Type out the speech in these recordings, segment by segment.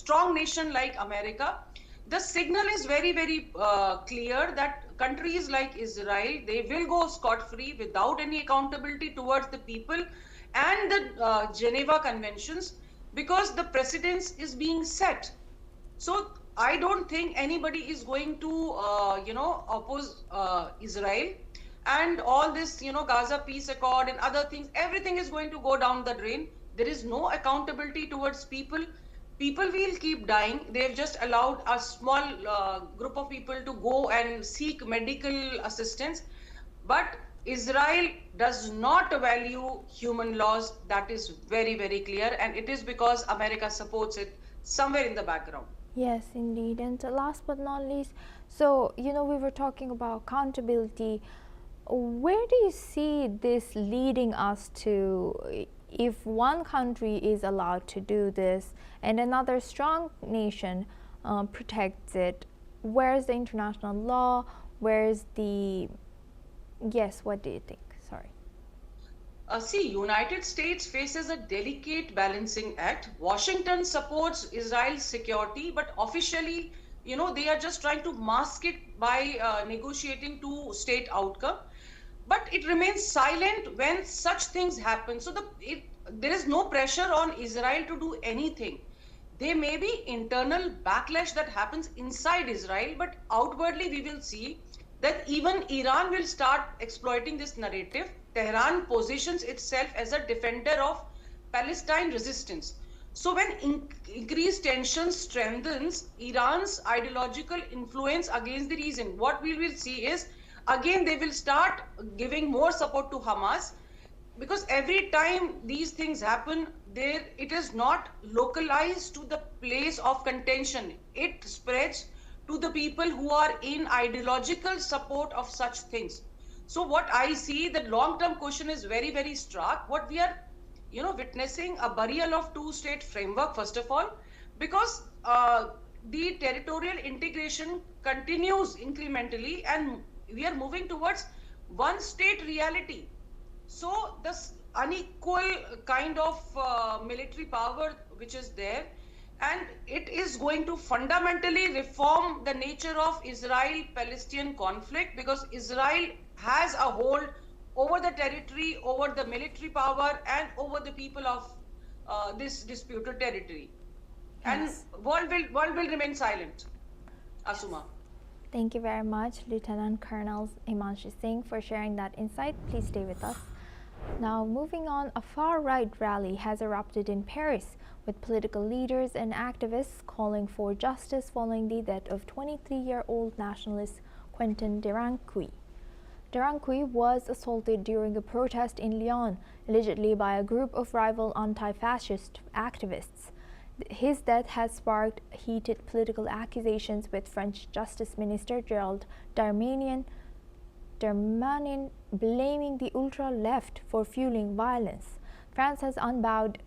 strong nation like America, the signal is very, very clear that countries like Israel, they will go scot-free without any accountability towards the people and the Geneva Conventions, because the precedence is being set. So I don't think anybody is going to, oppose Israel, and all this, Gaza peace accord and other things, everything is going to go down the drain. There is no accountability towards people. People will keep dying. They've just allowed a small group of people to go and seek medical assistance. But Israel does not value human laws. That is very, very clear. And it is because America supports it somewhere in the background. Yes, indeed. And last but not least, so, we were talking about accountability. Where do you see this leading us to? If one country is allowed to do this and another strong nation protects it, where's the international law? Where's the... Yes, what do you think? Sorry. See, United States faces a delicate balancing act. Washington supports Israel's security, but officially, they are just trying to mask it by negotiating two-state outcome. But it remains silent when such things happen. So there is no pressure on Israel to do anything. There may be internal backlash that happens inside Israel, but outwardly we will see that even Iran will start exploiting this narrative. Tehran positions itself as a defender of Palestine resistance. So when increased tension strengthens Iran's ideological influence against the region, what we will see is, again, they will start giving more support to Hamas, because every time these things happen, it is not localized to the place of contention. It spreads to the people who are in ideological support of such things. So what I see, the long-term question is very, very stark. What we are, witnessing a burial of two-state framework, first of all, because the territorial integration continues incrementally, and we are moving towards one state reality. So this unequal kind of military power which is there, and it is going to fundamentally reform the nature of Israel-Palestinian conflict, because Israel has a hold over the territory, over the military power, and over the people of this disputed territory. Yes. And world will remain silent. Asuma. Thank you very much, Lieutenant Colonel Himanshi Singh, for sharing that insight. Please stay with us. Now, moving on, a far-right rally has erupted in Paris, with political leaders and activists calling for justice following the death of 23-year-old nationalist Quentin Durancuy. Durancuy was assaulted during a protest in Lyon, allegedly by a group of rival anti-fascist activists. His death has sparked heated political accusations, with French Justice Minister Gerald Darmanin blaming the ultra-left for fueling violence. France has unbowed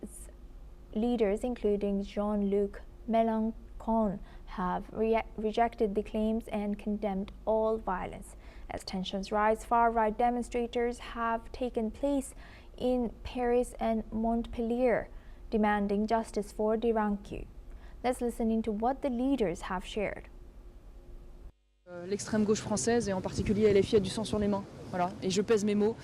leaders, including Jean-Luc Mélenchon, have rejected the claims and condemned all violence. As tensions rise, far-right demonstrators have taken place in Paris and Montpellier, demanding justice for Durancuy. Let's listen into what the leaders have shared. L'extrême gauche française, et en particulier LFI, a du sang sur les mains. Voilà. Et je pèse mes mots,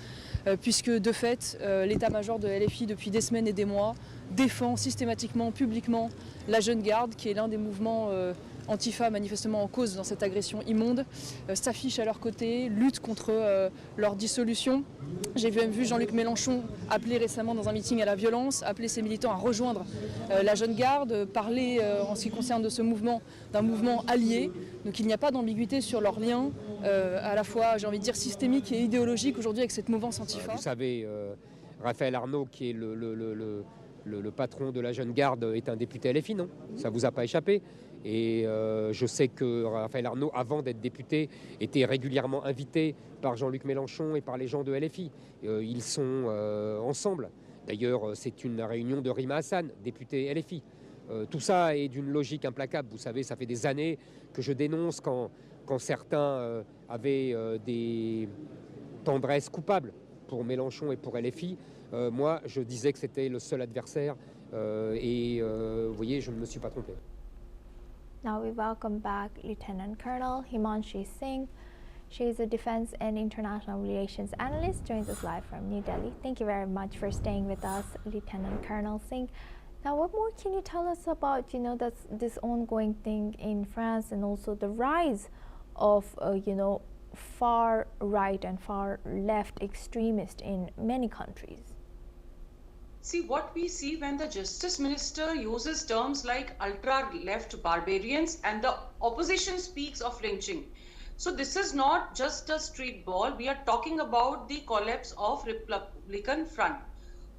puisque de fait, l'état-major de LFI, depuis des semaines et des mois, défend systématiquement, publiquement, la jeune garde, qui est l'un des mouvements Antifa manifestement en cause dans cette agression immonde, s'affiche à leur côté, lutte contre leur dissolution. J'ai même vu Jean-Luc Mélenchon appeler récemment dans un meeting à la violence, appeler ses militants à rejoindre la jeune garde, parler en ce qui concerne de ce mouvement, d'un mouvement allié. Donc il n'y a pas d'ambiguïté sur leur lien, à la fois, j'ai envie de dire, systémique et idéologique aujourd'hui avec cette mouvance Antifa. Vous savez, Raphaël Arnaud, qui est le patron de la jeune garde, est un député LFI, non? Ça ne vous a pas échappé? Et je sais que Raphaël Arnaud, avant d'être député, était régulièrement invité par Jean-Luc Mélenchon et par les gens de LFI. Ils sont ensemble. D'ailleurs, c'est une réunion de Rima Hassan, député LFI. Tout ça est d'une logique implacable. Vous savez, ça fait des années que je dénonce quand certains avaient des tendresses coupables pour Mélenchon et pour LFI. Moi, je disais que c'était le seul adversaire. Et vous voyez, je ne me suis pas trompé. Now we welcome back Lieutenant Colonel Himanshi Singh. She is a defense and international relations analyst, joins us live from New Delhi. Thank you very much for staying with us, Lieutenant Colonel Singh. Now, what more can you tell us about, this ongoing thing in France and also the rise of, far right and far left extremists in many countries? See, what we see when the justice minister uses terms like ultra-left barbarians and the opposition speaks of lynching. So this is not just a street ball. We are talking about the collapse of Republican front.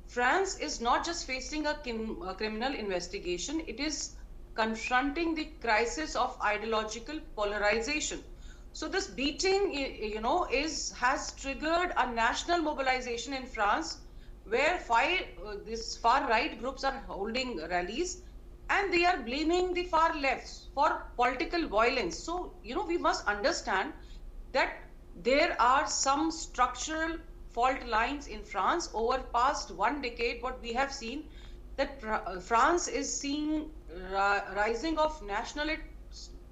France is not just facing a criminal investigation. It is confronting the crisis of ideological polarization. So this beating, has triggered a national mobilization in France where these far-right groups are holding rallies and they are blaming the far left for political violence. So, we must understand that there are some structural fault lines in France over past 1 decade. What we have seen that France is seeing rising of nationalist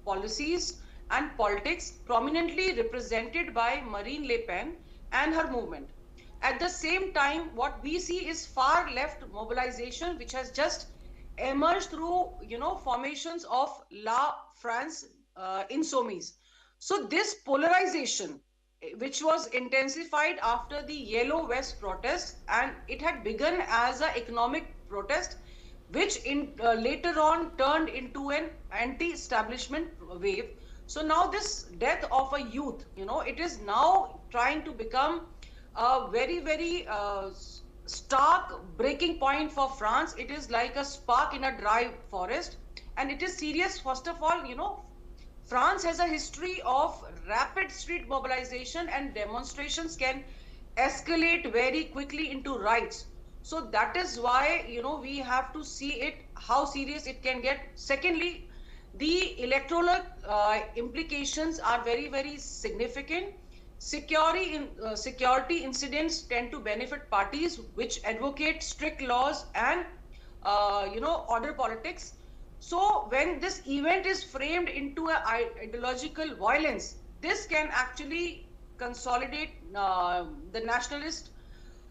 policies and politics prominently represented by Marine Le Pen and her movement. At the same time, what we see is far left mobilization, which has just emerged through, formations of La France Insoumise. So this polarization, which was intensified after the Yellow Vest protest, and it had begun as an economic protest, which later on turned into an anti-establishment wave. So now this death of a youth, it is now trying to become a very, very stark breaking point for France. It is like a spark in a dry forest, and it is serious. First of all, France has a history of rapid street mobilization, and demonstrations can escalate very quickly into riots. So that is why, we have to see it, how serious it can get. Secondly, the electoral implications are very, very significant. Security incidents tend to benefit parties which advocate strict laws and order politics. So when this event is framed into an ideological violence, this can actually consolidate the nationalist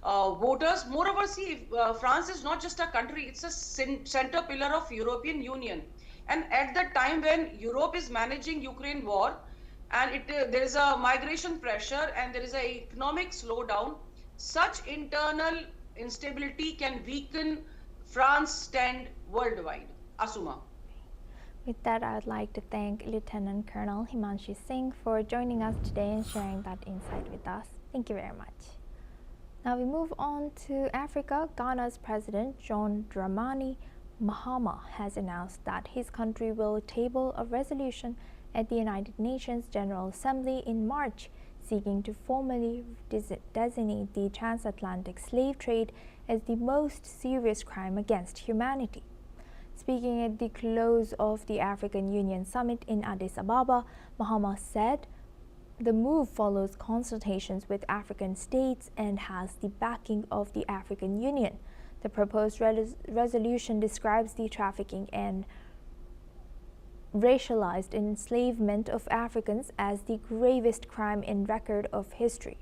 voters. Moreover, see, France is not just a country, it's a center pillar of European Union. And at the time when Europe is managing Ukraine war, and there is a migration pressure and there is an economic slowdown, such internal instability can weaken France's stand worldwide. Asuma. With that, I would like to thank Lieutenant Colonel Himanshi Singh for joining us today and sharing that insight with us. Thank you very much. Now we move on to Africa. Ghana's President John Dramani Mahama has announced that his country will table a resolution at the United Nations General Assembly in March, seeking to formally designate the transatlantic slave trade as the most serious crime against humanity. Speaking at the close of the African Union Summit in Addis Ababa, Mahama said the move follows consultations with African states and has the backing of the African Union. The proposed resolution describes the trafficking and racialized enslavement of Africans as the gravest crime in record of history.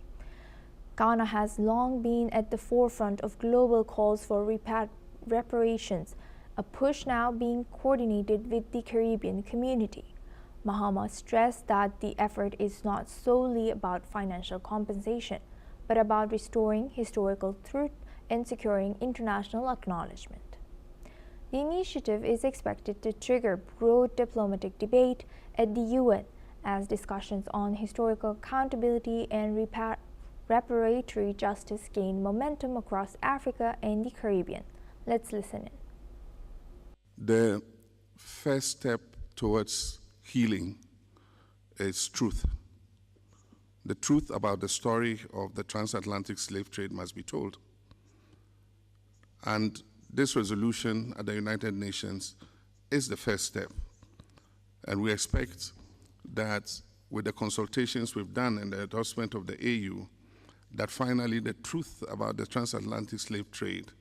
Ghana has long been at the forefront of global calls for reparations, a push now being coordinated with the Caribbean community. Mahama stressed that the effort is not solely about financial compensation, but about restoring historical truth and securing international acknowledgement. The initiative is expected to trigger broad diplomatic debate at the UN as discussions on historical accountability and reparatory justice gain momentum across Africa and the Caribbean. Let's listen in. The first step towards healing is truth. The truth about the story of the transatlantic slave trade must be told. And this resolution at the United Nations is the first step. And we expect that with the consultations we've done and the endorsement of the AU, that finally the truth about the transatlantic slave trade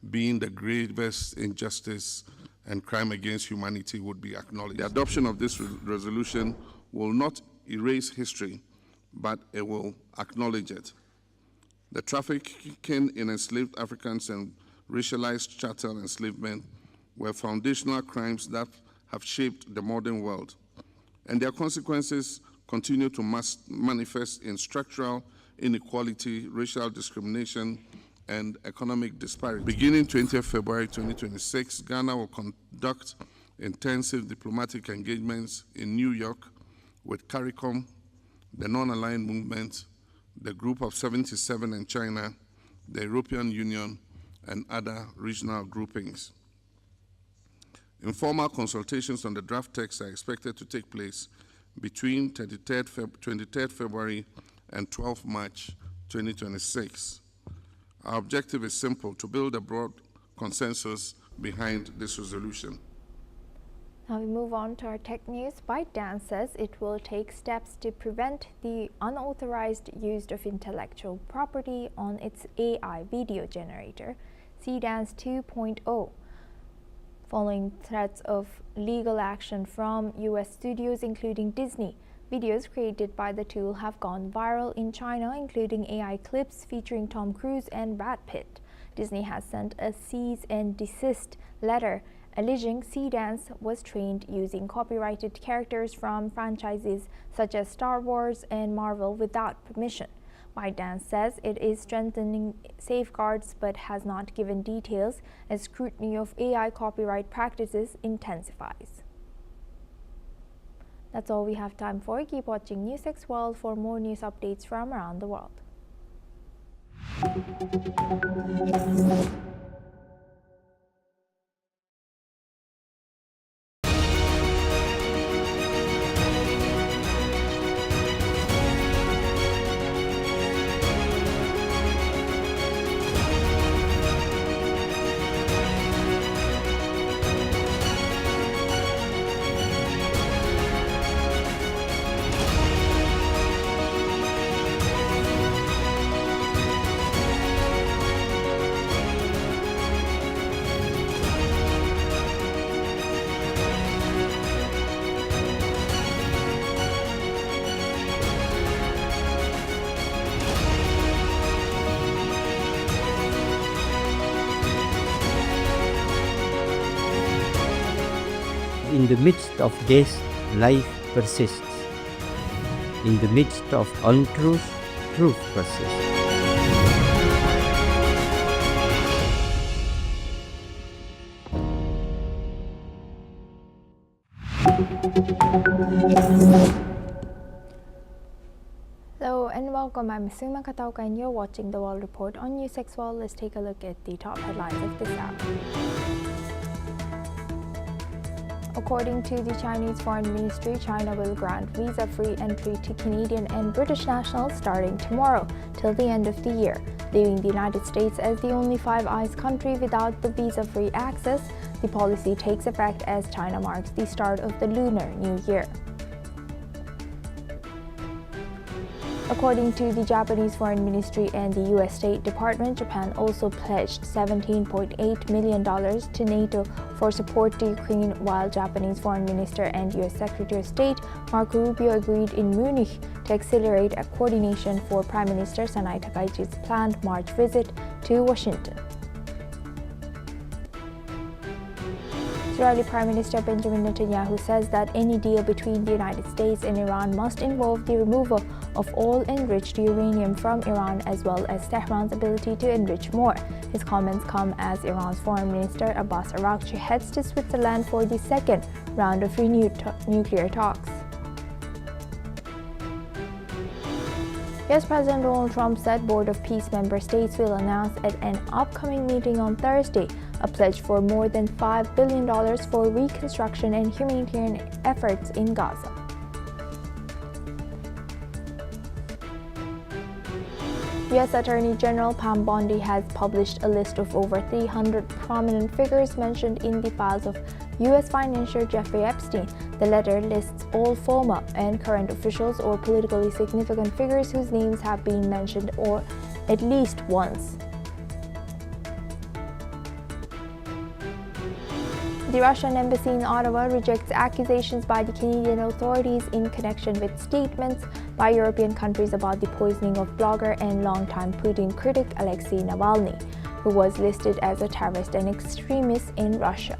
being the gravest injustice and crime against humanity would be acknowledged. The adoption of this resolution will not erase history, but it will acknowledge it. The trafficking in enslaved Africans and racialized chattel enslavement were foundational crimes that have shaped the modern world, and their consequences continue to manifest in structural inequality, racial discrimination, and economic disparity. Beginning 20th February 2026, Ghana will conduct intensive diplomatic engagements in New York with CARICOM, the Non-Aligned Movement, the Group of 77 in China, the European Union, and other regional groupings. Informal consultations on the draft text are expected to take place between 23rd February and 12 March 2026. Our objective is simple: to build a broad consensus behind this resolution. Now we move on to our tech news. ByteDance says it will take steps to prevent the unauthorized use of intellectual property on its AI video generator, Seedance 2.0. Following threats of legal action from US studios, including Disney. Videos created by the tool have gone viral in China, including AI clips featuring Tom Cruise and Brad Pitt. Disney has sent a cease and desist letter alleging Seedance was trained using copyrighted characters from franchises such as Star Wars and Marvel without permission. ByteDance says it is strengthening safeguards but has not given details as scrutiny of AI copyright practices intensifies. That's all we have time for. Keep watching News 6 World for more news updates from around the world. In the midst of death, life persists. In the midst of untruth, truth persists. Hello and welcome. I'm Suma Katauka and you're watching the World Report on News 6 World. Let's take a look at the top headlines of this hour. According to the Chinese Foreign Ministry, China will grant visa-free entry to Canadian and British nationals starting tomorrow till the end of the year, leaving the United States as the only Five Eyes country without the visa-free access. The policy takes effect as China marks the start of the Lunar New Year. According to the Japanese Foreign Ministry and the U.S. State Department, Japan also pledged $17.8 million to NATO for support to Ukraine, while Japanese Foreign Minister and U.S. Secretary of State Marco Rubio agreed in Munich to accelerate a coordination for Prime Minister Sanai Takaichi's planned March visit to Washington. Israeli Prime Minister Benjamin Netanyahu says that any deal between the United States and Iran must involve the removal of all enriched uranium from Iran, as well as Tehran's ability to enrich more. His comments come as Iran's Foreign Minister Abbas Araghchi heads to Switzerland for the second round of renewed nuclear talks. US President Donald Trump said Board of Peace member states will announce at an upcoming meeting on Thursday a pledge for more than $5 billion for reconstruction and humanitarian efforts in Gaza. U.S. Attorney General Pam Bondi has published a list of over 300 prominent figures mentioned in the files of U.S. financier Jeffrey Epstein. The letter lists all former and current officials or politically significant figures whose names have been mentioned or at least once. The Russian embassy in Ottawa rejects accusations by the Canadian authorities in connection with statements by European countries about the poisoning of blogger and longtime Putin critic Alexei Navalny, who was listed as a terrorist and extremist in Russia.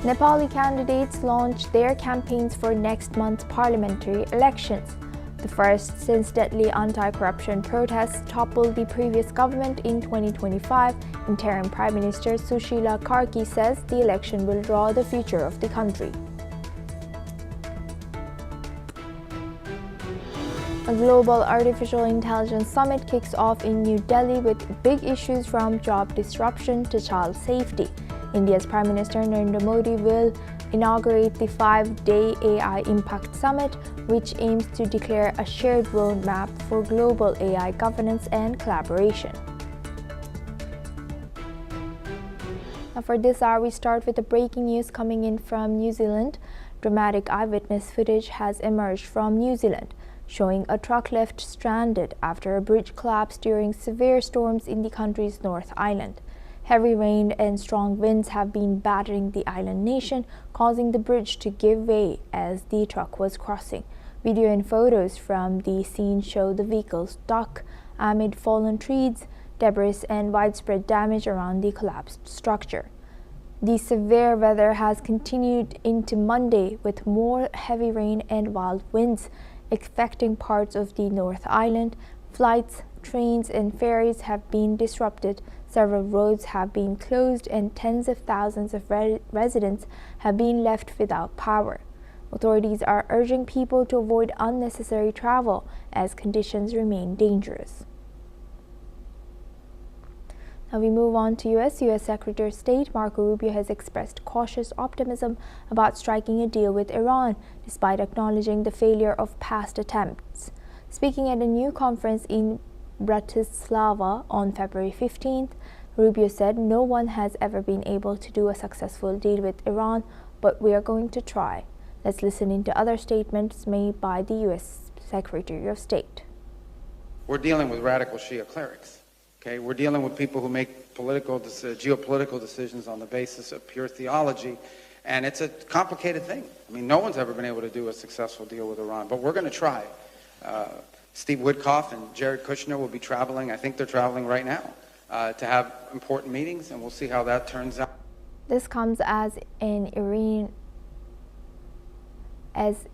Nepali candidates launched their campaigns for next month's parliamentary elections. The first since deadly anti-corruption protests toppled the previous government in 2025, interim Prime Minister Sushila Karki says the election will draw the future of the country. A global artificial intelligence summit kicks off in New Delhi with big issues from job disruption to child safety. India's Prime Minister Narendra Modi will inaugurate the 5-day AI Impact Summit, which aims to declare a shared roadmap for global AI governance and collaboration. Now for this hour, we start with the breaking news coming in from New Zealand. Dramatic eyewitness footage has emerged from New Zealand, showing a truck left stranded after a bridge collapsed during severe storms in the country's North Island. Heavy rain and strong winds have been battering the island nation, causing the bridge to give way as the truck was crossing. Video and photos from the scene show the vehicle stuck amid fallen trees, debris, and widespread damage around the collapsed structure. The severe weather has continued into Monday with more heavy rain and wild winds affecting parts of the North Island. Flights, trains, and ferries have been disrupted. Several roads have been closed and tens of thousands of residents have been left without power. Authorities are urging people to avoid unnecessary travel as conditions remain dangerous. Now we move on to U.S. Secretary of State Marco Rubio has expressed cautious optimism about striking a deal with Iran, despite acknowledging the failure of past attempts. Speaking at a new conference in Bratislava on February 15th, Rubio said no one has ever been able to do a successful deal with Iran, but we are going to try. Let's listen into other statements made by the U.S. Secretary of State. We're dealing with radical Shia clerics. Okay, we're dealing with people who make geopolitical decisions on the basis of pure theology, and it's a complicated thing. I mean, no one's ever been able to do a successful deal with Iran, but we're going to try. Steve Woodcock and Jared Kushner will be traveling. I think they're traveling right now to have important meetings, and we'll see how that turns out. This comes as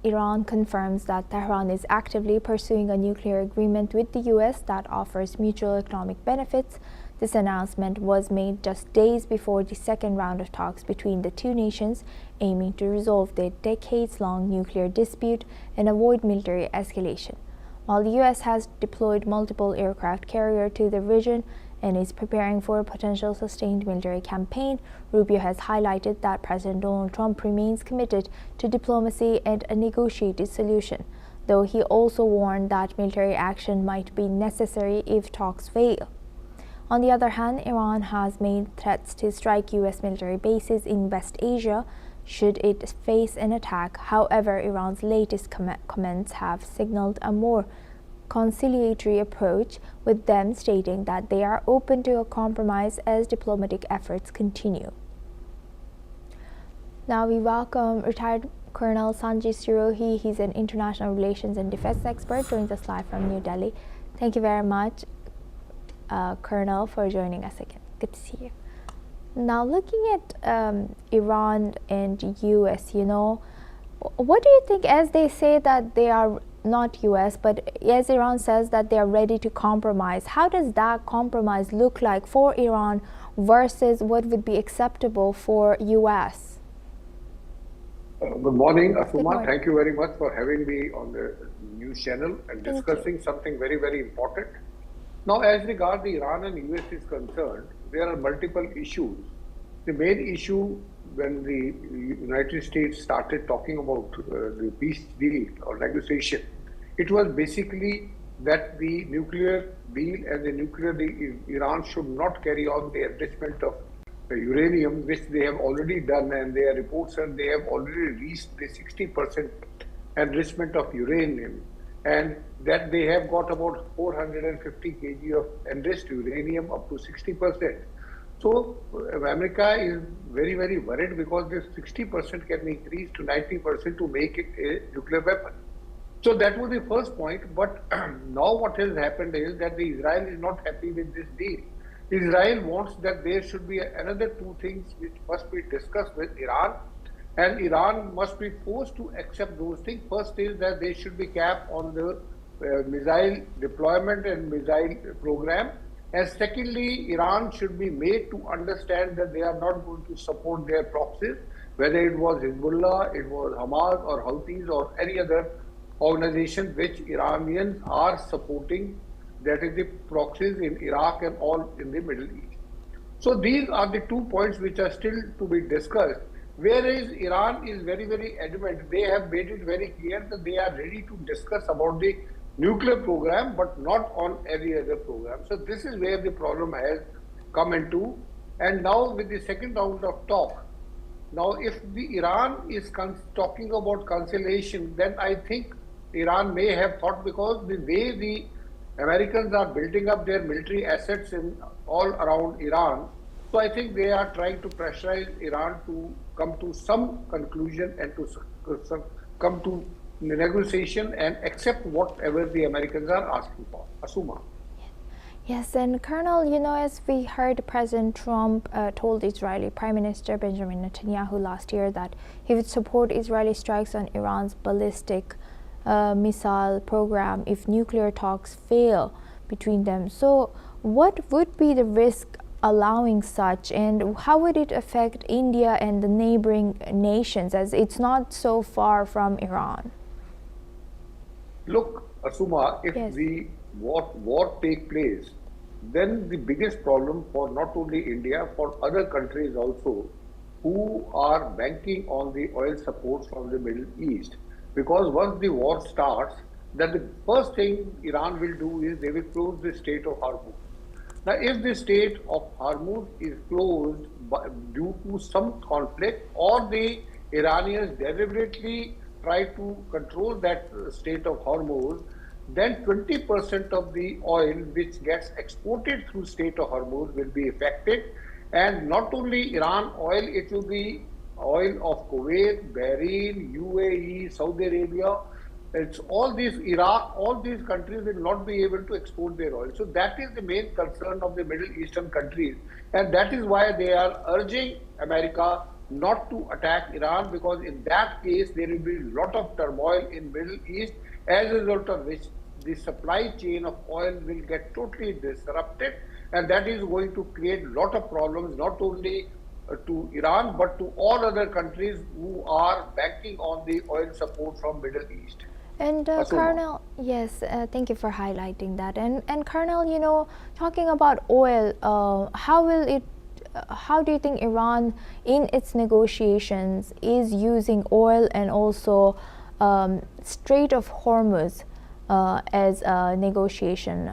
Iran confirms that Tehran is actively pursuing a nuclear agreement with the U.S. that offers mutual economic benefits. This announcement was made just days before the second round of talks between the two nations, aiming to resolve their decades-long nuclear dispute and avoid military escalation. While the U.S. has deployed multiple aircraft carriers to the region and is preparing for a potential sustained military campaign, Rubio has highlighted that President Donald Trump remains committed to diplomacy and a negotiated solution, though he also warned that military action might be necessary if talks fail. On the other hand, Iran has made threats to strike U.S. military bases in West Asia should it face an attack. However, Iran's latest comments have signaled a more conciliatory approach, with them stating that they are open to a compromise as diplomatic efforts continue. Now we welcome retired Colonel Sanjay Sirohi. He's an international relations and defense expert, joins us live from New Delhi. Thank you very much, Colonel, for joining us again. Good to see you. Now, looking at Iran and U.S., what do you think, as they say that they are not U.S., but as Iran says that they are ready to compromise, how does that compromise look like for Iran versus what would be acceptable for U.S.? Good morning, Asuma. Thank you very much for having me on the news channel and discussing something very, very important. Now, as regards the Iran and U.S. is concerned, there are multiple issues. The main issue when the United States started talking about the peace deal or negotiation, it was basically that the nuclear deal and Iran should not carry on the enrichment of uranium, which they have already done, and their reports are they have already reached the 60% enrichment of uranium. and that they have got about 450 kg of enriched uranium up to 60%. So America is very, very worried because this 60% can be increased to 90% to make it a nuclear weapon. So that was the first point. But now what has happened is that the Israel is not happy with this deal. Israel wants that there should be another two things which must be discussed with Iran, and Iran must be forced to accept those things. First is that there should be cap on the missile deployment and missile program. And secondly, Iran should be made to understand that they are not going to support their proxies, whether it was Hezbollah, it was Hamas or Houthis or any other organization which Iranians are supporting, that is the proxies in Iraq and all in the Middle East. So these are the 2 points which are still to be discussed. Whereas Iran is very, very adamant. They have made it very clear that they are ready to discuss about the nuclear program, but not on any other program. So this is where the problem has come into. And now with the second round of talk, now if the Iran is talking about conciliation, then I think Iran may have thought, because the way the Americans are building up their military assets in all around Iran, so I think they are trying to pressurize Iran to come to some conclusion and to come to negotiation and accept whatever the Americans are asking for. Asuma. Yes, and Colonel, as we heard, President Trump told Israeli Prime Minister Benjamin Netanyahu last year that he would support Israeli strikes on Iran's ballistic missile program if nuclear talks fail between them. So what would be the risk allowing such, and how would it affect India and the neighboring nations, as it's not so far from Iran? Look, Asuma, if the war take place, then the biggest problem for not only India, for other countries also, who are banking on the oil support from the Middle East. Because once the war starts, then the first thing Iran will do is they will close the Strait of Hormuz. Now, if the Strait of Hormuz is closed due to some conflict, or the Iranians deliberately try to control that Strait of Hormuz, then 20% of the oil which gets exported through Strait of Hormuz will be affected. And not only Iran oil, it will be oil of Kuwait, Bahrain, UAE, Saudi Arabia. It's all these, Iraq, all these countries will not be able to export their oil. So that is the main concern of the Middle Eastern countries. And that is why they are urging America not to attack Iran, because in that case, there will be a lot of turmoil in Middle East, as a result of which the supply chain of oil will get totally disrupted. And that is going to create a lot of problems, not only to Iran, but to all other countries who are banking on the oil support from Middle East. And Colonel, yes, thank you for highlighting that. And Colonel, talking about oil, how do you think Iran, in its negotiations, is using oil and also Strait of Hormuz as a negotiation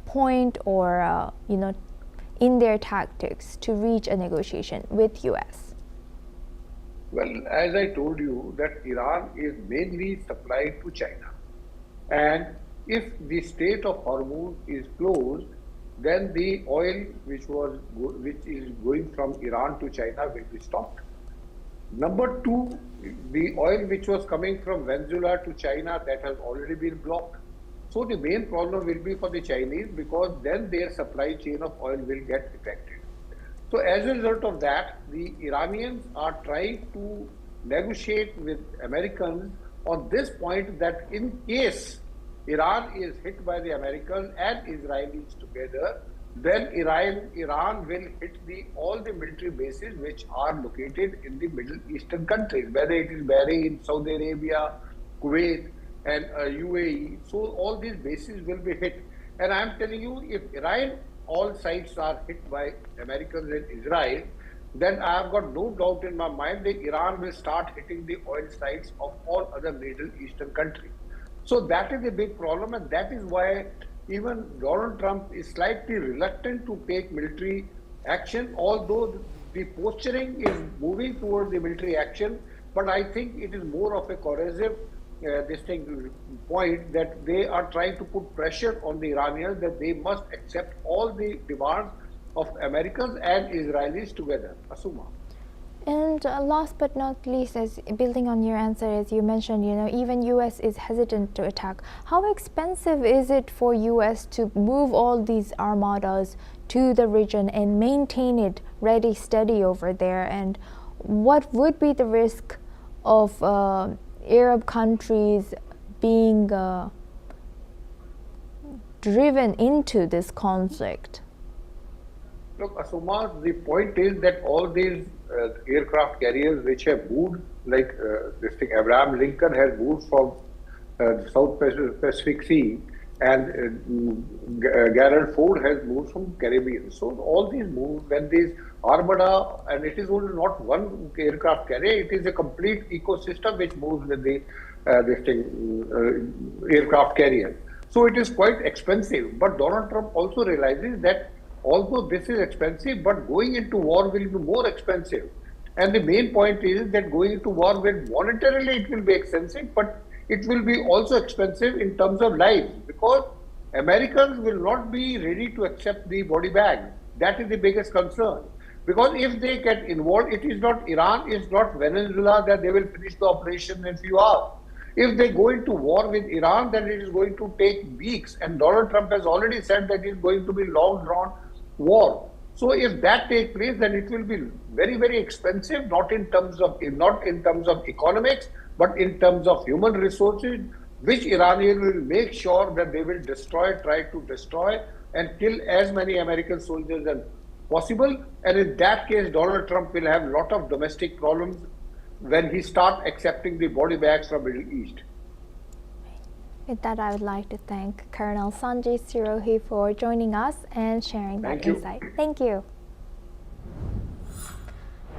point, or in their tactics to reach a negotiation with US? Well, as I told you, that Iran is mainly supplied to China. And if the Strait of Hormuz is closed, then the oil which is going from Iran to China will be stopped. Number two, the oil which was coming from Venezuela to China, that has already been blocked. So the main problem will be for the Chinese, because then their supply chain of oil will get affected. So as a result of that, the Iranians are trying to negotiate with Americans on this point, that in case Iran is hit by the Americans and Israelis together, then Iran will hit all the military bases which are located in the Middle Eastern countries, whether it is Bahrain, Saudi Arabia, Kuwait, and UAE. So all these bases will be hit. And I am telling you, if Iran, all sides are hit by Americans and Israel, then I have got no doubt in my mind that Iran will start hitting the oil sites of all other Middle Eastern countries. So that is a big problem, and that is why even Donald Trump is slightly reluctant to take military action, although the posturing is moving towards the military action. But I think it is more of a coercive point that they are trying to put pressure on the Iranians that they must accept all the demands of Americans and Israelis together. Asuma. And last but not least, as building on your answer, as you mentioned, even U.S. is hesitant to attack. How expensive is it for U.S. to move all these armadas to the region and maintain it ready, steady over there? And what would be the risk of Arab countries being driven into this conflict? Look, Asuma, the point is that all these aircraft carriers which have moved, like Abraham Lincoln has moved from the South Pacific Sea, and Gerald Ford has moved from Caribbean. So all these move when these armada, and it is only not one aircraft carrier; it is a complete ecosystem which moves with the aircraft carrier. So it is quite expensive. But Donald Trump also realizes that although this is expensive, but going into war will be more expensive. And the main point is that going into war will monetarily it will be expensive, but it will be also expensive in terms of lives, because Americans will not be ready to accept the body bag. That is the biggest concern. Because if they get involved, it is not Iran, it's not Venezuela that they will finish the operation in a few hours. If they go into war with Iran, then it is going to take weeks. And Donald Trump has already said that it is going to be long drawn war. So if that takes place, then it will be very, very expensive, not in terms of economics, but in terms of human resources, which Iranians will make sure that they will try to destroy and kill as many American soldiers as possible. And in that case, Donald Trump will have a lot of domestic problems when he starts accepting the body bags from Middle East. With that, I would like to thank Colonel Sanjay Sirohi for joining us and sharing that insight. Thank you.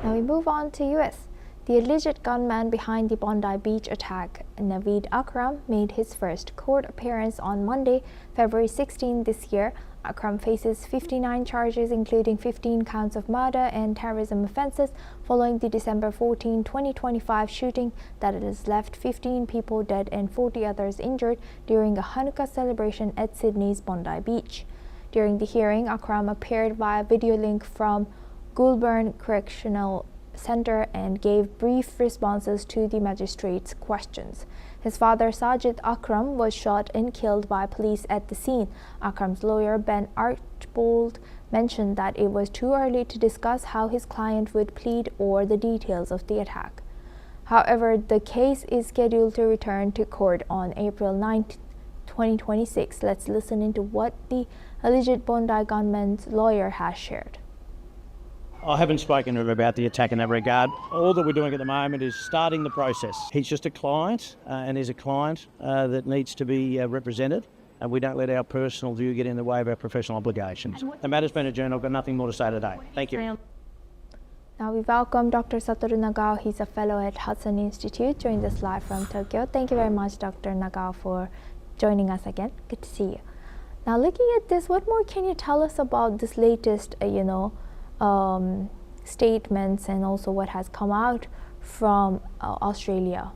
Now we move on to U.S. The alleged gunman behind the Bondi Beach attack, Naveed Akram, made his first court appearance on Monday, February 16 this year. Akram faces 59 charges, including 15 counts of murder and terrorism offenses, following the December 14, 2025 shooting that has left 15 people dead and 40 others injured during a Hanukkah celebration at Sydney's Bondi Beach. During the hearing, Akram appeared via video link from Goulburn Correctional Center and gave brief responses to the magistrate's questions. His father, Sajid Akram, was shot and killed by police at the scene. Akram's lawyer, Ben Archbold, mentioned that it was too early to discuss how his client would plead or the details of the attack. However, the case is scheduled to return to court on April 9, 2026. Let's listen into what the alleged Bondi gunman's lawyer has shared. I haven't spoken to him about the attack in that regard. All that we're doing at the moment is starting the process. He's just a client, and he's a client that needs to be represented, and we don't let our personal view get in the way of our professional obligations. The matter's been adjourned. I've got nothing more to say today. Thank you. Now we welcome Dr. Satoru Nagao. He's a fellow at Hudson Institute, joined us live from Tokyo. Thank you very much, Dr. Nagao, for joining us again. Good to see you. Now, looking at this, what more can you tell us about this latest, statements and also what has come out from Australia?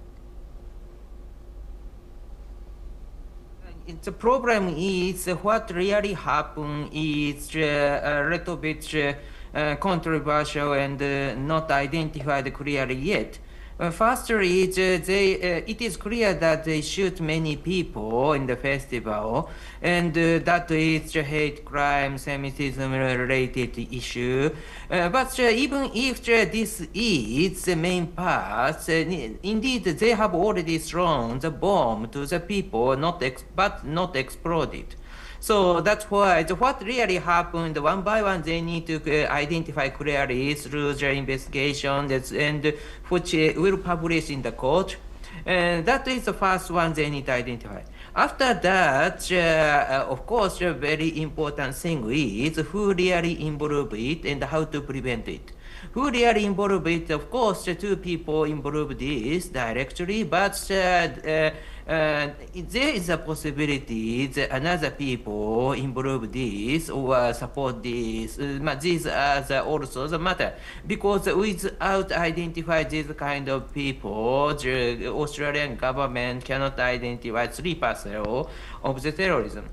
The problem is what really happened is a little bit controversial and not identified clearly yet. Firstly, it is clear that they shoot many people in the festival, and that is a hate crime, Semitism-related issue. But even if this is the main part, indeed they have already thrown the bomb to the people, but not exploded. So that's why what really happened, one by one, they need to identify clearly through their investigation, and which will publish in the court. And that is the first one they need to identify. After that, of course, a very important thing is who really involved it and how to prevent it. Who really involved it? Of course, the two people involved this directly, but there is a possibility that another people improve this or support this. These are also the matter, because without identifying these kind of people, the Australian government cannot identify 3% of the terrorism.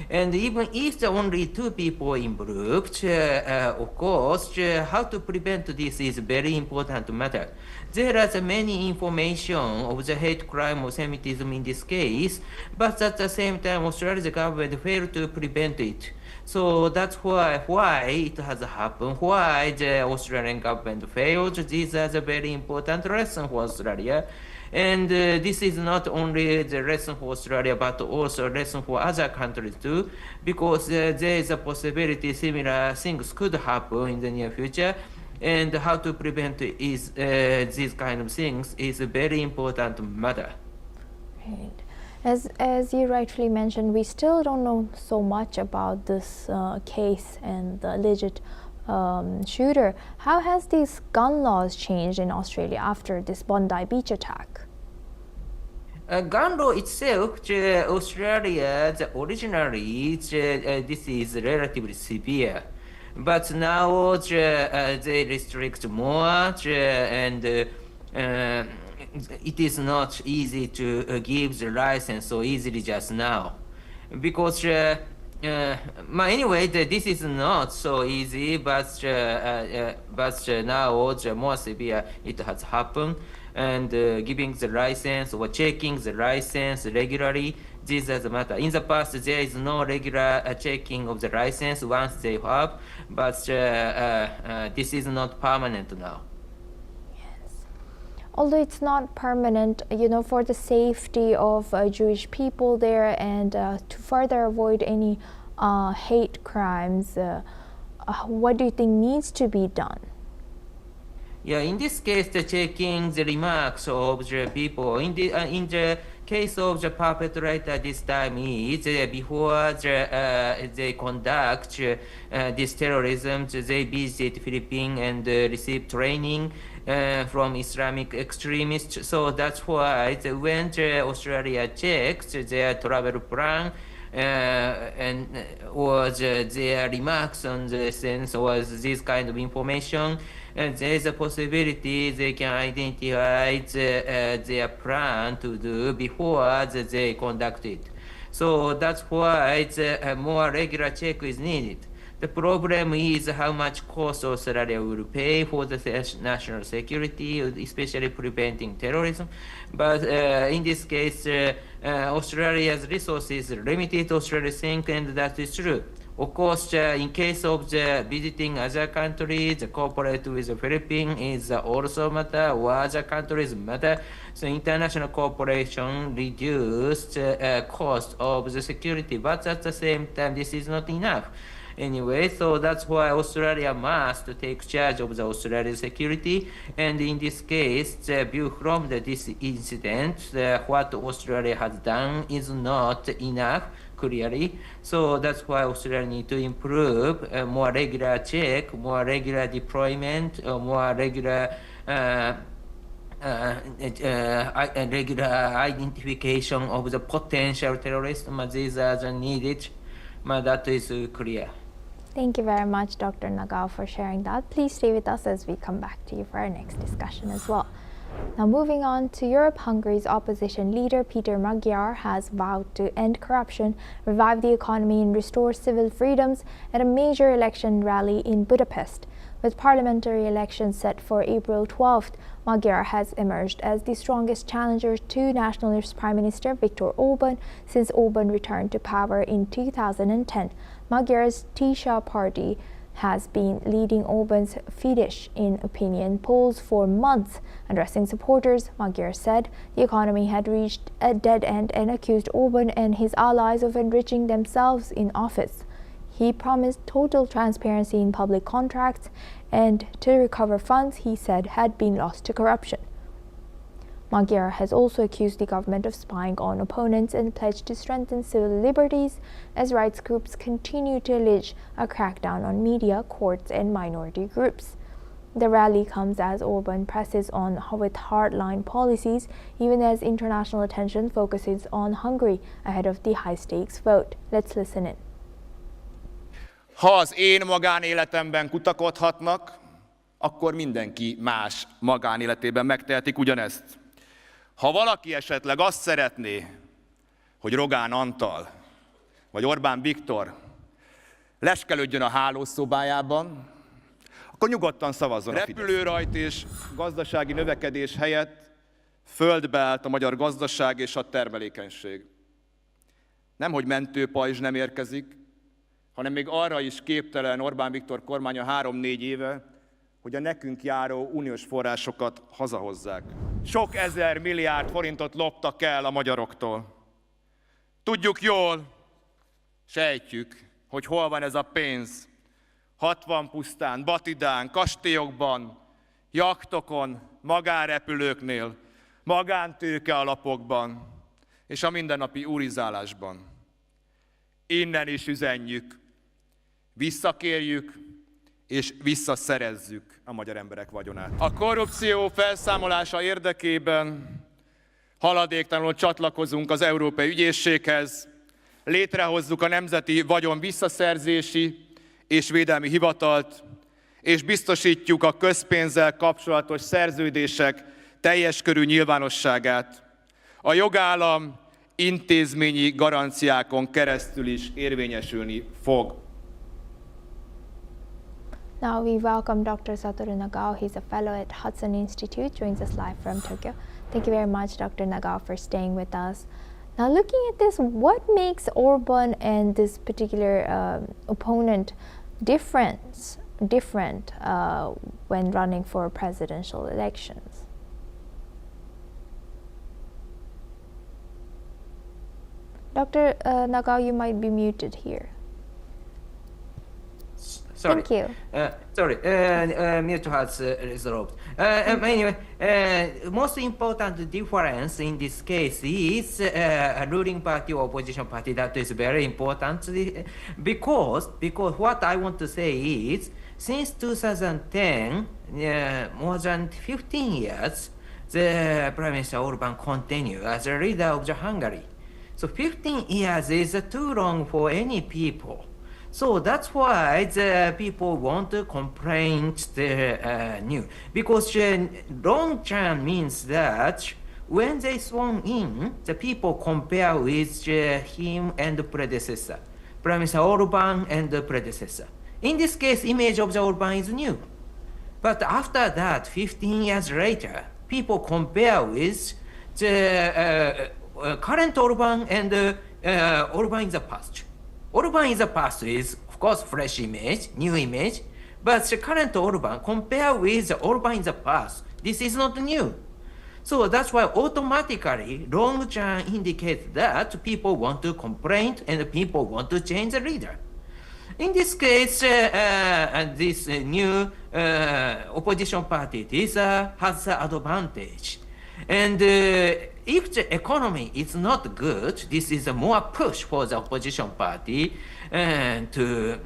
And even if the only 2 people improved, of course, how to prevent this is very important matter. There is many information of the hate crime or Semitism in this case, but at the same time, Australia's government failed to prevent it. So that's why it has happened, why the Australian government failed. These are the very important lessons for Australia. And this is not only the lesson for Australia, but also a lesson for other countries too, because there is a possibility similar things could happen in the near future. And how to prevent is these kind of things is a very important matter. Right. As you rightfully mentioned, we still don't know so much about this case and the alleged shooter. How has these gun laws changed in Australia after this Bondi Beach attack? Gun law itself, Australia, originally, this is relatively severe. But now they restrict more, and it is not easy to give the license so easily just now. Because anyway, this is not so easy, but now more severe it has happened, and giving the license or checking the license regularly, this is the matter. In the past, there is no regular checking of the license once they have, but this is not permanent now. Although it's not permanent, for the safety of Jewish people there and to further avoid any hate crimes, what do you think needs to be done? Yeah, in this case, the checking the remarks of the people. In the case of the perpetrator this time is before they conduct this terrorism, they visit Philippines and receive training from Islamic extremists. So that's why when Australia checks their travel plan, and was their remarks on the sense was this kind of information, and there is a possibility they can identify their plan to do before they conduct it. So that's why a more regular check is needed. The problem is how much cost Australia will pay for the national security, especially preventing terrorism. But in this case, Australia's resources are limited, Australia think, and that is true. Of course, in case of the visiting other countries, the cooperate with the Philippines is also matter, or other countries matter. So international cooperation reduced cost of the security, but at the same time, this is not enough. Anyway, so that's why Australia must take charge of the Australian security. And in this case, the view from this incident, what Australia has done is not enough, clearly. So that's why Australia needs to improve more regular check, more regular deployment, more regular regular identification of the potential terrorists. These are needed. That is clear. Thank you very much, Dr. Nagao, for sharing that. Please stay with us as we come back to you for our next discussion as well. Now, moving on to Europe, Hungary's opposition leader Peter Magyar has vowed to end corruption, revive the economy and restore civil freedoms at a major election rally in Budapest. With parliamentary elections set for April 12th, Magyar has emerged as the strongest challenger to nationalist Prime Minister Viktor Orban since Orban returned to power in 2010. Magyar's Tisza party has been leading Orban's Fidesz in opinion polls for months. Addressing supporters, Magyar said the economy had reached a dead end and accused Orban and his allies of enriching themselves in office. He promised total transparency in public contracts and to recover funds he said had been lost to corruption. Magyar has also accused the government of spying on opponents and pledged to strengthen civil liberties as rights groups continue to allege a crackdown on media, courts, and minority groups. The rally comes as Orban presses on with hardline policies, even as international attention focuses on Hungary ahead of the high-stakes vote. Let's listen in. Ha az én magánéletemben kutakodhatnak, akkor mindenki más magánéletében megtehetik ugyanezt. Ha valaki esetleg azt szeretné, hogy Rogán Antal vagy Orbán Viktor leskelődjön a hálószobájában, akkor nyugodtan szavazzon a Fidesz. Repülőrajt és gazdasági növekedés helyett földbe állt a magyar gazdaság és a termelékenység. Nemhogy mentőpajzs nem érkezik, hanem még arra is képtelen Orbán Viktor kormánya 3-4 éve, hogy a nekünk járó uniós forrásokat hazahozzák. Sok ezer milliárd forintot loptak el a magyaroktól. Tudjuk jól, sejtjük, hogy hol van ez a pénz. 60 pusztán, Batidán, kastélyokban, jachtokon, magánrepülőknél, magántőke alapokban és a mindennapi úrizálásban. Innen is üzenjük, visszakérjük és visszaszerezzük a magyar emberek vagyonát. A korrupció felszámolása érdekében haladéktalanul csatlakozunk az Európai Ügyészséghez, létrehozzuk a Nemzeti Vagyon Visszaszerzési és Védelmi Hivatalt, és biztosítjuk a közpénzzel kapcsolatos szerződések teljes körű nyilvánosságát. A jogállam intézményi garanciákon keresztül is érvényesülni fog. Now we welcome Dr. Satoru Nagao. He's a fellow at Hudson Institute, joins us live from Tokyo. Thank you very much, Dr. Nagao, for staying with us. Now looking at this, what makes Orban and this particular opponent different when running for presidential elections? Dr. Nagao, you might be muted here. Sorry. Thank you. Mute has resolved. Anyway, most important difference in this case is ruling party or opposition party. That is very important because what I want to say is since 2010, more than 15 years, the Prime Minister Orban continued as a leader of the Hungary. So 15 years is too long for any people. So that's why the people want to complain the new. Because long term means that when they sworn in, the people compare with him and the predecessor, Prime Minister Orban and the predecessor. In this case, image of the Orban is new. But after that, 15 years later, people compare with the current Orban and Orban in the past. Orban in the past is, of course, fresh image, new image, but the current Orban, compared with the Orban in the past, this is not new. So that's why automatically long term indicates that people want to complain and people want to change the leader. In this case, this new opposition party has the advantage. And if the economy is not good, this is a more push for the opposition party to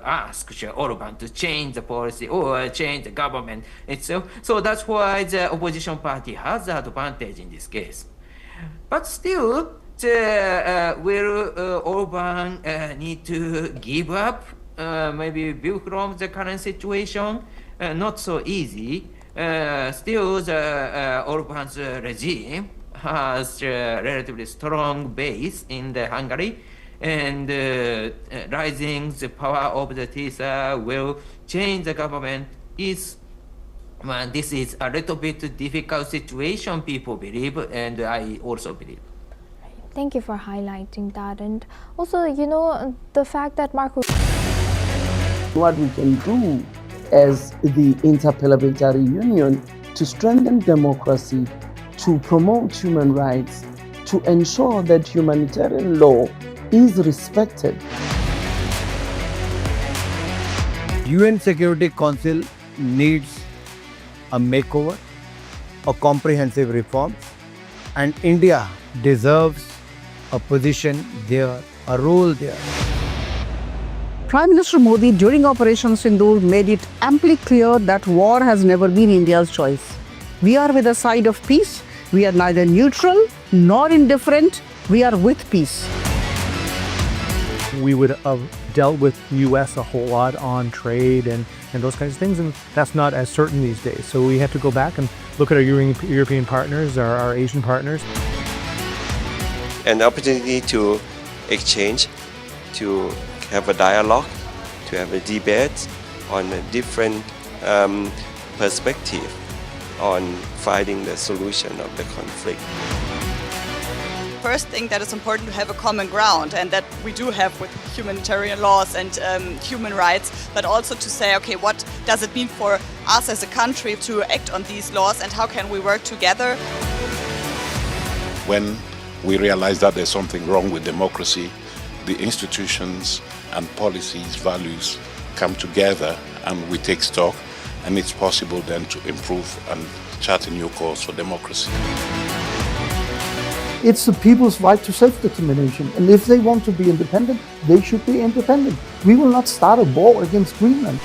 ask Orban to change the policy or change the government itself. So that's why the opposition party has the advantage in this case. But still, will Orban need to give up, maybe view from the current situation? Not so easy. Still, the Orban's regime has a relatively strong base in the Hungary, and rising the power of the TISA will change the government. This is a little bit difficult situation, people believe, and I also believe. Thank you for highlighting that. And also, you know, the fact that Marco... What we can do as the Interparliamentary Union to strengthen democracy, to promote human rights, to ensure that humanitarian law is respected. UN Security Council needs a makeover, a comprehensive reform, and India deserves a position there, a role there. Prime Minister Modi, during Operation Sindoor, made it amply clear that war has never been India's choice. We are with the side of peace. We are neither neutral nor indifferent. We are with peace. We would have dealt with the U.S. a whole lot on trade and those kinds of things, and that's not as certain these days. So we have to go back and look at our European partners, our Asian partners. An opportunity to exchange, to have a dialogue, to have a debate on a different perspective on finding the solution of the conflict. First thing that is important to have a common ground, and that we do have with humanitarian laws and human rights, but also to say, okay, what does it mean for us as a country to act on these laws and how can we work together? When we realize that there's something wrong with democracy, the institutions and policies, values come together and we take stock, and it's possible then to improve and chart a new course for democracy. It's the people's right to self-determination, and if they want to be independent, they should be independent. We will not start a war against Greenland.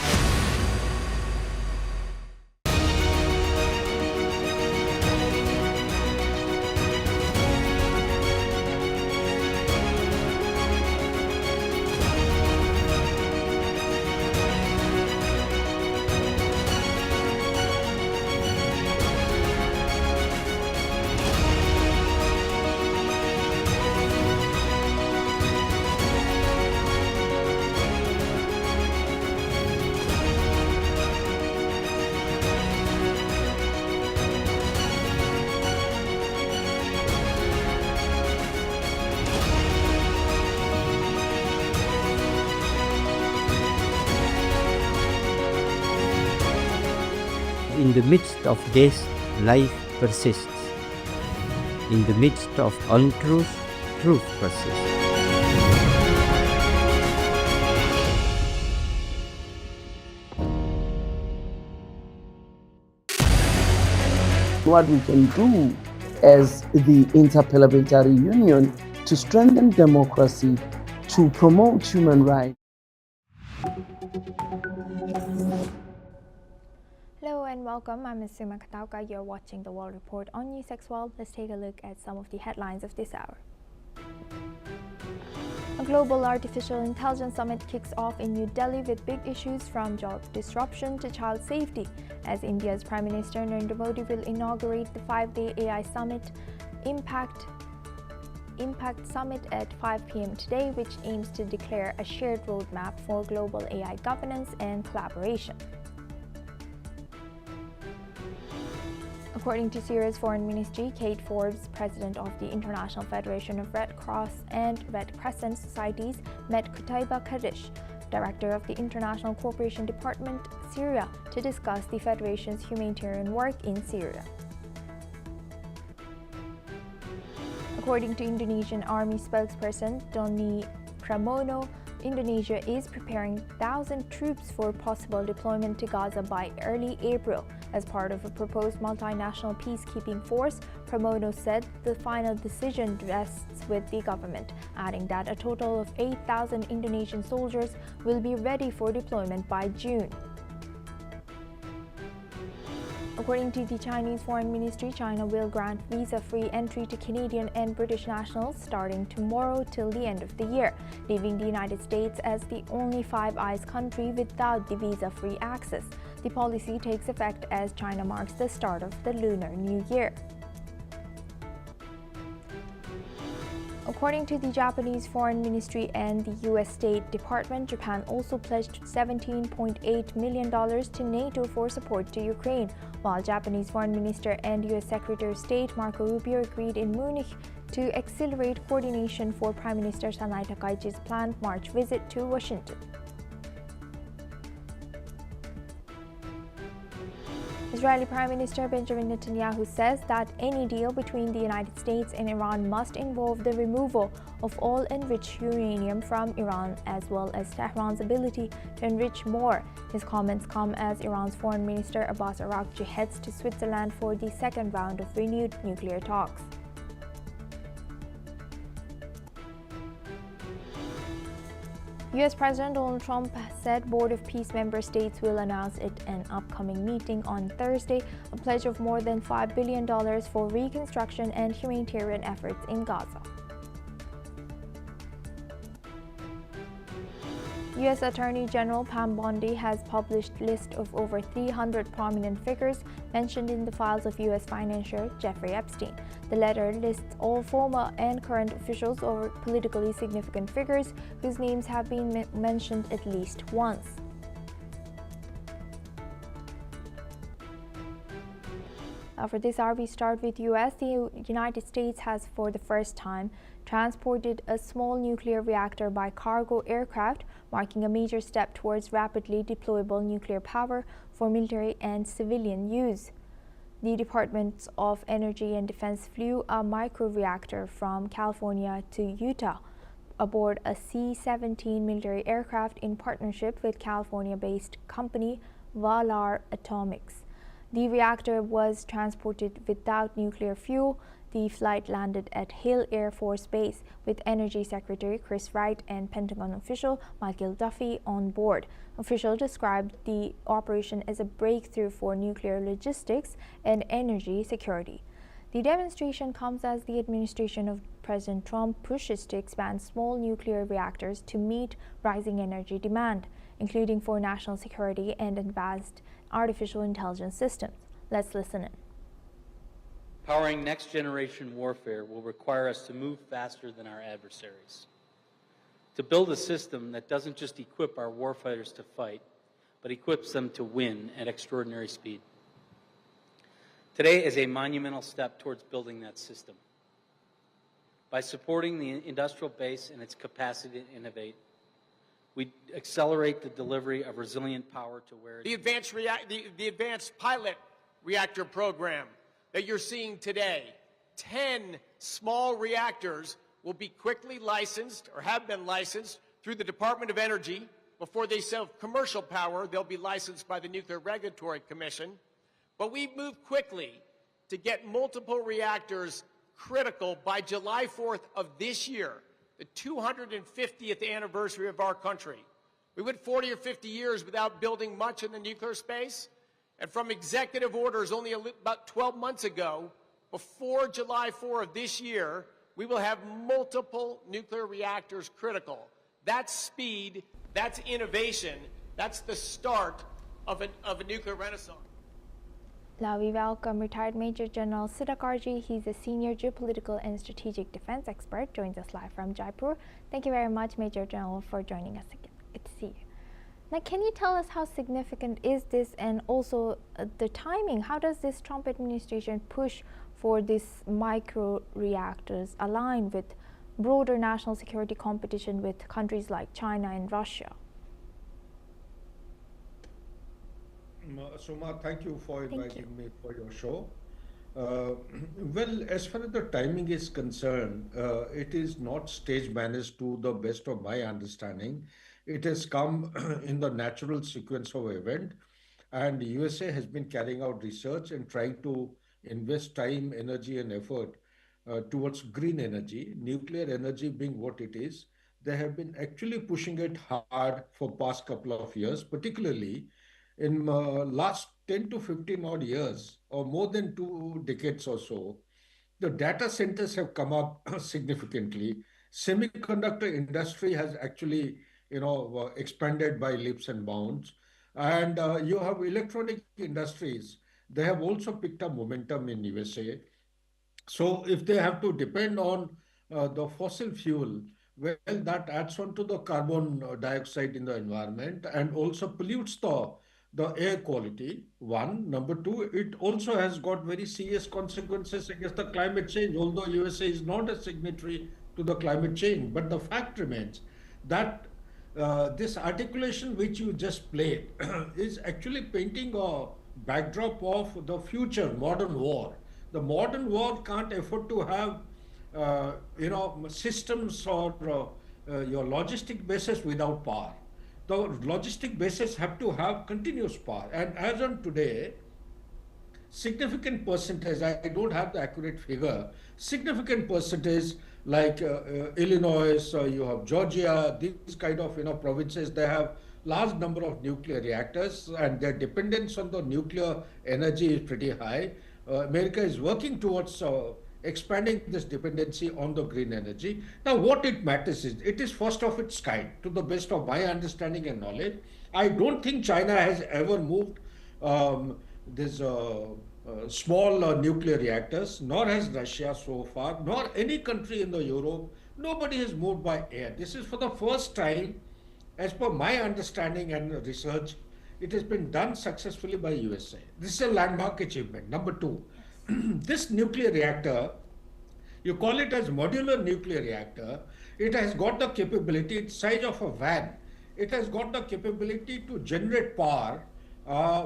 In the midst of death, life persists. In the midst of untruth, truth persists. What we can do as the Interparliamentary Union to strengthen democracy, to promote human rights. Hello and welcome. I'm Ms. Suma Katauka. You're watching the World Report on News X World. Let's take a look at some of the headlines of this hour. A global artificial intelligence summit kicks off in New Delhi with big issues from job disruption to child safety, as India's Prime Minister Narendra Modi will inaugurate the 5-day AI Summit Impact Summit at 5 p.m. today, which aims to declare a shared roadmap for global AI governance and collaboration. According to Syria's Foreign Ministry, Kate Forbes, president of the International Federation of Red Cross and Red Crescent Societies, met Qutaiba Kadish, director of the International Cooperation Department, Syria, to discuss the Federation's humanitarian work in Syria. According to Indonesian Army spokesperson Doni Pramono, Indonesia is preparing 1,000 troops for possible deployment to Gaza by early April. As part of a proposed multinational peacekeeping force, Pramono said the final decision rests with the government, adding that a total of 8,000 Indonesian soldiers will be ready for deployment by June. According to the Chinese Foreign Ministry, China will grant visa-free entry to Canadian and British nationals starting tomorrow till the end of the year, leaving the United States as the only Five Eyes country without the visa-free access. The policy takes effect as China marks the start of the Lunar New Year. According to the Japanese Foreign Ministry and the U.S. State Department, Japan also pledged $17.8 million to NATO for support to Ukraine, while Japanese Foreign Minister and U.S. Secretary of State Marco Rubio agreed in Munich to accelerate coordination for Prime Minister Sanai Takaichi's planned March visit to Washington. Israeli Prime Minister Benjamin Netanyahu says that any deal between the United States and Iran must involve the removal of all enriched uranium from Iran, as well as Tehran's ability to enrich more. His comments come as Iran's Foreign Minister Abbas Araghchi heads to Switzerland for the second round of renewed nuclear talks. U.S. President Donald Trump said Board of Peace member states will announce at an upcoming meeting on Thursday a pledge of more than $5 billion for reconstruction and humanitarian efforts in Gaza. U.S. Attorney General Pam Bondi has published a list of over 300 prominent figures mentioned in the files of U.S. financier Jeffrey Epstein. The letter lists all former and current officials or politically significant figures whose names have been mentioned at least once. For this hour, we start with U.S. The United States has, for the first time, transported a small nuclear reactor by cargo aircraft, marking a major step towards rapidly deployable nuclear power for military and civilian use. The Department of Energy and Defense flew a microreactor from California to Utah aboard a C-17 military aircraft in partnership with California-based company Valar Atomics. The reactor was transported without nuclear fuel. The flight landed at Hill Air Force Base with Energy Secretary Chris Wright and Pentagon official Michael Duffy on board. Officials described the operation as a breakthrough for nuclear logistics and energy security. The demonstration comes as the administration of President Trump pushes to expand small nuclear reactors to meet rising energy demand, including for national security and advanced artificial intelligence systems. Let's listen in. Powering next-generation warfare will require us to move faster than our adversaries, to build a system that doesn't just equip our warfighters to fight, but equips them to win at extraordinary speed. Today is a monumental step towards building that system. By supporting the industrial base and its capacity to innovate, we accelerate the delivery of resilient power to where the advanced pilot reactor program that you're seeing today, 10 small reactors will be quickly licensed or have been licensed through the Department of Energy. Before they sell commercial power, they'll be licensed by the Nuclear Regulatory Commission. But we moved quickly to get multiple reactors critical by July 4th of this year, the 250th anniversary of our country. We went 40 or 50 years without building much in the nuclear space. And from executive orders only about 12 months ago, before July 4 of this year, we will have multiple nuclear reactors critical. That's speed, that's innovation, that's the start of a nuclear renaissance. Now we welcome retired Major General Siddhakarji. He's a senior geopolitical and strategic defense expert, joins us live from Jaipur. Thank you very much, Major General, for joining us again. Good to see you. Now, can you tell us how significant is this, and also the timing? How does this Trump administration push for these micro reactors align with broader national security competition with countries like China and Russia? Suma, thank you for inviting me for your show. Well, as far as the timing is concerned, it is not stage managed to the best of my understanding. It has come in the natural sequence of event, and USA has been carrying out research and trying to invest time, energy and effort towards green energy, nuclear energy being what it is. They have been actually pushing it hard for past couple of years, particularly in last 10 to 15 odd years, or more than 2 decades or so. The data centers have come up significantly. Semiconductor industry has actually expanded by leaps and bounds. And you have electronic industries. They have also picked up momentum in USA. So if they have to depend on the fossil fuel, well, that adds on to the carbon dioxide in the environment and also pollutes the air quality, one. Number two, it also has got very serious consequences against the climate change, although USA is not a signatory to the climate change. But the fact remains that this articulation which you just played is actually painting a backdrop of the future modern war. The modern war can't afford to have systems or your logistic bases without power. The logistic bases have to have continuous power. And as on today, significant percentage, I don't have the accurate figure, significant percentage like Illinois, you have Georgia, these kind of provinces, they have large number of nuclear reactors, and their dependence on the nuclear energy is pretty high. America is working towards expanding this dependency on the green energy. Now, what it matters is, it is first of its kind, to the best of my understanding and knowledge. I don't think China has ever moved this small nuclear reactors, nor has Russia so far, nor any country in the Europe. Nobody has moved by air. This is for the first time, as per my understanding and research, it has been done successfully by USA. This is a landmark achievement. Number two, this nuclear reactor, you call it as modular nuclear reactor, it has got the capability, it's size of a van. It has got the capability to generate power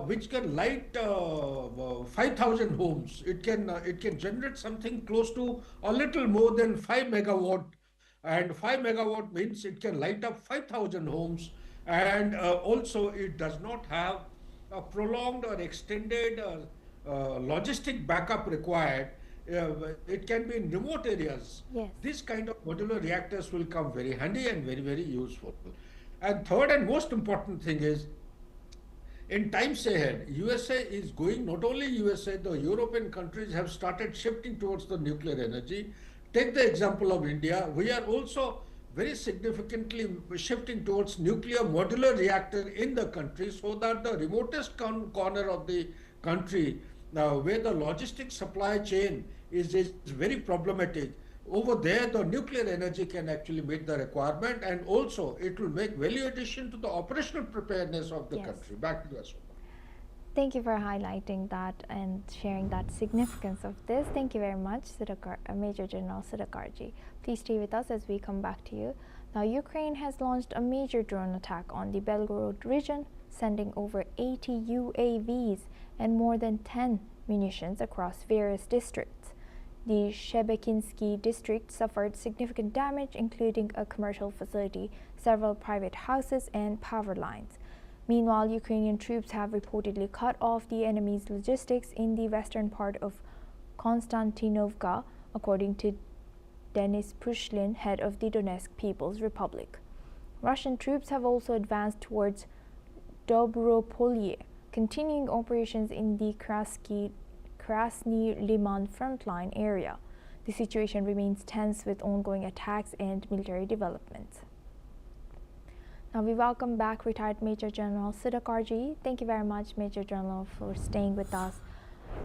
which can light 5,000 homes. It can generate something close to a little more than 5 megawatt, and 5 megawatt means it can light up 5,000 homes, and also it does not have a prolonged or extended logistic backup required. It can be in remote areas. Yes. This kind of modular reactors will come very handy and very, very useful. And third and most important thing is, in times ahead, USA is going, not only USA, the European countries have started shifting towards the nuclear energy. Take the example of India. We are also very significantly shifting towards nuclear modular reactor in the country, so that the remotest corner of the country, where the logistic supply chain is very problematic, over there the nuclear energy can actually meet the requirement, and also it will make value addition to the operational preparedness of the country. Back to you, Asuma. Thank you for highlighting that and sharing that significance of this. Thank you very much, Major General Siddharkarji. Please stay with us as we come back to you. Now, Ukraine has launched a major drone attack on the Belgorod region, sending over 80 UAVs and more than 10 munitions across various districts. The Shebekinsky district suffered significant damage, including a commercial facility, several private houses, and power lines. Meanwhile, Ukrainian troops have reportedly cut off the enemy's logistics in the western part of Konstantinovka, according to Denis Pushlin, head of the Donetsk People's Republic. Russian troops have also advanced towards Dobropolye, continuing operations in the Krasny Liman frontline area. The situation remains tense with ongoing attacks and military developments. Now we welcome back retired Major General Siddharkarji. Thank you very much, Major General, for staying with us.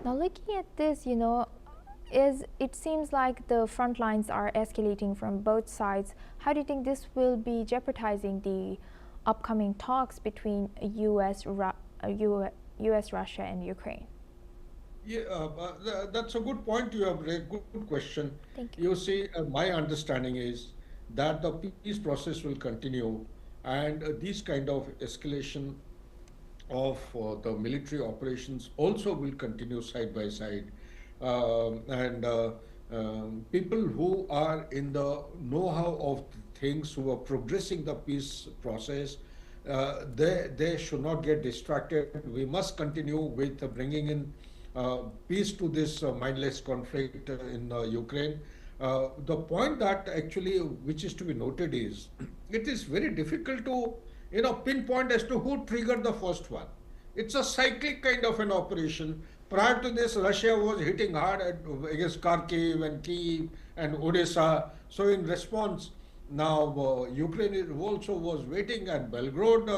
Now, looking at this, it seems like the front lines are escalating from both sides. How do you think this will be jeopardizing the upcoming talks between US, Russia, and Ukraine? Yeah, that's a good point you have raised. Good question. Thank you. You see, my understanding is that the peace process will continue, and these kind of escalation of the military operations also will continue side by side. People who are in the know-how of things, who are progressing the peace process, they should not get distracted. We must continue with bringing in peace to this mindless conflict in Ukraine. The point that actually, which is to be noted, is it is very difficult to pinpoint as to who triggered the first one. It's a cyclic kind of an operation. Prior to this, Russia was hitting hard against Kharkiv and Kyiv and Odessa. So in response, now Ukraine also was waiting at Belgorod.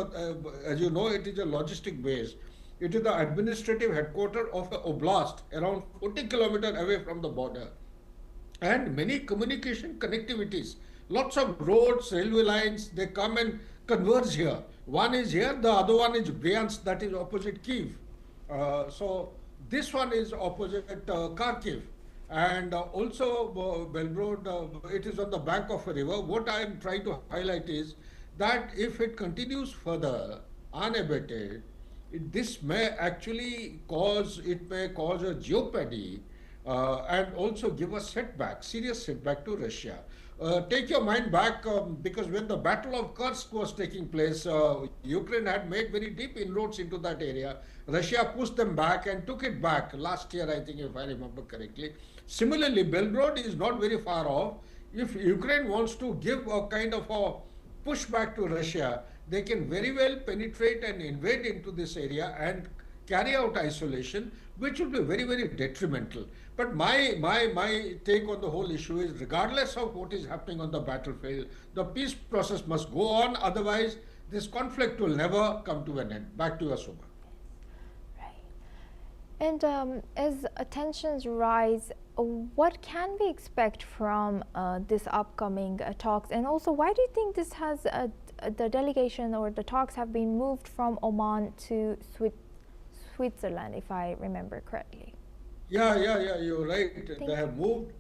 As you know, it is a logistic base. It is the administrative headquarters of the oblast, around 40 kilometers away from the border. And many communication connectivities, lots of roads, railway lines, they come and converge here. One is here, the other one is Bryansk, that is opposite Kyiv. So this one is opposite Kharkiv. And also Belgorod, it is on the bank of a river. What I am trying to highlight is that if it continues further unabated, this may actually cause a jeopardy and also give a setback, serious setback to Russia. Take your mind back, because when the Battle of Kursk was taking place, Ukraine had made very deep inroads into that area. Russia pushed them back and took it back last year, I think, if I remember correctly. Similarly, Belgorod is not very far off. if Ukraine wants to give a kind of a pushback to Russia, they can very well penetrate and invade into this area and carry out isolation, which will be very, very detrimental. But my take on the whole issue is, regardless of what is happening on the battlefield, the peace process must go on. Otherwise, this conflict will never come to an end. Back to you, Asuma. And as tensions rise, what can we expect from this upcoming talks? And also, why do you think this has the delegation or the talks have been moved from Oman to Switzerland, if I remember correctly? Yeah, you're right. They have moved.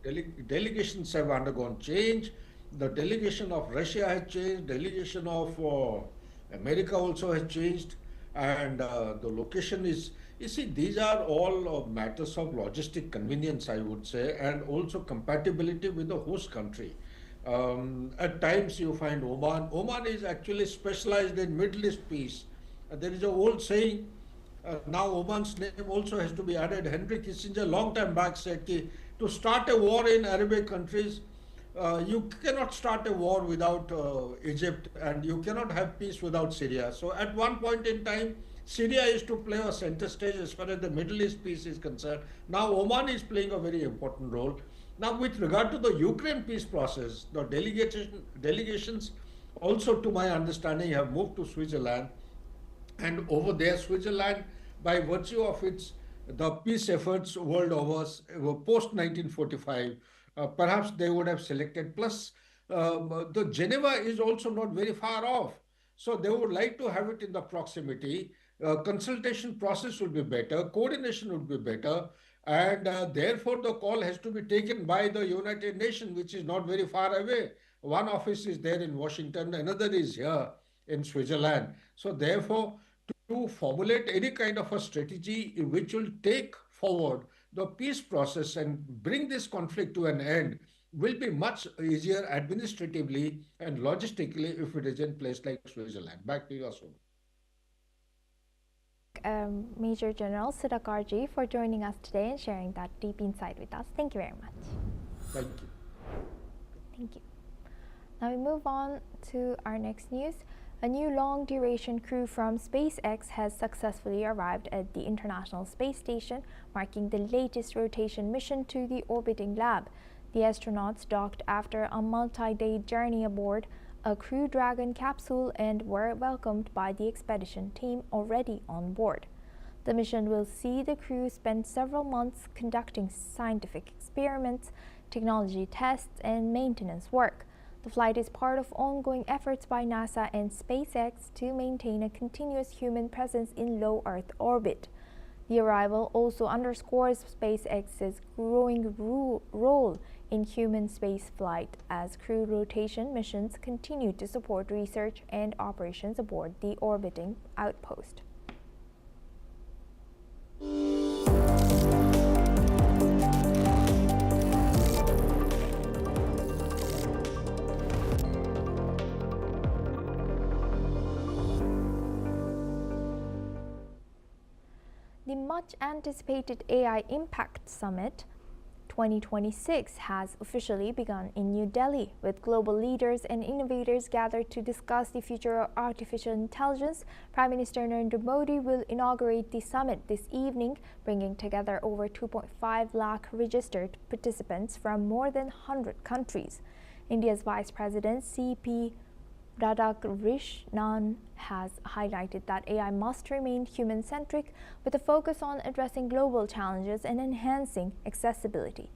Delegations have undergone change. The delegation of Russia has changed. Delegation of America also has changed. And the location is, you see, these are all matters of logistic convenience, I would say, and also compatibility with the host country. At times you find Oman is actually specialized in Middle East peace. There is an old saying, now Oman's name also has to be added. Henry Kissinger long time back said that to start a war in Arabic countries, you cannot start a war without Egypt, and you cannot have peace without Syria. So at one point in time, Syria is to play a center stage as far as the Middle East peace is concerned. Now Oman is playing a very important role. Now with regard to the Ukraine peace process, the delegations also, to my understanding, have moved to Switzerland. And over there, Switzerland, by virtue of the peace efforts world over, post 1945, perhaps they would have selected. Plus, the Geneva is also not very far off. So they would like to have it in the proximity. Consultation process will be better, coordination will be better, and therefore the call has to be taken by the United Nations, which is not very far away. One office is there in Washington, another is here in Switzerland. So therefore, to formulate any kind of a strategy which will take forward the peace process and bring this conflict to an end will be much easier administratively and logistically if it is in place like Switzerland. Back to you, Asuma. Major General Sudhakarji, for joining us today and sharing that deep insight with us. Thank you very much. Thank you. Thank you. Now we move on to our next news. A new long-duration crew from SpaceX has successfully arrived at the International Space Station, marking the latest rotation mission to the orbiting lab. The astronauts docked after a multi-day journey aboard a Crew Dragon capsule and were welcomed by the expedition team already on board. The mission will see the crew spend several months conducting scientific experiments, technology tests, and maintenance work. The flight is part of ongoing efforts by NASA and SpaceX to maintain a continuous human presence in low Earth orbit. The arrival also underscores SpaceX's growing role in human spaceflight as crew rotation missions continue to support research and operations aboard the orbiting outpost. The much-anticipated AI Impact Summit 2026 has officially begun in New Delhi, with global leaders and innovators gathered to discuss the future of artificial intelligence. Prime Minister Narendra Modi will inaugurate the summit this evening, bringing together over 2.5 lakh registered participants from more than 100 countries. India's Vice President C.P. Radhakrishnan has highlighted that AI must remain human-centric, with a focus on addressing global challenges and enhancing accessibility.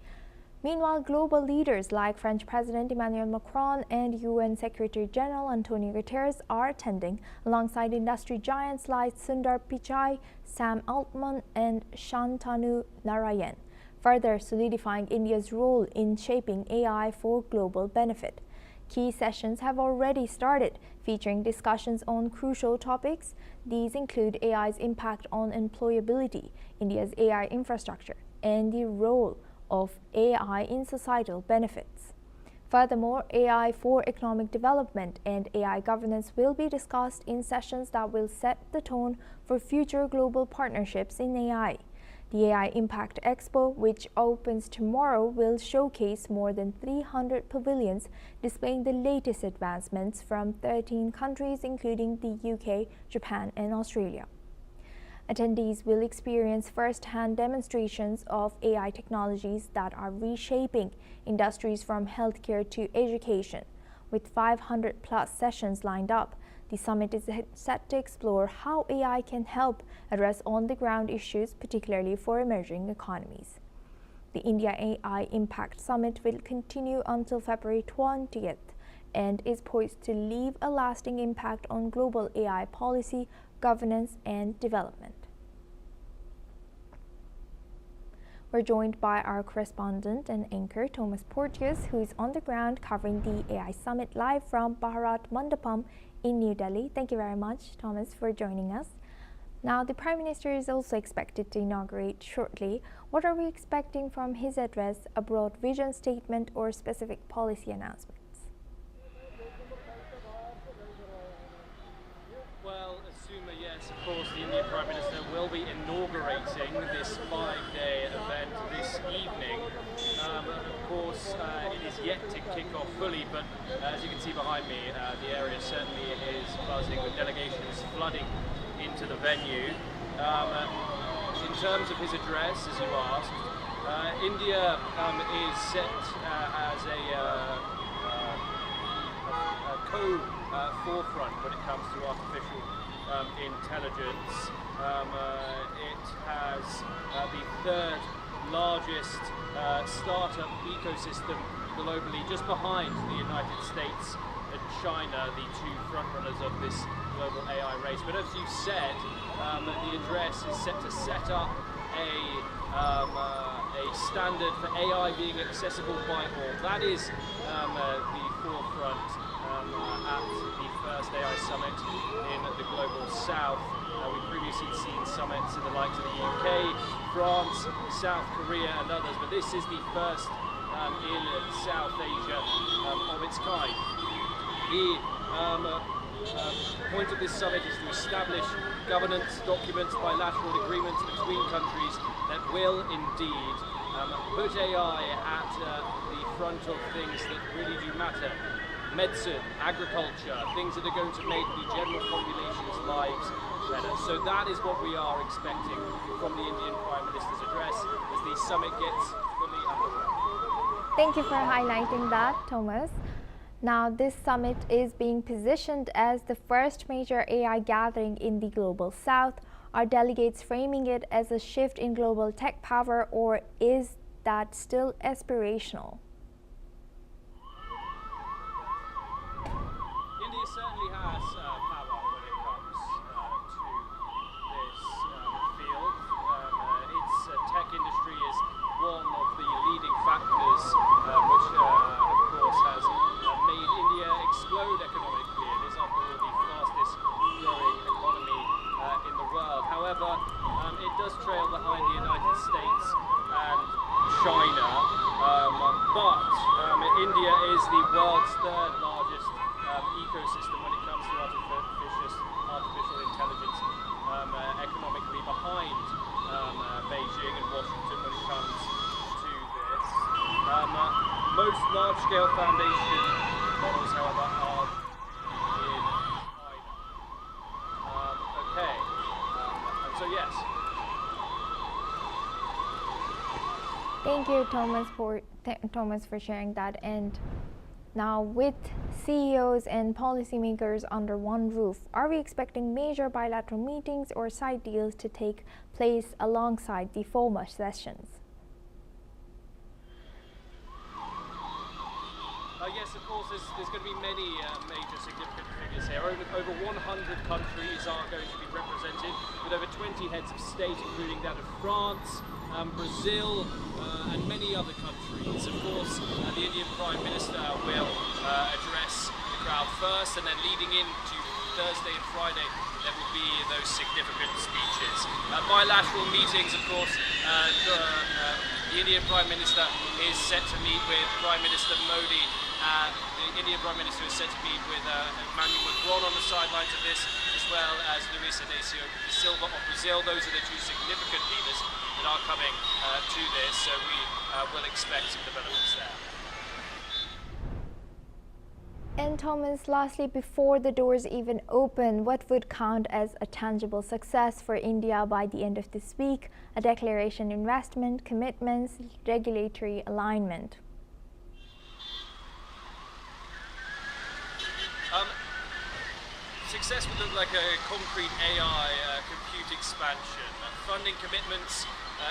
Meanwhile, global leaders like French President Emmanuel Macron and UN Secretary General Antonio Guterres are attending, alongside industry giants like Sundar Pichai, Sam Altman, and Shantanu Narayan, further solidifying India's role in shaping AI for global benefit. Key sessions have already started, featuring discussions on crucial topics. These include AI's impact on employability, India's AI infrastructure, and the role of AI in societal benefits. Furthermore, AI for economic development and AI governance will be discussed in sessions that will set the tone for future global partnerships in AI. The AI Impact Expo, which opens tomorrow, will showcase more than 300 pavilions displaying the latest advancements from 13 countries, including the UK, Japan, and Australia. Attendees will experience first-hand demonstrations of AI technologies that are reshaping industries from healthcare to education. With 500-plus sessions lined up, the summit is set to explore how AI can help address on-the-ground issues, particularly for emerging economies. The India AI Impact Summit will continue until February 20th and is poised to leave a lasting impact on global AI policy, governance, and development. We're joined by our correspondent and anchor, Thomas Porteous, who is on the ground covering the AI Summit live from Bharat Mandapam in New Delhi. Thank you very much, Thomas, for joining us. Now, the Prime Minister is also expected to inaugurate shortly. What are we expecting from his address, a broad vision statement, or specific policy announcements? Well, Asuma, yes, of course, the Indian Prime Minister will be inaugurating this 5-day event this evening. Of course, it is yet to kick off fully, but as you can see behind me, the area certainly is buzzing with delegations flooding into the venue. In terms of his address, as you asked, India is set as a co-forefront when it comes to artificial intelligence. It has the third largest startup ecosystem globally, just behind the United States and China, the two frontrunners of this global AI race. But as you said, the address is set to set up a standard for AI being accessible by all. That is the forefront at the first AI summit in the global south. We've previously seen summits in the likes of the UK, France, South Korea and others, but this is the first in South Asia of its kind. The point of this summit is to establish governance documents, bilateral agreements between countries that will indeed put AI at the front of things that really do matter. Medicine, agriculture, things that are going to make the general population's lives better. So that is what we are expecting from the Indian Prime Minister's address as the summit gets fully underway. Thank you for highlighting that, Thomas. Now, this summit is being positioned as the first major AI gathering in the global south. Are delegates framing it as a shift in global tech power, or is that still aspirational? India certainly has power when it comes to this field. Its tech industry is one of the leading factors which, of course, has made India explode economically. It is, after all, the fastest growing economy in the world. However, it does trail behind the United States and China, but India is the world's third largest ecosystem when it comes to artificial intelligence, economically behind Beijing and Washington when it comes to this. Most large-scale foundation models, however, are in China. Okay, and so yes. Thank you, Thomas, for sharing that. And now, with CEOs and policymakers under one roof, are we expecting major bilateral meetings or side deals to take place alongside the former sessions? Yes, of course, there's going to be many major significant figures here. Over 100 countries are going to be represented, with over 20 heads of state, including that of France, Brazil, and many other countries. Of course, the Indian Prime Minister will address the crowd first, and then leading into Thursday and Friday, there will be those significant speeches. Bilateral meetings, of course, the Indian Prime Minister is set to meet with Prime Minister Modi. The Indian Prime Minister is set to meet with Emmanuel Macron on the sidelines of this, as well as Luis Inacio da Silva of Brazil. Those are the two significant leaders that are coming to this, so we will expect some developments there. And Thomas, lastly, before the doors even open, what would count as a tangible success for India by the end of this week? A declaration, investment, commitments, regulatory alignment? Success would look like a concrete AI compute expansion, funding commitments,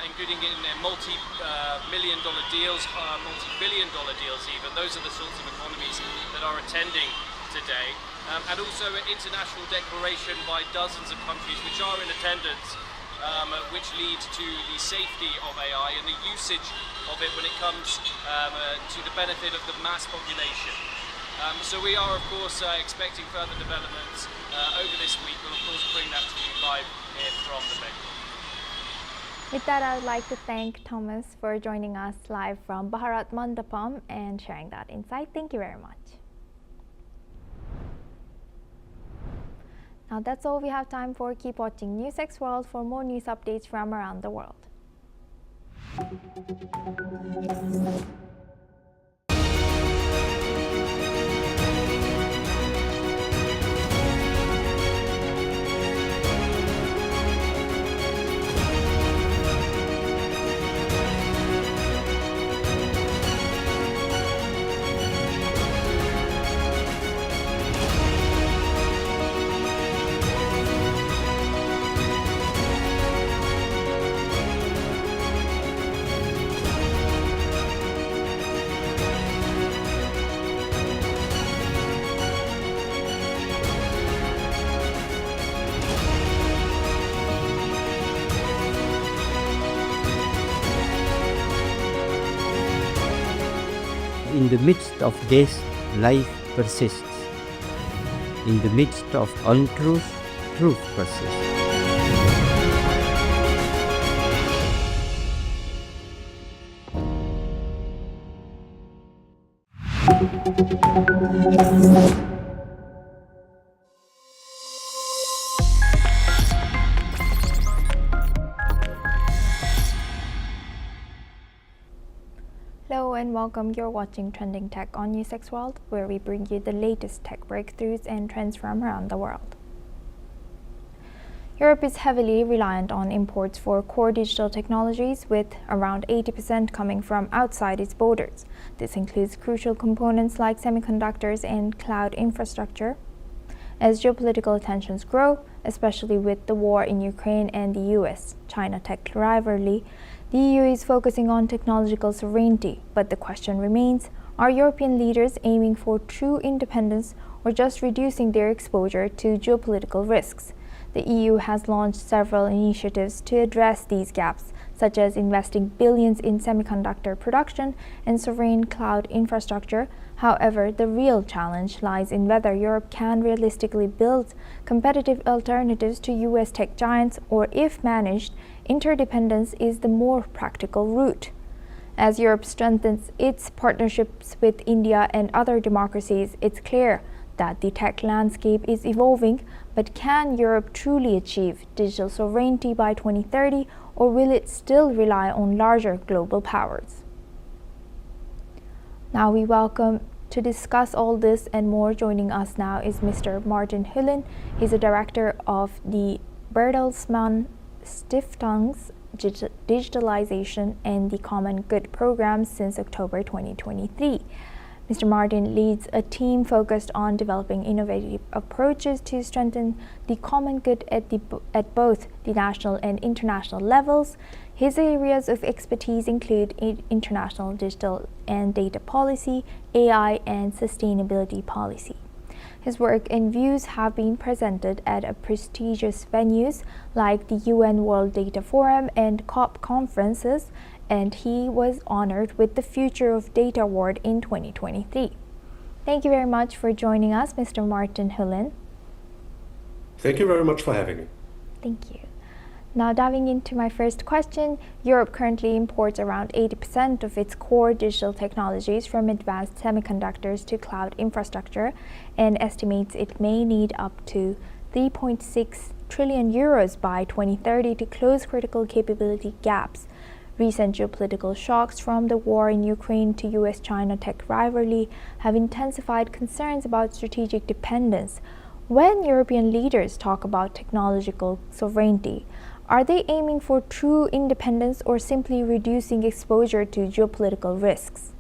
including in multi-million dollar deals, multi-billion dollar deals even. Those are the sorts of economies that are attending today. And also an international declaration by dozens of countries which are in attendance, which lead to the safety of AI and the usage of it when it comes to the benefit of the mass population. So we are, of course, expecting further developments over this week. We'll, of course, bring that to you live here from the venue. With that, I would like to thank Thomas for joining us live from Bharat Mandapam and sharing that insight. Thank you very much. Now that's all we have time for. Keep watching NewsX World for more news updates from around the world. In the midst of this, life persists. In the midst of untruth, truth persists. Hello and welcome. You're watching Trending Tech on NewsX World, where we bring you the latest tech breakthroughs and trends from around the world. Europe is heavily reliant on imports for core digital technologies, with around 80% coming from outside its borders. This includes crucial components like semiconductors and cloud infrastructure. As geopolitical tensions grow, especially with the war in Ukraine and the US-China tech rivalry, the EU is focusing on technological sovereignty, but the question remains, are European leaders aiming for true independence or just reducing their exposure to geopolitical risks? The EU has launched several initiatives to address these gaps, such as investing billions in semiconductor production and sovereign cloud infrastructure. However, the real challenge lies in whether Europe can realistically build competitive alternatives to US tech giants, or if managed, interdependence is the more practical route. As Europe strengthens its partnerships with India and other democracies, it's clear that the tech landscape is evolving, but can Europe truly achieve digital sovereignty by 2030, or will it still rely on larger global powers? Now we welcome to discuss all this and more. Joining us now is Mr. Martin Hulin. He's a director of the Bertelsmann Stiftung's Digitalization and the Common Good programs since October 2023. Mr. Martin leads a team focused on developing innovative approaches to strengthen the common good at both the national and international levels. His areas of expertise include international digital and data policy, AI, and sustainability policy. His work and views have been presented at prestigious venues like the UN World Data Forum and COP conferences, and he was honored with the Future of Data Award in 2023. Thank you very much for joining us, Mr. Martin Hulin. Thank you very much for having me. Thank you. Now diving into my first question, Europe currently imports around 80% of its core digital technologies, from advanced semiconductors to cloud infrastructure, and estimates it may need up to $3.6 trillion euros by 2030 to close critical capability gaps. Recent geopolitical shocks from the war in Ukraine to US-China tech rivalry have intensified concerns about strategic dependence. When European leaders talk about technological sovereignty, are they aiming for true independence or simply reducing exposure to geopolitical risks?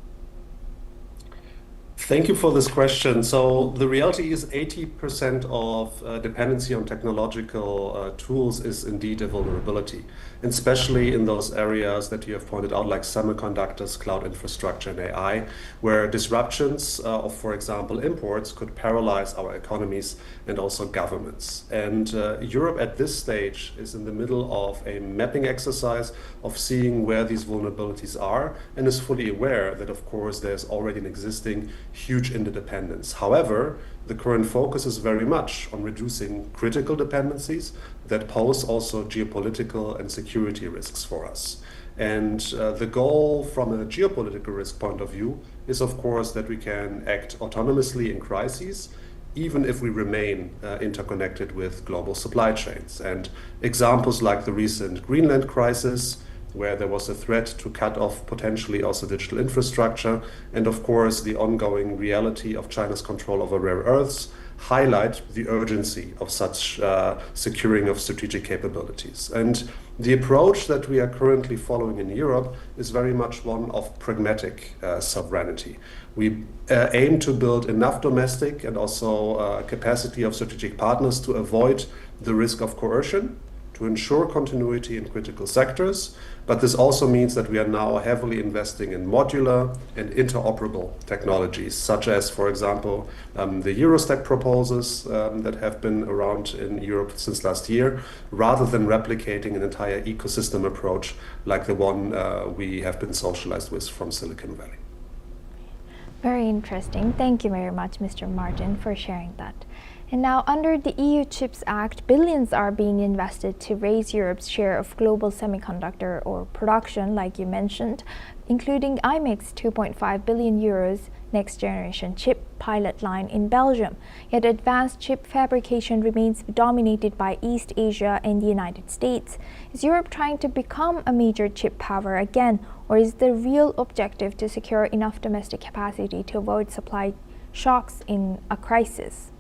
Thank you for this question. So the reality is 80% of dependency on technological tools is indeed a vulnerability, and especially in those areas that you have pointed out, like semiconductors, cloud infrastructure, and AI, where disruptions of, for example, imports could paralyze our economies and also governments. And Europe at this stage is in the middle of a mapping exercise of seeing where these vulnerabilities are, and is fully aware that, of course, there's already an existing huge interdependence. However, the current focus is very much on reducing critical dependencies that pose also geopolitical and security risks for us. And the goal from a geopolitical risk point of view is, of course, that we can act autonomously in crises, even if we remain interconnected with global supply chains. And examples like the recent Greenland crisis, where there was a threat to cut off potentially also digital infrastructure, and of course the ongoing reality of China's control over rare earths, highlight the urgency of such securing of strategic capabilities. And the approach that we are currently following in Europe is very much one of pragmatic sovereignty. We aim to build enough domestic and also capacity of strategic partners to avoid the risk of coercion, to ensure continuity in critical sectors, but this also means that we are now heavily investing in modular and interoperable technologies, such as, for example, the Eurostack proposals that have been around in Europe since last year, rather than replicating an entire ecosystem approach like the one we have been socialized with from Silicon Valley. Very interesting. Thank you very much, Mr. Martin, for sharing that. And now, under the EU CHIPS Act, billions are being invested to raise Europe's share of global semiconductor or production, like you mentioned, including IMEC's 2.5 billion euros next-generation chip pilot line in Belgium. Yet advanced chip fabrication remains dominated by East Asia and the United States. Is Europe trying to become a major chip power again, or is the real objective to secure enough domestic capacity to avoid supply shocks in a crisis?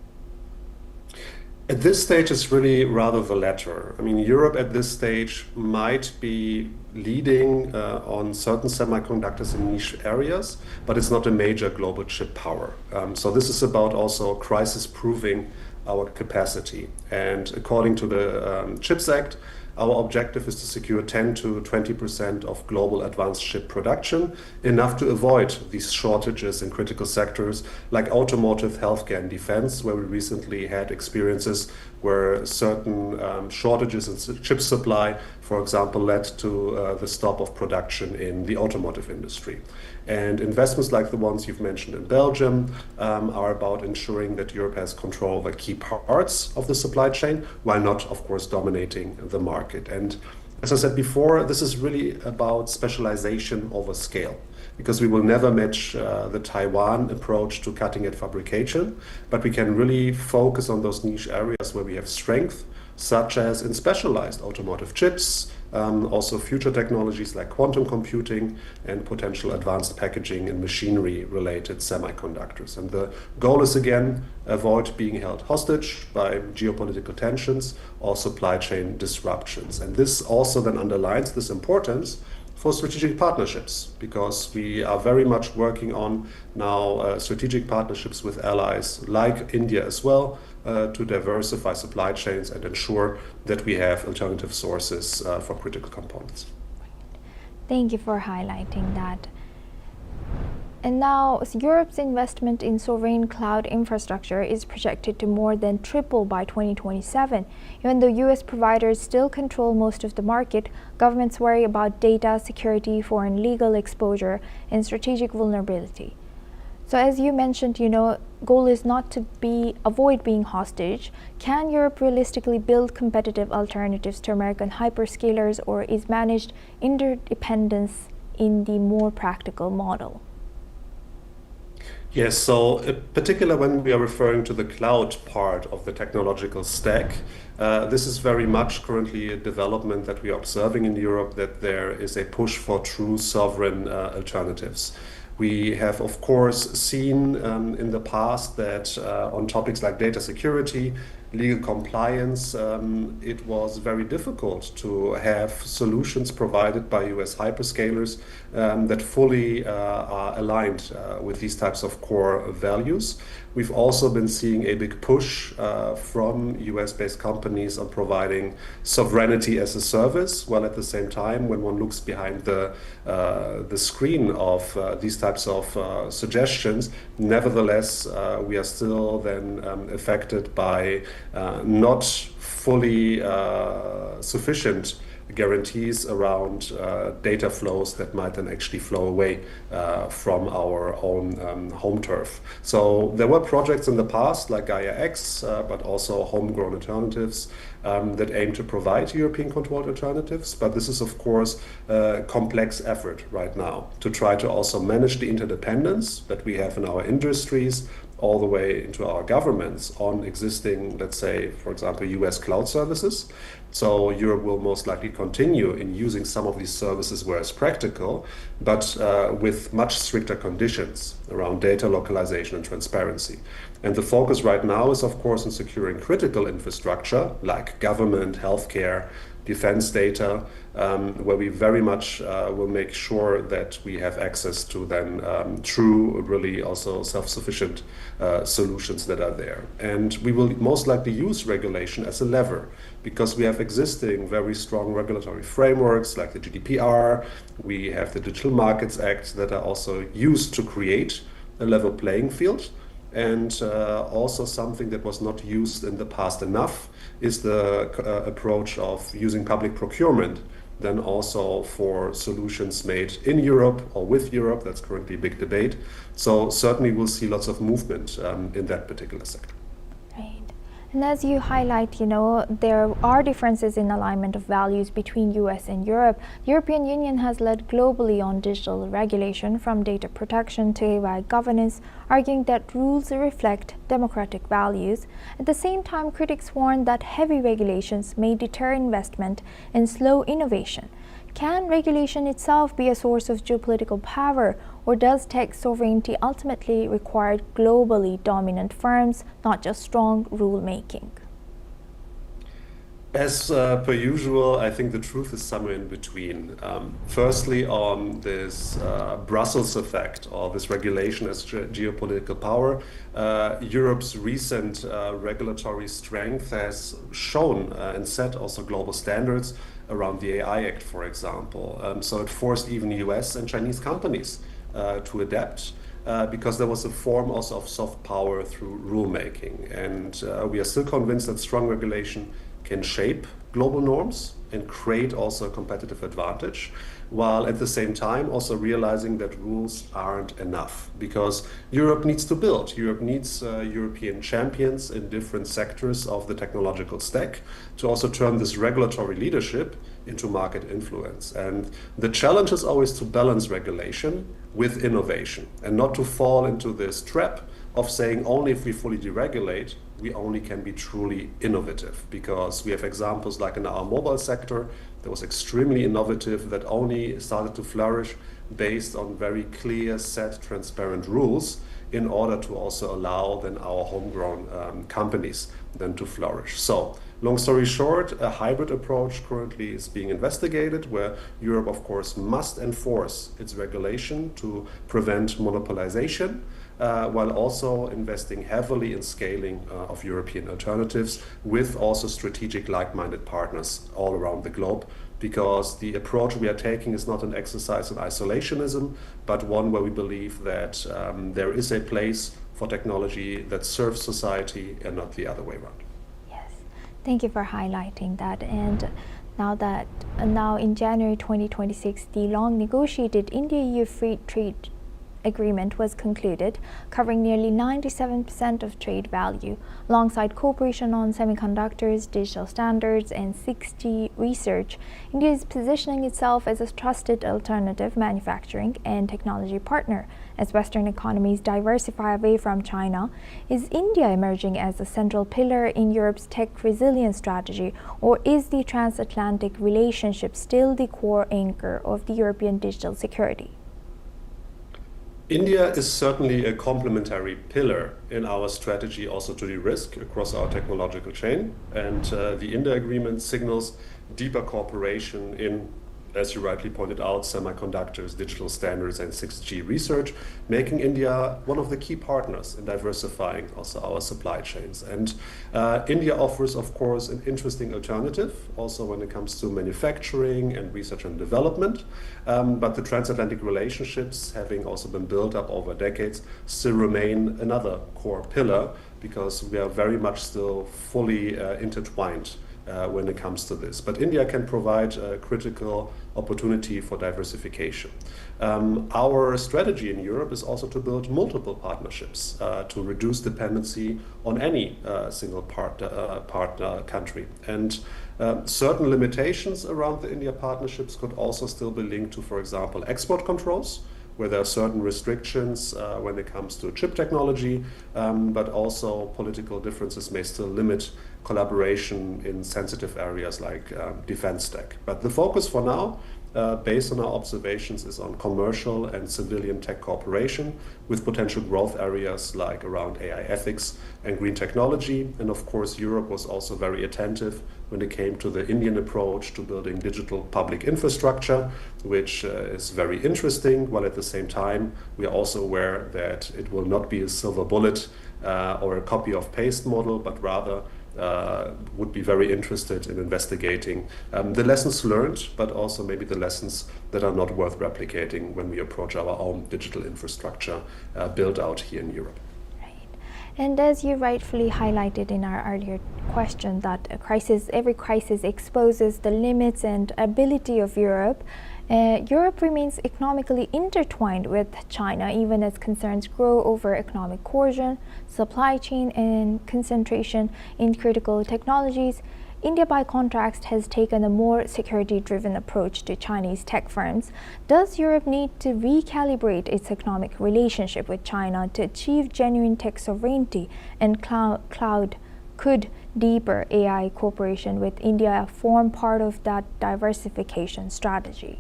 At this stage, it's really rather the latter. I mean, Europe at this stage might be leading on certain semiconductors in niche areas, but it's not a major global chip power. So this is about also crisis-proofing our capacity. And according to the CHIPS Act, our objective is to secure 10 to 20% of global advanced chip production, enough to avoid these shortages in critical sectors like automotive, healthcare, and defense, where we recently had experiences where certain shortages in chip supply, for example, led to the stop of production in the automotive industry. And investments like the ones you've mentioned in Belgium are about ensuring that Europe has control over key parts of the supply chain, while not, of course, dominating the market. And as I said before, this is really about specialization over scale, because we will never match the Taiwan approach to cutting-edge fabrication, but we can really focus on those niche areas where we have strength, such as in specialized automotive chips, also future technologies like quantum computing and potential advanced packaging and machinery-related semiconductors. And the goal is, again, avoid being held hostage by geopolitical tensions or supply chain disruptions. And this also then underlines this importance for strategic partnerships, because we are very much working on now strategic partnerships with allies like India as well, to diversify supply chains and ensure that we have alternative sources for critical components. Thank you for highlighting that. And now, Europe's investment in sovereign cloud infrastructure is projected to more than triple by 2027. Even though US providers still control most of the market, governments worry about data security, foreign legal exposure, and strategic vulnerability. So as you mentioned, goal is not to avoid being hostage. Can Europe realistically build competitive alternatives to American hyperscalers, or is managed interdependence in the more practical model? Yes, so in particular when we are referring to the cloud part of the technological stack, this is very much currently a development that we are observing in Europe, that there is a push for true sovereign alternatives. We have, of course, seen in the past that on topics like data security, legal compliance, it was very difficult to have solutions provided by US hyperscalers that fully are aligned with these types of core values. We've also been seeing a big push from US-based companies on providing sovereignty as a service, while at the same time, when one looks behind the screen of these types of suggestions, nevertheless, we are still then affected by not fully sufficient guarantees around data flows that might then actually flow away from our own home turf. So there were projects in the past like Gaia X, but also homegrown alternatives that aim to provide European controlled alternatives. But this is, of course, a complex effort right now to try to also manage the interdependence that we have in our industries, all the way into our governments on existing, let's say, for example, US cloud services. So Europe will most likely continue in using some of these services where it's practical, but with much stricter conditions around data localization and transparency. And the focus right now is, of course, on securing critical infrastructure like government, healthcare, defense data, where we very much will make sure that we have access to then true, really also self-sufficient solutions that are there. And we will most likely use regulation as a lever, because we have existing very strong regulatory frameworks like the GDPR, we have the Digital Markets Act that are also used to create a level playing field. And also something that was not used in the past enough is the approach of using public procurement, then also for solutions made in Europe or with Europe. That's currently a big debate. So certainly we'll see lots of movement in that particular sector. And as you highlight, there are differences in alignment of values between US and Europe. The European Union has led globally on digital regulation, from data protection to AI governance, arguing that rules reflect democratic values. At the same time, critics warn that heavy regulations may deter investment and slow innovation. Can regulation itself be a source of geopolitical power, or does tech sovereignty ultimately require globally dominant firms, not just strong rule-making? As per usual, I think the truth is somewhere in between. Firstly, on this Brussels effect, or this regulation as geopolitical power, Europe's recent regulatory strength has shown and set also global standards around the AI Act, for example. So it forced even US and Chinese companies to adapt, because there was a form also of soft power through rulemaking. And we are still convinced that strong regulation can shape global norms and create also a competitive advantage, while at the same time also realizing that rules aren't enough, because Europe needs to build. Europe needs European champions in different sectors of the technological stack to also turn this regulatory leadership into market influence. And the challenge is always to balance regulation with innovation, and not to fall into this trap of saying only if we fully deregulate, we only can be truly innovative. Because we have examples like in our mobile sector that was extremely innovative, that only started to flourish based on very clear, set, transparent rules in order to also allow then our homegrown companies then to flourish. So long story short, a hybrid approach currently is being investigated, where Europe, of course, must enforce its regulation to prevent monopolization, while also investing heavily in scaling of European alternatives with also strategic like-minded partners all around the globe, because the approach we are taking is not an exercise in isolationism, but one where we believe that there is a place for technology that serves society and not the other way around. Yes, thank you for highlighting that. And now in January 2026, the long-negotiated India-EU free trade agreement was concluded, covering nearly 97% of trade value. Alongside cooperation on semiconductors, digital standards, and 6G research, India is positioning itself as a trusted alternative manufacturing and technology partner. As Western economies diversify away from China, is India emerging as a central pillar in Europe's tech resilience strategy, or is the transatlantic relationship still the core anchor of the European digital security? India is certainly a complementary pillar in our strategy also to de-risk across our technological chain, and the India agreement signals deeper cooperation in, as you rightly pointed out, semiconductors, digital standards, and 6G research, making India one of the key partners in diversifying also our supply chains. And India offers, of course, an interesting alternative also when it comes to manufacturing and research and development. But the transatlantic relationships, having also been built up over decades, still remain another core pillar because we are very much still fully intertwined when it comes to this. But India can provide a critical opportunity for diversification. Our strategy in Europe is also to build multiple partnerships to reduce dependency on any single partner country. And certain limitations around the India partnerships could also still be linked to, for example, export controls, where there are certain restrictions when it comes to chip technology, but also political differences may still limit collaboration in sensitive areas like defense tech. But the focus for now, based on our observations, is on commercial and civilian tech cooperation with potential growth areas like around AI ethics and green technology. And of course, Europe was also very attentive when it came to the Indian approach to building digital public infrastructure, which is very interesting, while at the same time, we are also aware that it will not be a silver bullet or a copy of paste model, but rather would be very interested in investigating the lessons learned, but also maybe the lessons that are not worth replicating when we approach our own digital infrastructure built out here in Europe. And as you rightfully highlighted in our earlier question, that every crisis exposes the limits and ability of Europe. Europe remains economically intertwined with China, even as concerns grow over economic coercion, supply chain, and concentration in critical technologies. India, by contrast, has taken a more security-driven approach to Chinese tech firms. Does Europe need to recalibrate its economic relationship with China to achieve genuine tech sovereignty and cloud? Could deeper AI cooperation with India form part of that diversification strategy?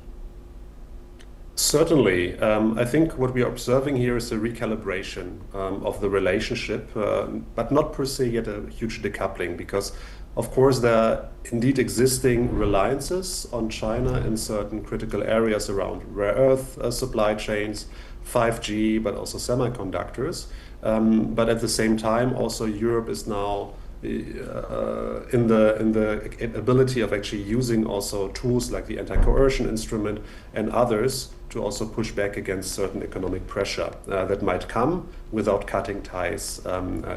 Certainly. I think what we are observing here is a recalibration of the relationship, but not per se yet a huge decoupling, because of course there are indeed existing reliances on China in certain critical areas around rare earth supply chains, 5G, but also semiconductors. But at the same time, also Europe is now in the ability of actually using also tools like the anti-coercion instrument and others to also push back against certain economic pressure that might come without cutting ties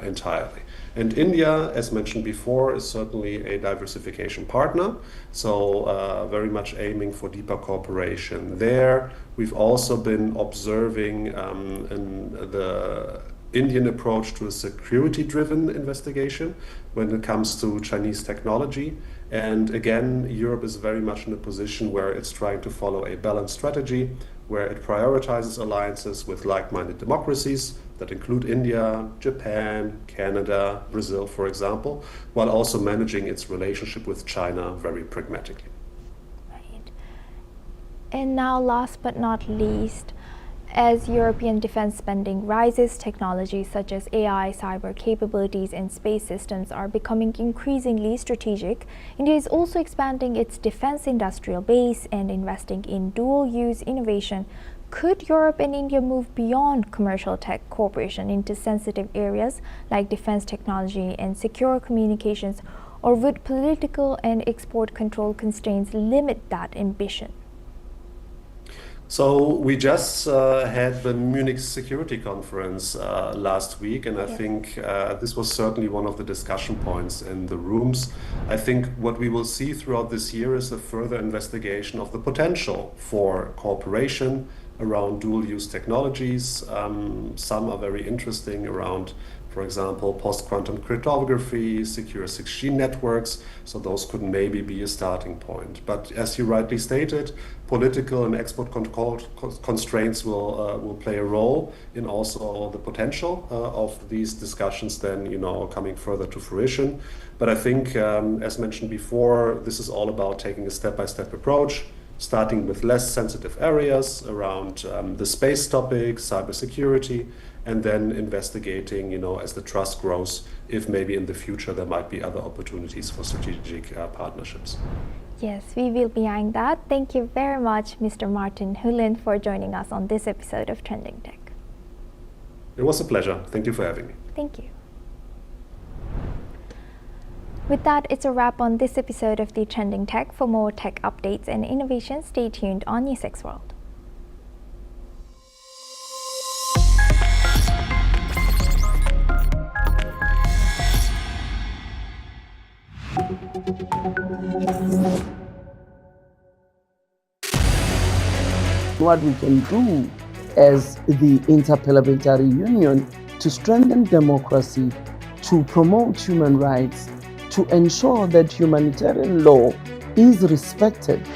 entirely. And India, as mentioned before, is certainly a diversification partner, so very much aiming for deeper cooperation there. We've also been observing in the Indian approach to a security-driven investigation when it comes to Chinese technology. And again, Europe is very much in a position where it's trying to follow a balanced strategy, where it prioritizes alliances with like-minded democracies that include India, Japan, Canada, Brazil, for example, while also managing its relationship with China very pragmatically. Right. And now, last but not least, as European defense spending rises, technologies such as AI, cyber capabilities, and space systems are becoming increasingly strategic. India is also expanding its defense industrial base and investing in dual-use innovation. Could Europe and India move beyond commercial tech cooperation into sensitive areas like defense technology and secure communications, or would political and export control constraints limit that ambition? So we just had the Munich Security Conference last week, and I think this was certainly one of the discussion points in the rooms. I think what we will see throughout this year is a further investigation of the potential for cooperation around dual-use technologies. Some are very interesting around, for example, post-quantum cryptography, secure 6G networks, so those could maybe be a starting point. But as you rightly stated, political and export control constraints will play a role in also the potential of these discussions then, coming further to fruition. But I think, as mentioned before, this is all about taking a step-by-step approach, starting with less sensitive areas around the space topic, cybersecurity, and then investigating, as the trust grows, if maybe in the future there might be other opportunities for strategic partnerships. Yes, we will be eyeing that. Thank you very much, Mr. Martin Hulin, for joining us on this episode of Trending Tech. It was a pleasure. Thank you for having me. Thank you. With that, it's a wrap on this episode of the Trending Tech. For more tech updates and innovations, stay tuned on News6 World. What we can do as the Interparliamentary Union to strengthen democracy, to promote human rights, to ensure that humanitarian law is respected.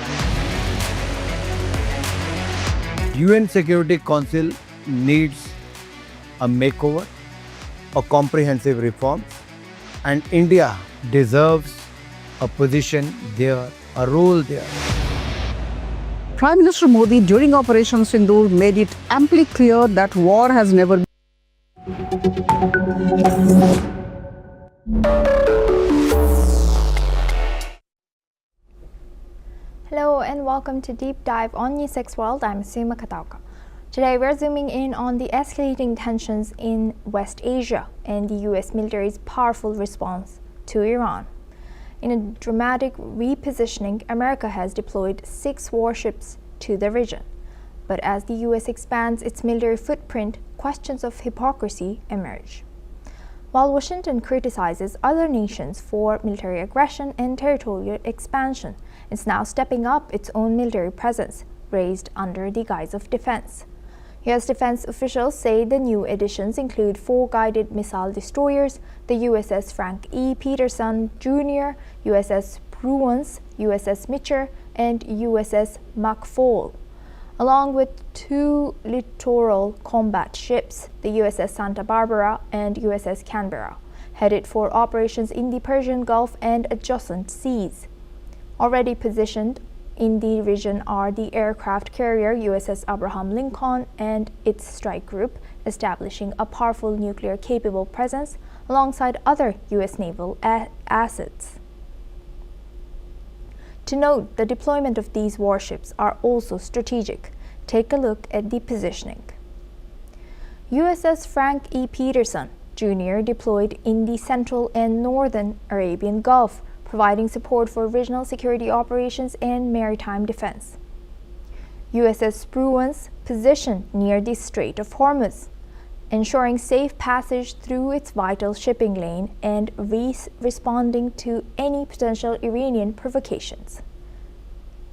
UN Security Council needs a makeover, a comprehensive reform, and India deserves a position there, a role there. Prime Minister Modi during Operation Sindoor made it amply clear that war has never been. Hello and welcome to Deep Dive on News6 World. I'm Suma Katauka. Today we're zooming in on the escalating tensions in West Asia and the US military's powerful response to Iran. In a dramatic repositioning, America has deployed 6 warships to the region. But as the US expands its military footprint, questions of hypocrisy emerge. While Washington criticizes other nations for military aggression and territorial expansion, it's now stepping up its own military presence, raised under the guise of defense. US defense officials say the new additions include 4 guided missile destroyers, the USS Frank E. Peterson Jr., USS Bruins, USS Mitchell, and USS McFaul, along with 2 littoral combat ships, the USS Santa Barbara and USS Canberra, headed for operations in the Persian Gulf and adjacent seas. Already positioned in the region are the aircraft carrier USS Abraham Lincoln and its strike group, establishing a powerful nuclear-capable presence alongside other U.S. naval assets. To note, the deployment of these warships are also strategic. Take a look at the positioning. USS Frank E. Peterson Jr. deployed in the central and northern Arabian Gulf, providing support for regional security operations and maritime defense. USS Bruins positioned near the Strait of Hormuz, ensuring safe passage through its vital shipping lane and responding to any potential Iranian provocations.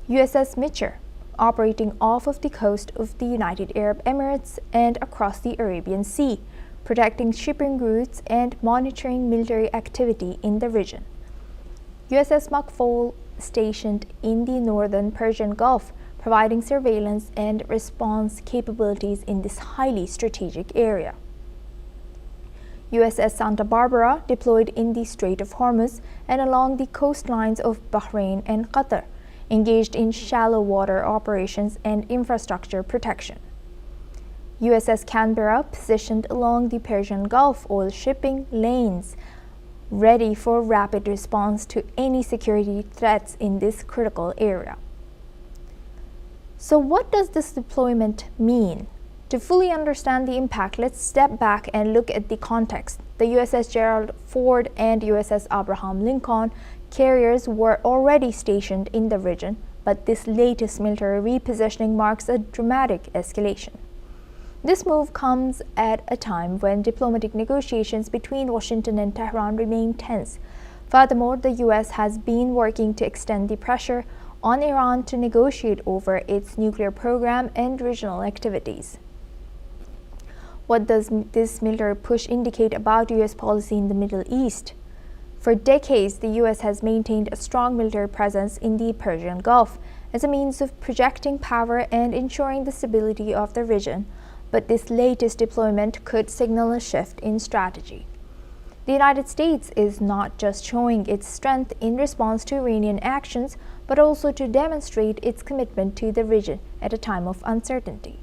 USS Mitchell, operating off of the coast of the United Arab Emirates and across the Arabian Sea, protecting shipping routes and monitoring military activity in the region. USS McFaul, stationed in the northern Persian Gulf, providing surveillance and response capabilities in this highly strategic area. USS Santa Barbara, deployed in the Strait of Hormuz and along the coastlines of Bahrain and Qatar, engaged in shallow water operations and infrastructure protection. USS Canberra, positioned along the Persian Gulf oil shipping lanes, ready for rapid response to any security threats in this critical area. So what does this deployment mean? To fully understand the impact, let's step back and look at the context. The USS Gerald Ford and USS Abraham Lincoln carriers were already stationed in the region, but this latest military repositioning marks a dramatic escalation. This move comes at a time when diplomatic negotiations between Washington and Tehran remain tense. Furthermore, the US has been working to extend the pressure on Iran to negotiate over its nuclear program and regional activities. What does this military push indicate about U.S. policy in the Middle East? For decades, the U.S. has maintained a strong military presence in the Persian Gulf as a means of projecting power and ensuring the stability of the region, but this latest deployment could signal a shift in strategy. The United States is not just showing its strength in response to Iranian actions, but also to demonstrate its commitment to the region at a time of uncertainty.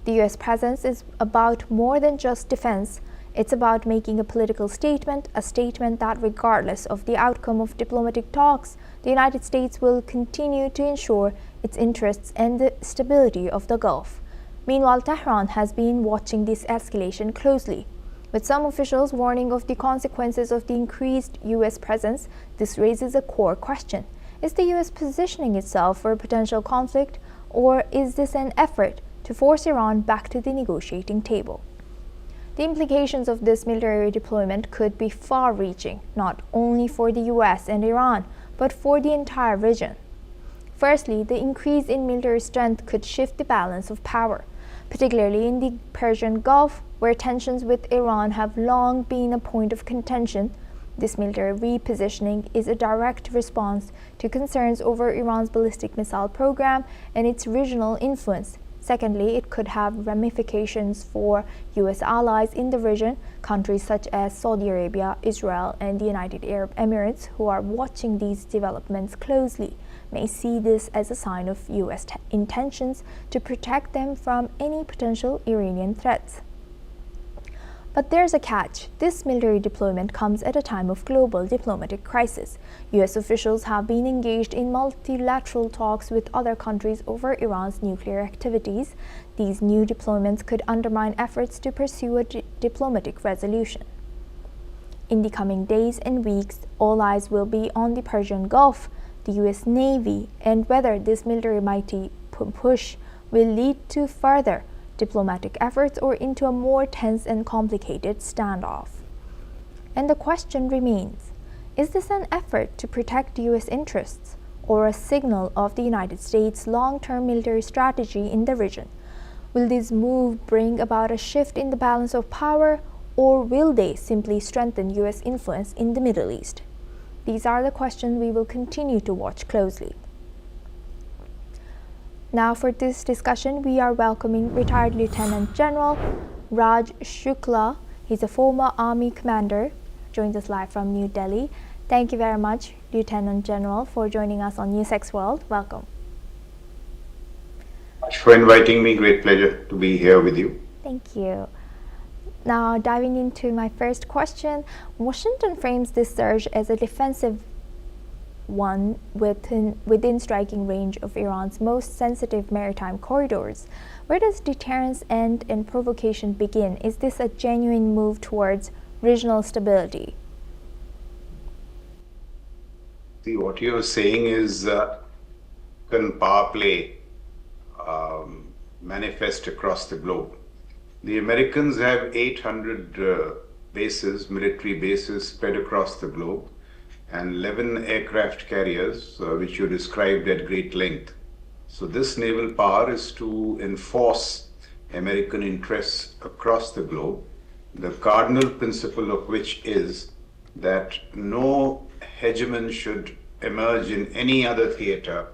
The U.S. presence is about more than just defense. It's about making a political statement, a statement that regardless of the outcome of diplomatic talks, the United States will continue to ensure its interests and the stability of the Gulf. Meanwhile, Tehran has been watching this escalation closely. With some officials warning of the consequences of the increased U.S. presence, this raises a core question. Is the U.S. positioning itself for a potential conflict, or is this an effort to force Iran back to the negotiating table? The implications of this military deployment could be far-reaching, not only for the U.S. and Iran, but for the entire region. Firstly, the increase in military strength could shift the balance of power, particularly in the Persian Gulf, where tensions with Iran have long been a point of contention. This military repositioning is a direct response to concerns over Iran's ballistic missile program and its regional influence. Secondly, it could have ramifications for U.S. allies in the region. Countries such as Saudi Arabia, Israel, and the United Arab Emirates, who are watching these developments closely, may see this as a sign of U.S. intentions to protect them from any potential Iranian threats. But there's a catch. This military deployment comes at a time of global diplomatic crisis. U.S. officials have been engaged in multilateral talks with other countries over Iran's nuclear activities. These new deployments could undermine efforts to pursue a diplomatic resolution. In the coming days and weeks, all eyes will be on the Persian Gulf, the U.S. Navy, and whether this military mighty push will lead to further diplomatic efforts or into a more tense and complicated standoff. And the question remains, is this an effort to protect U.S. interests or a signal of the United States' long-term military strategy in the region? Will this move bring about a shift in the balance of power, or will they simply strengthen U.S. influence in the Middle East? These are the questions we will continue to watch closely. Now for this discussion, we are welcoming retired Lieutenant General Raj Shukla. He's a former Army commander, joins us live from New Delhi. Thank you very much, Lieutenant General, for joining us on NewsX World. Welcome. Thanks for inviting me. Great pleasure to be here with you. Thank you. Now, diving into my first question, Washington frames this surge as a defensive one within striking range of Iran's most sensitive maritime corridors. Where does deterrence end and provocation begin? Is this a genuine move towards regional stability? See, what you're saying is can power play manifest across the globe. The Americans have 800 bases, military bases spread across the globe, and 11 aircraft carriers, which you described at great length. So this naval power is to enforce American interests across the globe, the cardinal principle of which is that no hegemon should emerge in any other theater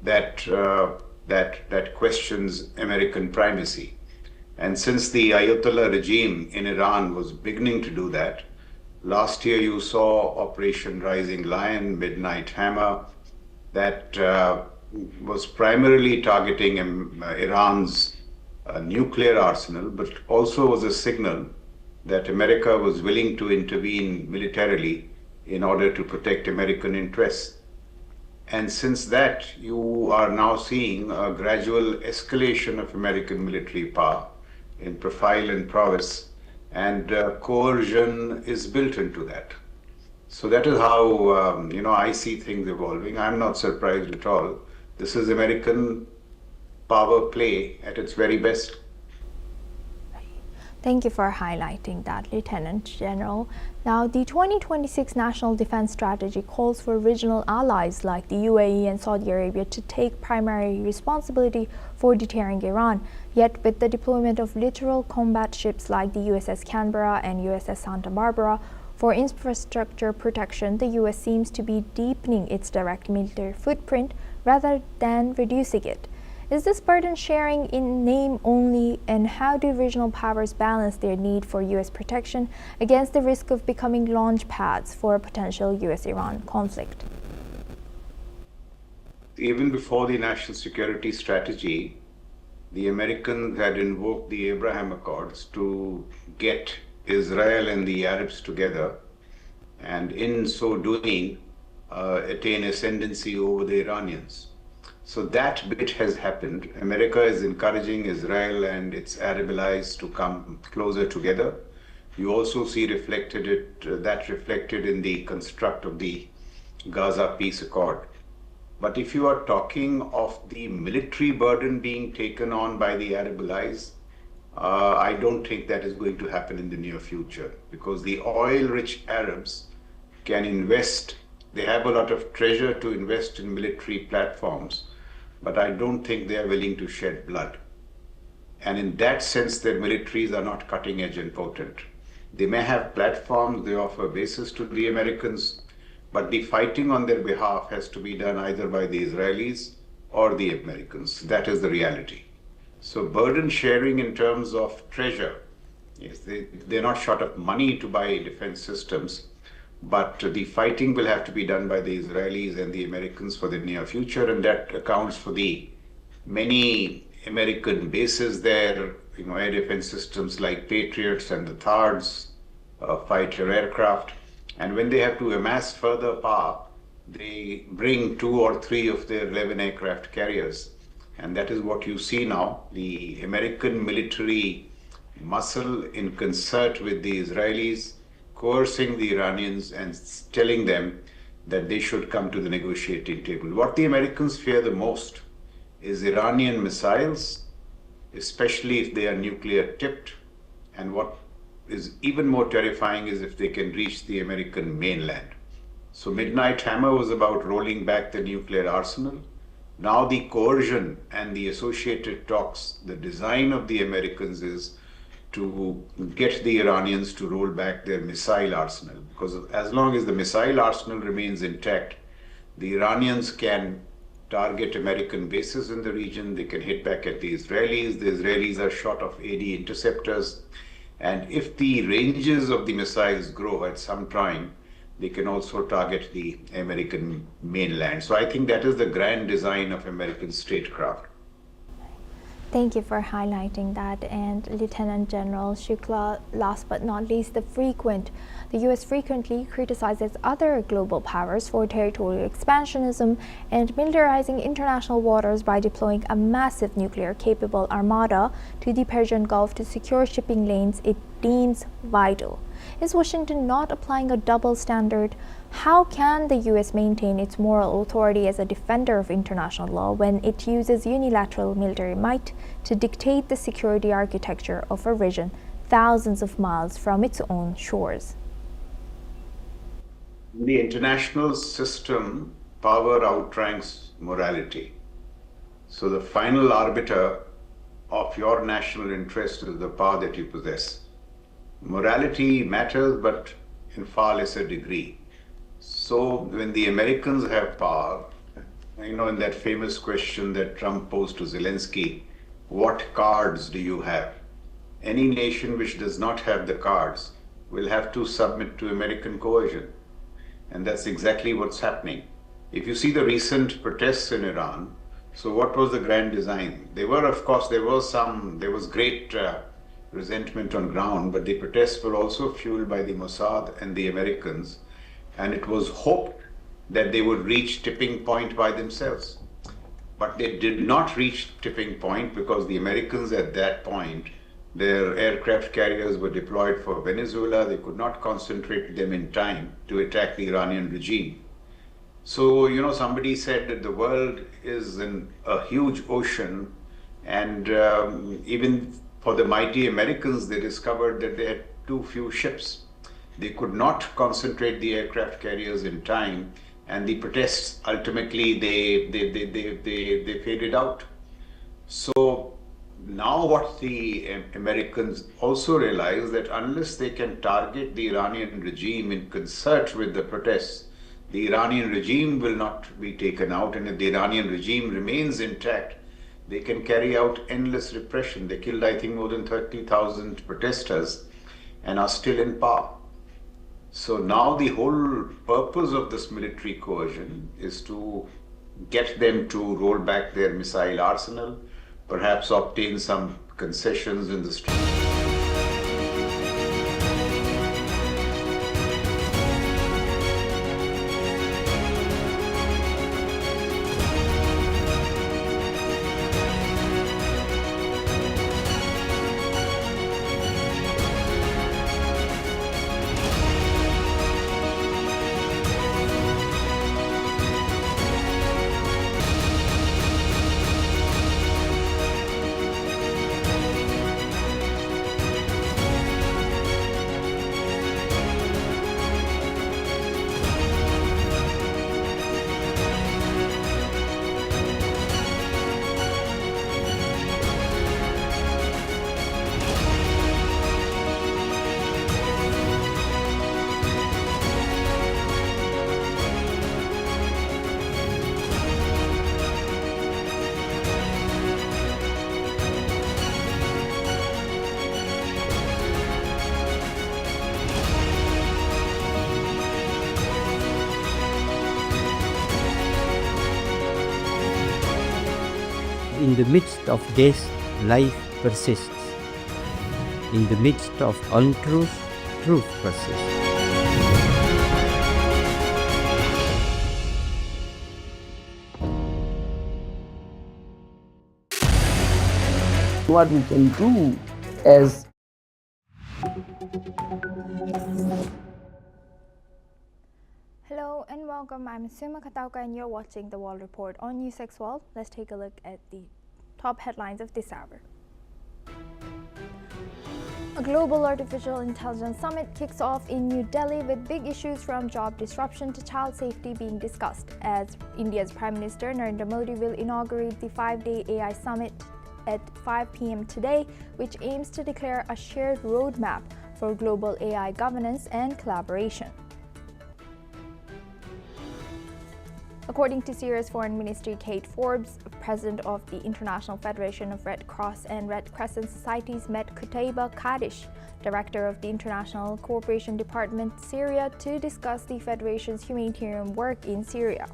that questions American primacy. And since the Ayatollah regime in Iran was beginning to do that, last year you saw Operation Rising Lion, Midnight Hammer, that was primarily targeting Iran's nuclear arsenal, but also was a signal that America was willing to intervene militarily in order to protect American interests. And since that, you are now seeing a gradual escalation of American military power in profile and prowess, and coercion is built into that. So that is how I see things evolving. I'm not surprised at all. This is American power play at its very best. Thank you for highlighting that, Lieutenant General. Now, the 2026 National Defense Strategy calls for regional allies like the UAE and Saudi Arabia to take primary responsibility for deterring Iran. Yet, with the deployment of littoral combat ships like the USS Canberra and USS Santa Barbara for infrastructure protection, the US seems to be deepening its direct military footprint rather than reducing it. Is this burden sharing in name only, and how do regional powers balance their need for U.S. protection against the risk of becoming launch pads for a potential U.S.-Iran conflict? Even before the national security strategy, the Americans had invoked the Abraham Accords to get Israel and the Arabs together, and in so doing, attain ascendancy over the Iranians. So that bit has happened. America is encouraging Israel and its Arab allies to come closer together. You also see reflected in the construct of the Gaza Peace Accord. But if you are talking of the military burden being taken on by the Arab allies, I don't think that is going to happen in the near future, because the oil-rich Arabs can invest. They have a lot of treasure to invest in military platforms, but I don't think they are willing to shed blood. And in that sense, their militaries are not cutting edge and potent. They may have platforms, they offer bases to the Americans, but the fighting on their behalf has to be done either by the Israelis or the Americans. That is the reality. So burden sharing in terms of treasure, yes, they're not short of money to buy defense systems, but the fighting will have to be done by the Israelis and the Americans for the near future, and that accounts for the many American bases there, air defense systems like Patriots and the THAADs, fighter aircraft. And when they have to amass further power, they bring 2 or 3 of their 11 aircraft carriers. And that is what you see now, the American military muscle in concert with the Israelis, coercing the Iranians and telling them that they should come to the negotiating table. What the Americans fear the most is Iranian missiles, especially if they are nuclear tipped. And what is even more terrifying is if they can reach the American mainland. So Midnight Hammer was about rolling back the nuclear arsenal. Now the coercion and the associated talks, the design of the Americans is to get the Iranians to roll back their missile arsenal. Because as long as the missile arsenal remains intact, the Iranians can target American bases in the region, they can hit back at the Israelis are short of AD interceptors, and if the ranges of the missiles grow at some time, they can also target the American mainland. So I think that is the grand design of American statecraft. Thank you for highlighting that. And Lieutenant General Shukla, last but not least, the U.S. frequently criticizes other global powers for territorial expansionism and militarizing international waters by deploying a massive nuclear-capable armada to the Persian Gulf to secure shipping lanes it deems vital. Is Washington not applying a double standard? How can the U.S. maintain its moral authority as a defender of international law when it uses unilateral military might to dictate the security architecture of a region thousands of miles from its own shores? In the international system, power outranks morality. So the final arbiter of your national interest is the power that you possess. Morality matters, but in far lesser degree. So when the Americans have power, in that famous question that Trump posed to Zelensky, what cards do you have? Any nation which does not have the cards will have to submit to American coercion. And that's exactly what's happening. If you see the recent protests in Iran, so what was the grand design? There was great resentment on ground, but the protests were also fueled by the Mossad and the Americans, and it was hoped that they would reach tipping point by themselves. But they did not reach tipping point because the Americans at that point, their aircraft carriers were deployed for Venezuela. They could not concentrate them in time to attack the Iranian regime. So, somebody said that the world is in a huge ocean, and even For the mighty Americans, they discovered that they had too few ships. They could not concentrate the aircraft carriers in time, and the protests ultimately they faded out. So now what the Americans also realize, that unless they can target the Iranian regime in concert with the protests, the Iranian regime will not be taken out, and if the Iranian regime remains intact, they can carry out endless repression. They killed, I think, more than 30,000 protesters and are still in power. So now the whole purpose of this military coercion is to get them to roll back their missile arsenal, perhaps obtain some concessions in the street. In the midst of this, life persists. In the midst of untruth, truth persists. What we can do as Hello and welcome. I'm Suma Katauka and you're watching the World Report on NewsX World. Let's take a look at the top headlines of this hour. A global artificial intelligence summit kicks off in New Delhi with big issues from job disruption to child safety being discussed, as India's Prime Minister Narendra Modi will inaugurate the 5-day AI summit at 5 p.m. today, which aims to declare a shared roadmap for global AI governance and collaboration. According to Syria's Foreign Ministry, Kate Forbes, president of the International Federation of Red Cross and Red Crescent Societies, met Kutaiba Kadish, director of the International Cooperation Department, Syria, to discuss the Federation's humanitarian work in Syria.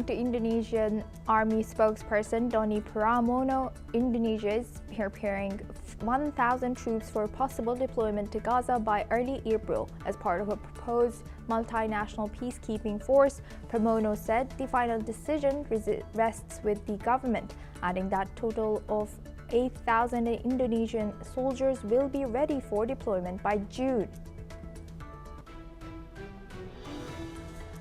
To Indonesian Army spokesperson Doni Pramono, Indonesia is preparing 1,000 troops for possible deployment to Gaza by early April as part of a proposed multinational peacekeeping force. Pramono said the final decision rests with the government, adding that a total of 8,000 Indonesian soldiers will be ready for deployment by June.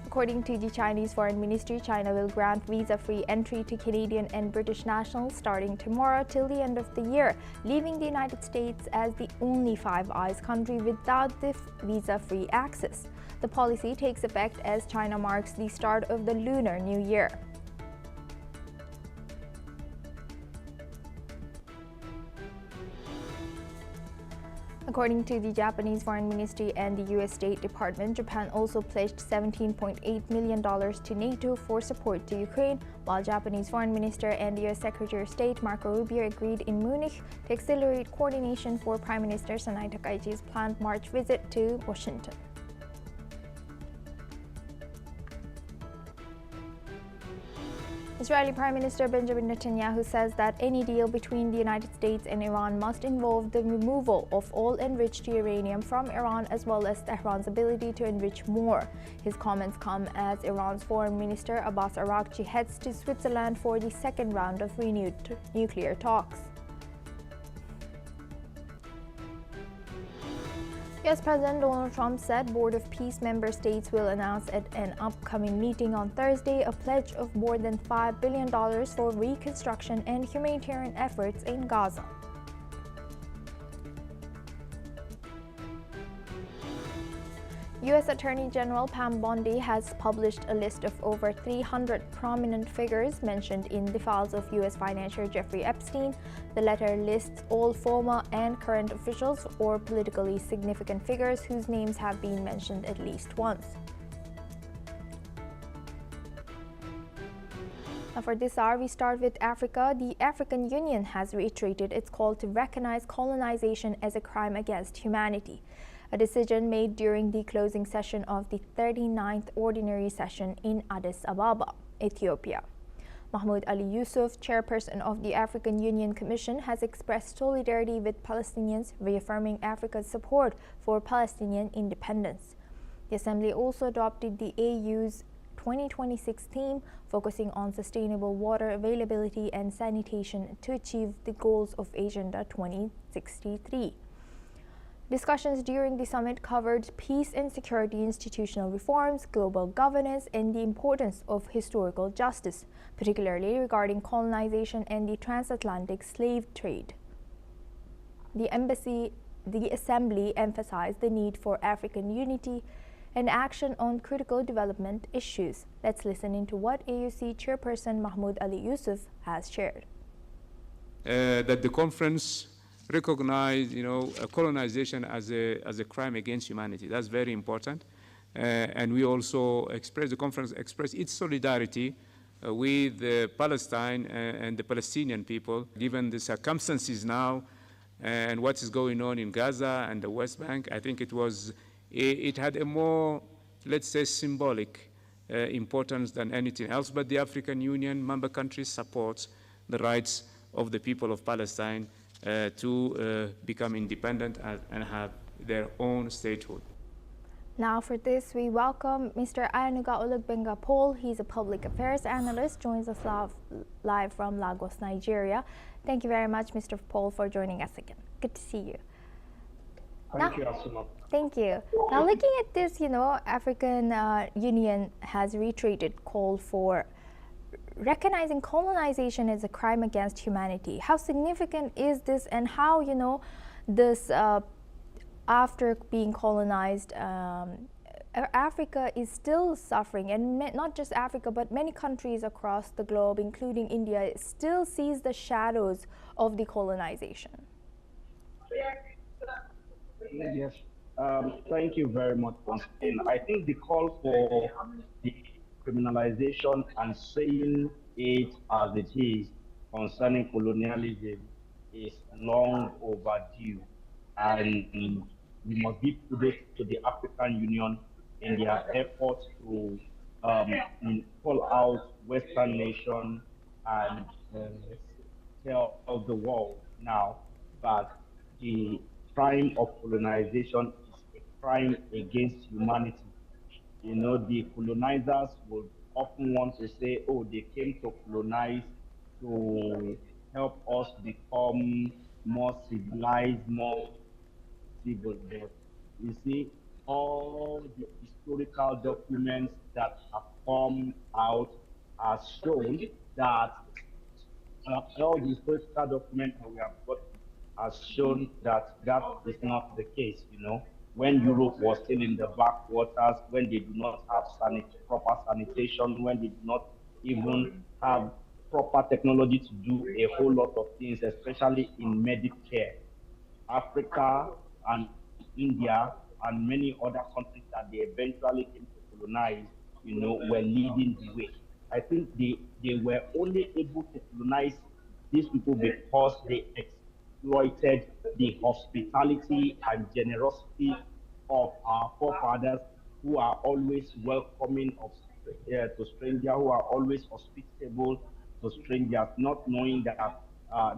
According to the Chinese Foreign Ministry, China will grant visa-free entry to Canadian and British nationals starting tomorrow till the end of the year, leaving the United States as the only Five Eyes country without the visa-free access. The policy takes effect as China marks the start of the Lunar New Year. According to the Japanese Foreign Ministry and the U.S. State Department, Japan also pledged $17.8 million to NATO for support to Ukraine, while Japanese Foreign Minister and U.S. Secretary of State Marco Rubio agreed in Munich to accelerate coordination for Prime Minister Sanai Takaichi's planned March visit to Washington. Israeli Prime Minister Benjamin Netanyahu says that any deal between the United States and Iran must involve the removal of all enriched uranium from Iran, as well as Tehran's ability to enrich more. His comments come as Iran's Foreign Minister Abbas Araghchi heads to Switzerland for the second round of renewed nuclear talks. US President Donald Trump said Board of Peace member states will announce at an upcoming meeting on Thursday a pledge of more than $5 billion for reconstruction and humanitarian efforts in Gaza. U.S. Attorney General Pam Bondi has published a list of over 300 prominent figures mentioned in the files of U.S. financier Jeffrey Epstein. The letter lists all former and current officials or politically significant figures whose names have been mentioned at least once. Now for this hour, we start with Africa. The African Union has reiterated its call to recognize colonization as a crime against humanity. A decision made during the closing session of the 39th Ordinary Session in Addis Ababa, Ethiopia. Mahmoud Ali Yusuf, chairperson of the African Union Commission, has expressed solidarity with Palestinians, reaffirming Africa's support for Palestinian independence. The Assembly also adopted the AU's 2026 theme, focusing on sustainable water availability and sanitation to achieve the goals of Agenda 2063. Discussions during the summit covered peace and security, institutional reforms, global governance, and the importance of historical justice, particularly regarding colonization and the transatlantic slave trade. The Assembly emphasized the need for African unity and action on critical development issues. Let's listen into what AUC Chairperson Mahmoud Ali Yusuf has shared. That the conference recognize, colonization as a crime against humanity. That's very important. And we also the conference expressed its solidarity with Palestine and the Palestinian people, given the circumstances now and what is going on in Gaza and the West Bank. I think it had a more, let's say, symbolic importance than anything else. But the African Union member countries support the rights of the people of Palestine to become independent and have their own statehood. Now for this, we welcome Mr. Ayanuga Olugbenga Paul. He's a public affairs analyst, joins us live from Lagos, Nigeria. Thank you very much, Mr. Paul, for joining us again. Good to see you. Thank you, Asuma. Thank you. Now looking at this, African Union has reiterated call for recognizing colonization as a crime against humanity. How significant is this, and how, this after being colonized, Africa is still suffering, and not just Africa, but many countries across the globe, including India, still sees the shadows of the colonization? Yes, thank you very much once again. I think the call for the criminalization and saying it as it is concerning colonialism is long overdue, and we must give credit to the African Union in their efforts to call out Western nations and tell the world now that the crime of colonization is a crime against humanity. The colonizers would often want to say, oh, they came to colonize to help us become more civilized, more civil. But you see, all the historical documents that have come out have shown that all the historical documents that we have got has shown that that is not the case. When Europe was still in the backwaters, when they do not have proper sanitation, when they do not even have proper technology to do a whole lot of things, especially in medical care. Africa and India and many other countries that they eventually came to colonize, were leading the way. I think they were only able to colonize these people because they exploited the hospitality and generosity of our forefathers, who are always welcoming to strangers, who are always hospitable to strangers, not knowing that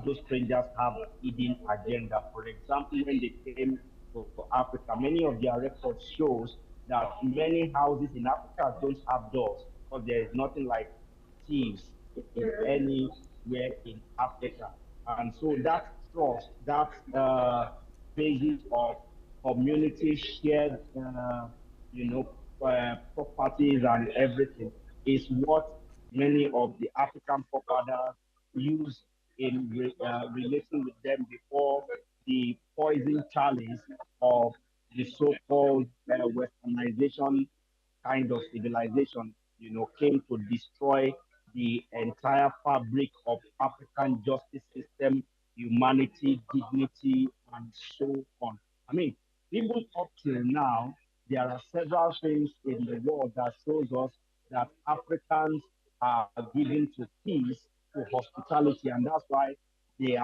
those strangers have a hidden agenda. For example, when they came to Africa, many of their records shows that many houses in Africa don't have doors, because there is nothing like thieves anywhere in Africa. And so that trust, that basis of community shared, properties and everything is what many of the African forefathers used in relating with them before the poison chalice of the so-called westernization kind of civilization, came to destroy the entire fabric of African justice system, humanity, dignity, and so on. I mean, even up till now, there are several things in the world that shows us that Africans are given to peace, to hospitality, and that's why they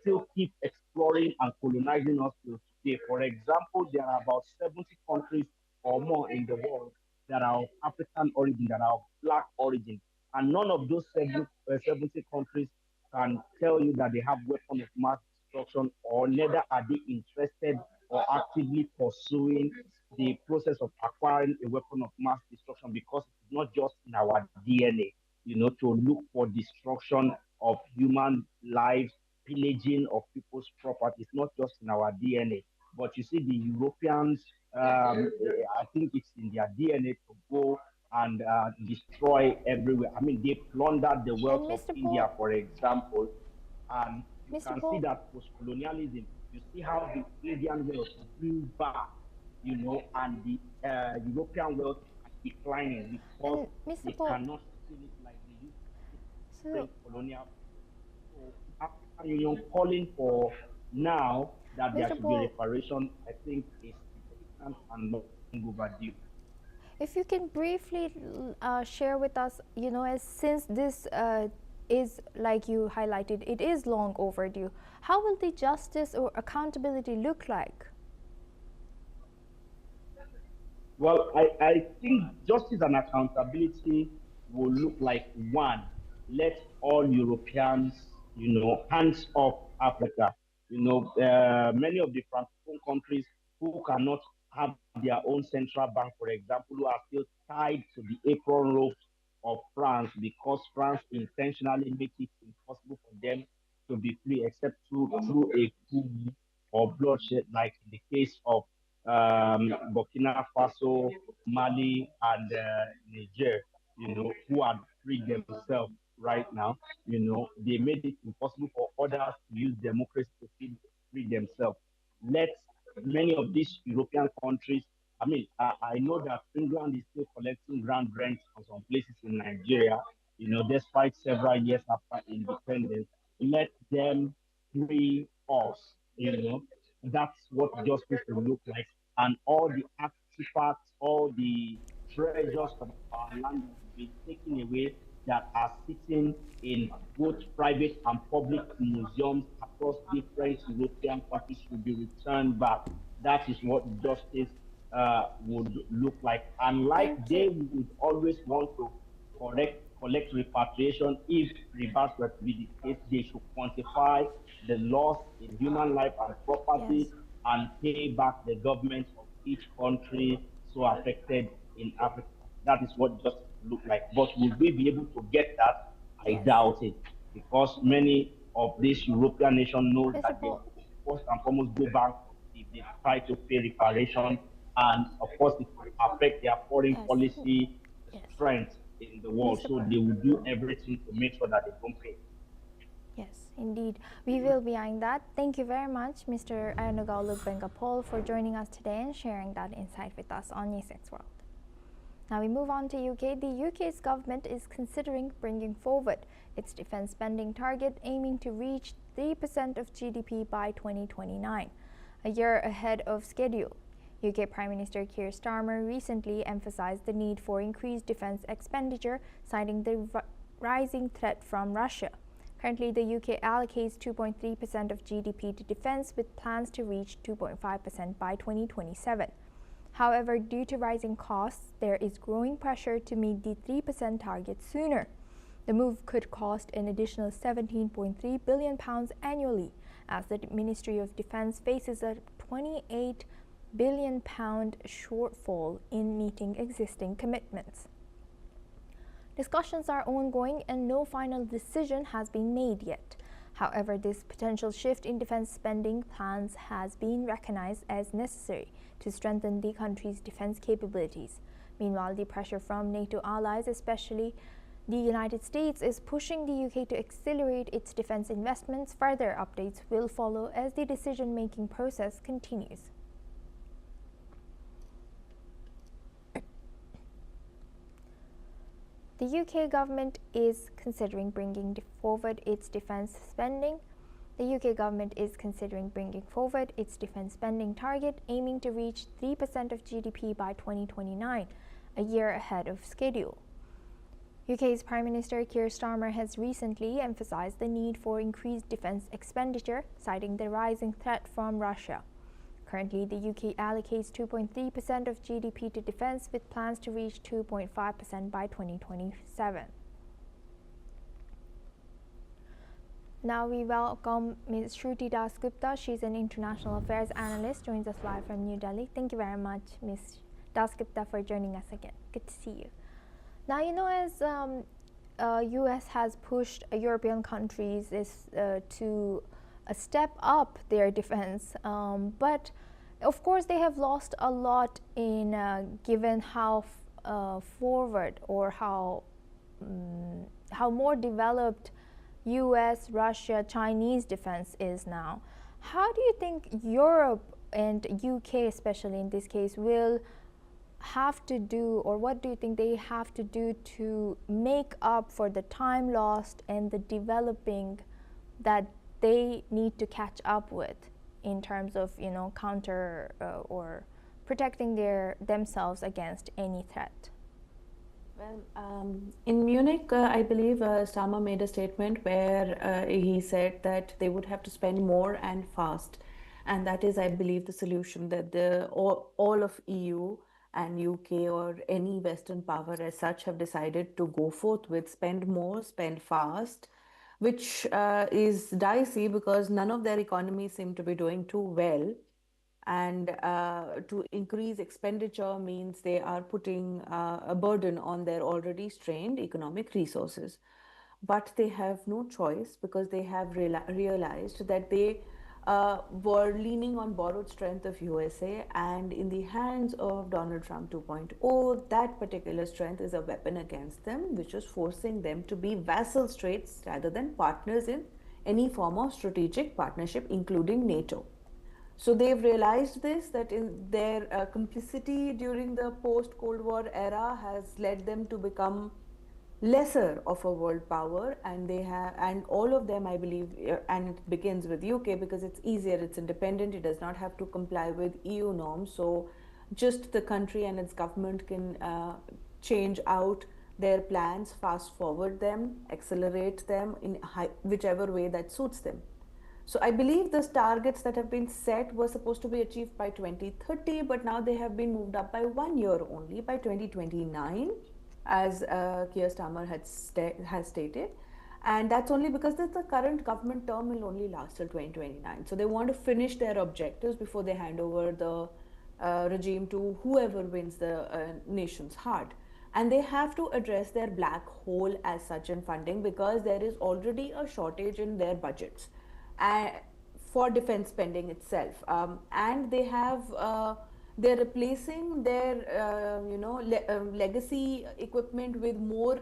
still keep exploring and colonizing us till today. For example, there are about 70 countries or more in the world that are of African origin, that are of black origin, and none of those 70 countries can tell you that they have weapons of mass destruction, or neither are they interested or actively pursuing the process of acquiring a weapon of mass destruction, because it's not just in our DNA, to look for destruction of human lives, pillaging of people's property. It's not just in our DNA. But you see, the Europeans, I think it's in their DNA to go and destroy everywhere. I mean, they plundered the wealth of India, for example, and you can see that post-colonialism, you see how the Indian wealth grew back, and the European wealth is declining because they cannot steal it like they used to during colonial. So African Union calling for now that there should be reparation, I think is significant and long overdue. If you can briefly share with us, as since this is, like you highlighted, it is long overdue, how will the justice or accountability look like? Well, I think justice and accountability will look like, one, let all Europeans, hands off Africa. Many of the Francophone countries who cannot have their own central bank, for example, who are still tied to the apron ropes of France, because France intentionally makes it impossible for them to be free except through a coup or bloodshed, like in the case of Burkina Faso, Mali, and Niger, who are freed themselves right now. They made it impossible for others to use democracy to free themselves. Let many of these European countries, I know that England is still collecting ground rent on some places in Nigeria, despite several years after independence. Let them free us, That's what justice will look like. And all the artifacts, all the treasures of our land will be taken away that are sitting in both private and public museums across different European countries should be returned back. That is what justice would look like. And like they would always want to collect repatriation, if reverse were to be the case, they should quantify the loss in human life and property, and pay back the government of each country so affected in Africa. That is what justice look like. But will we be able to get that? I doubt it, because many of these European nations know that they will first and foremost go back if they try to pay reparation, and of course it will affect their foreign policy strength in the world. So they will do everything to make sure that they don't pay. Yes, indeed. We will be eyeing that. Thank you very much, Mr. Ayanogalu Bengapol, for joining us today and sharing that insight with us on News 6 World. Now we move on to UK. The UK's government is considering bringing forward its defence spending target, aiming to reach 3% of GDP by 2029, a year ahead of schedule. UK Prime Minister Keir Starmer recently emphasized the need for increased defence expenditure, citing the rising threat from Russia. Currently, the UK allocates 2.3% of GDP to defence, with plans to reach 2.5% by 2027. However, due to rising costs, there is growing pressure to meet the 3% target sooner. The move could cost an additional £17.3 billion annually, as the Ministry of Defence faces a £28 billion shortfall in meeting existing commitments. Discussions are ongoing and no final decision has been made yet. However, this potential shift in defense spending plans has been recognized as necessary to strengthen the country's defense capabilities. Meanwhile, the pressure from NATO allies, especially the United States, is pushing the UK to accelerate its defense investments. Further updates will follow as the decision-making process continues. The UK government is considering bringing forward its defence spending. The UK government is considering bringing forward its defence spending target, aiming to reach 3% of GDP by 2029, a year ahead of schedule. UK's Prime Minister Keir Starmer has recently emphasised the need for increased defence expenditure, citing the rising threat from Russia. Currently, the UK allocates 2.3% of GDP to defence, with plans to reach 2.5% by 2027. Now we welcome Ms. Shruti Dasgupta. She's an international affairs analyst, joins us live from New Delhi. Thank you very much, Ms. Dasgupta, for joining us again. Good to see you. Now, you know, as US has pushed European countries to step up their defense, but of course they have lost a lot in given how forward or how more developed US, Russia, Chinese defense is now. How do you think Europe and UK, especially in this case, will have to do, or what do you think they have to do to make up for the time lost and the developing that they need to catch up with in terms of, you know, counter or protecting themselves against any threat? Well, in Munich, I believe Starmer made a statement where he said that they would have to spend more and fast, and that is, I believe, the solution that all of EU and UK or any Western power as such have decided to go forth with: spend more, spend fast, which is dicey because none of their economies seem to be doing too well. And to increase expenditure means they are putting a burden on their already strained economic resources. But they have no choice because they have realized that they were leaning on borrowed strength of USA, and in the hands of Donald Trump 2.0, that particular strength is a weapon against them, which is forcing them to be vassal states rather than partners in any form of strategic partnership, including NATO. So they've realized this, that in their complicity during the post-Cold War era has led them to become lesser of a world power, and they have, and all of them, I believe, and it begins with UK because it's easier, it's independent, it does not have to comply with EU norms. So just the country and its government can change out their plans, fast forward them, accelerate them in whichever way that suits them. So I believe those targets that have been set were supposed to be achieved by 2030, but now they have been moved up by 1 year only, by 2029, as Keir Starmer has stated. And that's only because the current government term will only last till 2029. So they want to finish their objectives before they hand over the regime to whoever wins the nation's heart. And they have to address their black hole as such in funding, because there is already a shortage in their budgets for defense spending itself. And they have they're replacing their legacy equipment with more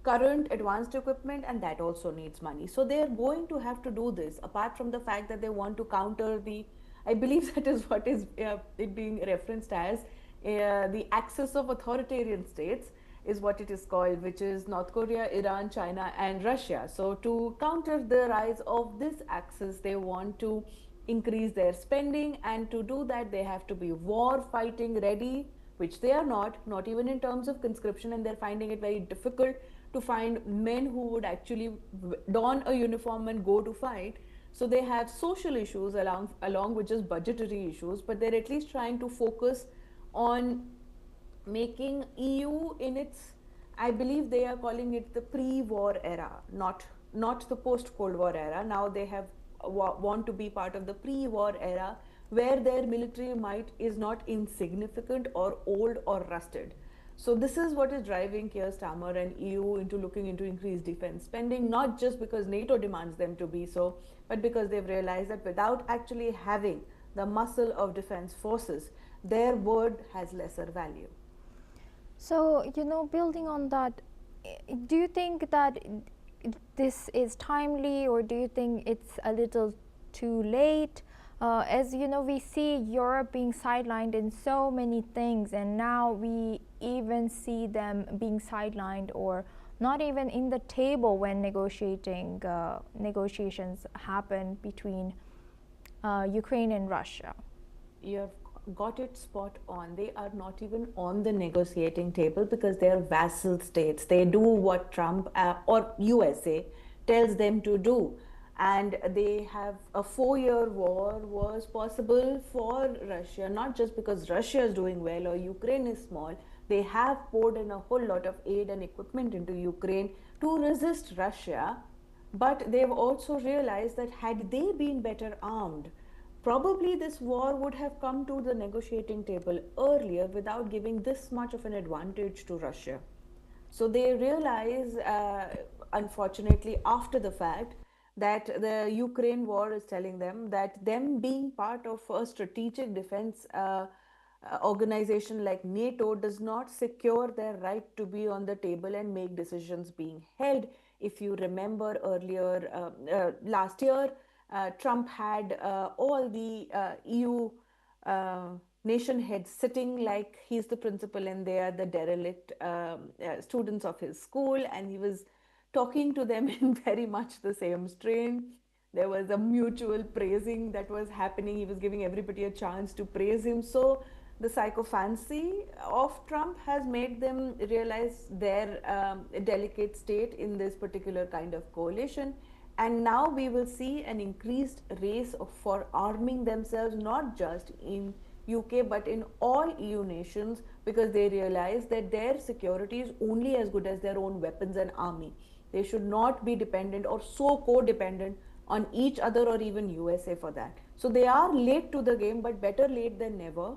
current advanced equipment, and that also needs money. So they're going to have to do this, apart from the fact that they want to counter the, I believe that is what is it being referenced as the axis of authoritarian states is what it is called, which is North Korea, Iran, China and Russia. So to counter the rise of this axis, they want to increase their spending, and to do that they have to be war fighting ready, which they are not even in terms of conscription, and they're finding it very difficult to find men who would actually don a uniform and go to fight. So they have social issues along with just budgetary issues, but they're at least trying to focus on making EU in its, I believe they are calling it the pre-war era, not the post-Cold War era. Now they have want to be part of the pre-war era, where their military might is not insignificant or old or rusted. So this is what is driving Keir Starmer and EU into looking into increased defense spending, not just because NATO demands them to be so, but because they've realized that without actually having the muscle of defense forces, their word has lesser value. So, building on that, do you think that this is timely, or do you think it's a little too late? As we see Europe being sidelined in so many things, and now we even see them being sidelined or not even in the table when negotiations happen between Ukraine and Russia. You have got it spot on. They are not even on the negotiating table because they are vassal states. They do what Trump or USA tells them to do. And they have a 4-year war was possible for Russia, not just because Russia is doing well or Ukraine is small. They have poured in a whole lot of aid and equipment into Ukraine to resist Russia. But they've also realized that had they been better armed, probably this war would have come to the negotiating table earlier without giving this much of an advantage to Russia. So they realize, unfortunately, after the fact, that the Ukraine war is telling them that them being part of a strategic defense organization like NATO does not secure their right to be on the table and make decisions being held. If you remember earlier, last year, Trump had all the EU nation heads sitting like he's the principal and they are the derelict students of his school, and he was talking to them in very much the same strain. There was a mutual praising that was happening. He was giving everybody a chance to praise him. So the psychophancy of Trump has made them realize their delicate state in this particular kind of coalition. And now we will see an increased race for arming themselves, not just in UK but in all EU nations, because they realize that their security is only as good as their own weapons and army. They should not be dependent or so codependent on each other or even USA for that. So they are late to the game, but better late than never.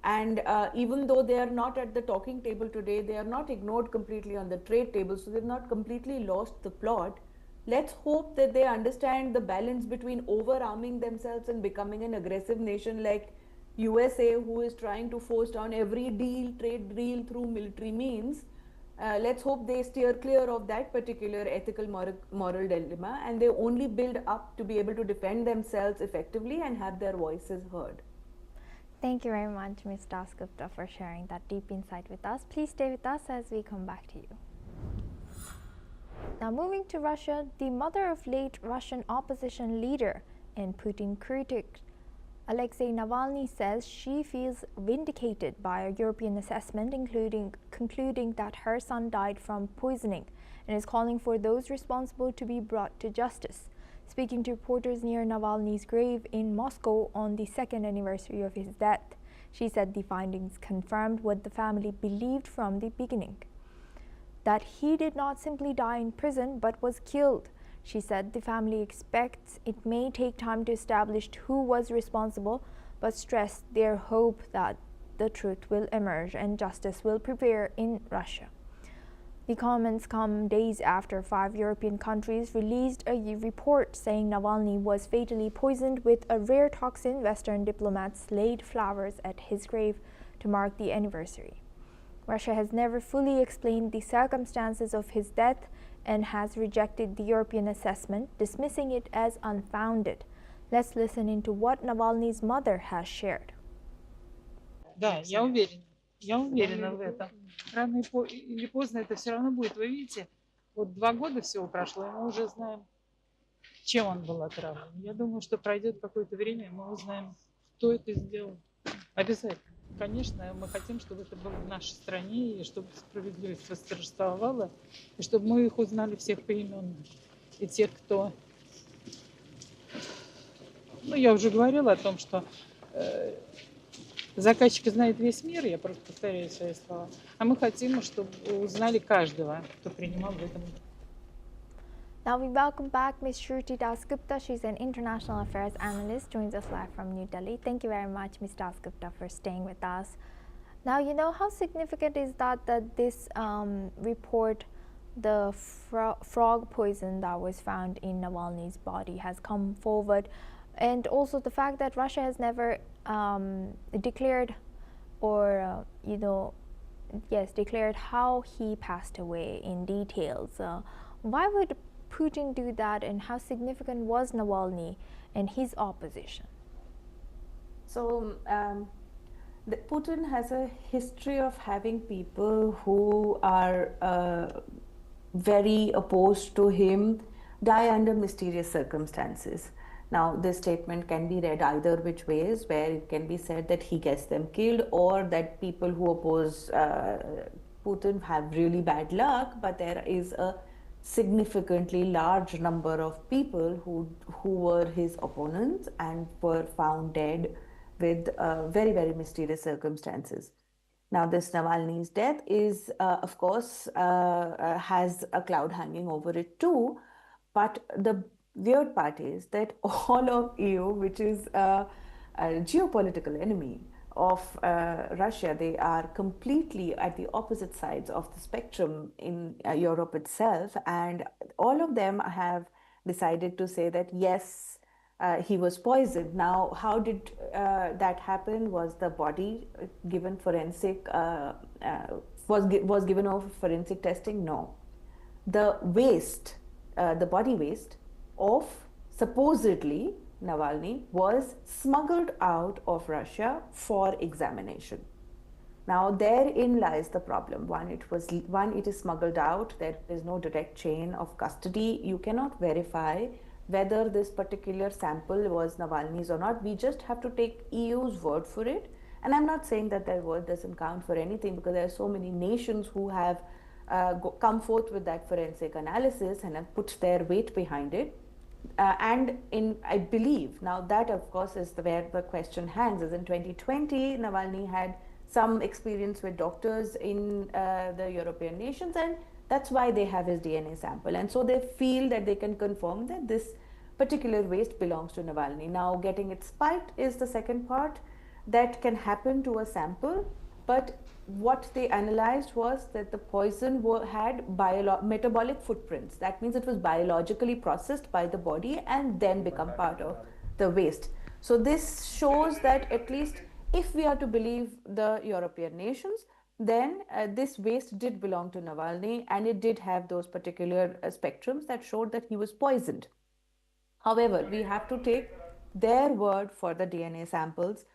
And even though they are not at the talking table today, they are not ignored completely on the trade table, so they've not completely lost the plot. Let's hope that they understand the balance between over-arming themselves and becoming an aggressive nation like USA, who is trying to force down every trade deal through military means. Let's hope they steer clear of that particular ethical moral dilemma, and they only build up to be able to defend themselves effectively and have their voices heard. Thank you very much, Ms. Dasgupta, for sharing that deep insight with us. Please stay with us as we come back to you. Now moving to Russia, the mother of late Russian opposition leader and Putin critic Alexei Navalny says she feels vindicated by a European assessment, concluding that her son died from poisoning, and is calling for those responsible to be brought to justice. Speaking to reporters near Navalny's grave in Moscow on the 2nd anniversary of his death, she said the findings confirmed what the family believed from the beginning, that he did not simply die in prison but was killed. She said the family expects it may take time to establish who was responsible, but stressed their hope that the truth will emerge and justice will prevail in Russia. The comments come days after 5 European countries released a report saying Navalny was fatally poisoned with a rare toxin. Western diplomats laid flowers at his grave to mark the anniversary. Russia has never fully explained the circumstances of his death and has rejected the European assessment, dismissing it as unfounded. Let's listen into what Navalny's mother has shared. Да, я уверена в этом. Рано или поздно это все равно будет. Вы видите, вот 2 года всего прошло, и мы уже знаем, чем он был отравлен. Я думаю, что пройдет какое-то время, и мы узнаем, кто это сделал. Обязательно. Конечно, мы хотим, чтобы это было в нашей стране, и чтобы справедливость восторжествовала, и чтобы мы их узнали всех поименно. И тех, кто... Ну, я уже говорила о том, что заказчик знает весь мир, я просто повторяю свои слова, а мы хотим, чтобы узнали каждого, кто принимал в этом. Now we welcome back Ms. Shruti Dasgupta. She's an international affairs analyst, joins us live from New Delhi. Thank you very much, Ms. Dasgupta, for staying with us. Now, you know, how significant is that this report, the frog poison that was found in Navalny's body, has come forward, and also the fact that Russia has never declared or, declared how he passed away in details. Why would Putin do that, and how significant was Navalny and his opposition? So, Putin has a history of having people who are very opposed to him die under mysterious circumstances. Now, this statement can be read either which ways, where it can be said that he gets them killed, or that people who oppose Putin have really bad luck, but there is a significantly large number of people who were his opponents and were found dead with very, very mysterious circumstances. Now, this Navalny's death is, of course, has a cloud hanging over it too, but the weird part is that all of EU, which is a geopolitical enemy of Russia, they are completely at the opposite sides of the spectrum in Europe itself, and all of them have decided to say that yes, he was poisoned. Now, how did that happen? Was the body given forensic was given over forensic testing? No. The waste, the body waste of supposedly Navalny was smuggled out of Russia for examination. Now, therein lies the problem. One, it is smuggled out. There is no direct chain of custody. You cannot verify whether this particular sample was Navalny's or not. We just have to take EU's word for it. And I'm not saying that their word doesn't count for anything, because there are so many nations who have come forth with that forensic analysis and have put their weight behind it. I believe, now that of course is where the question hangs, is in 2020, Navalny had some experience with doctors in the European nations, and that's why they have his DNA sample. And so they feel that they can confirm that this particular waste belongs to Navalny. Now, getting it spiked is the second part. That can happen to a sample, but what they analyzed was that the poison had metabolic footprints. That means it was biologically processed by the body and then become part of the waste. So this shows that, at least if we are to believe the European nations, then this waste did belong to Navalny, and it did have those particular spectrums that showed that he was poisoned. However, we have to take their word for the DNA samples.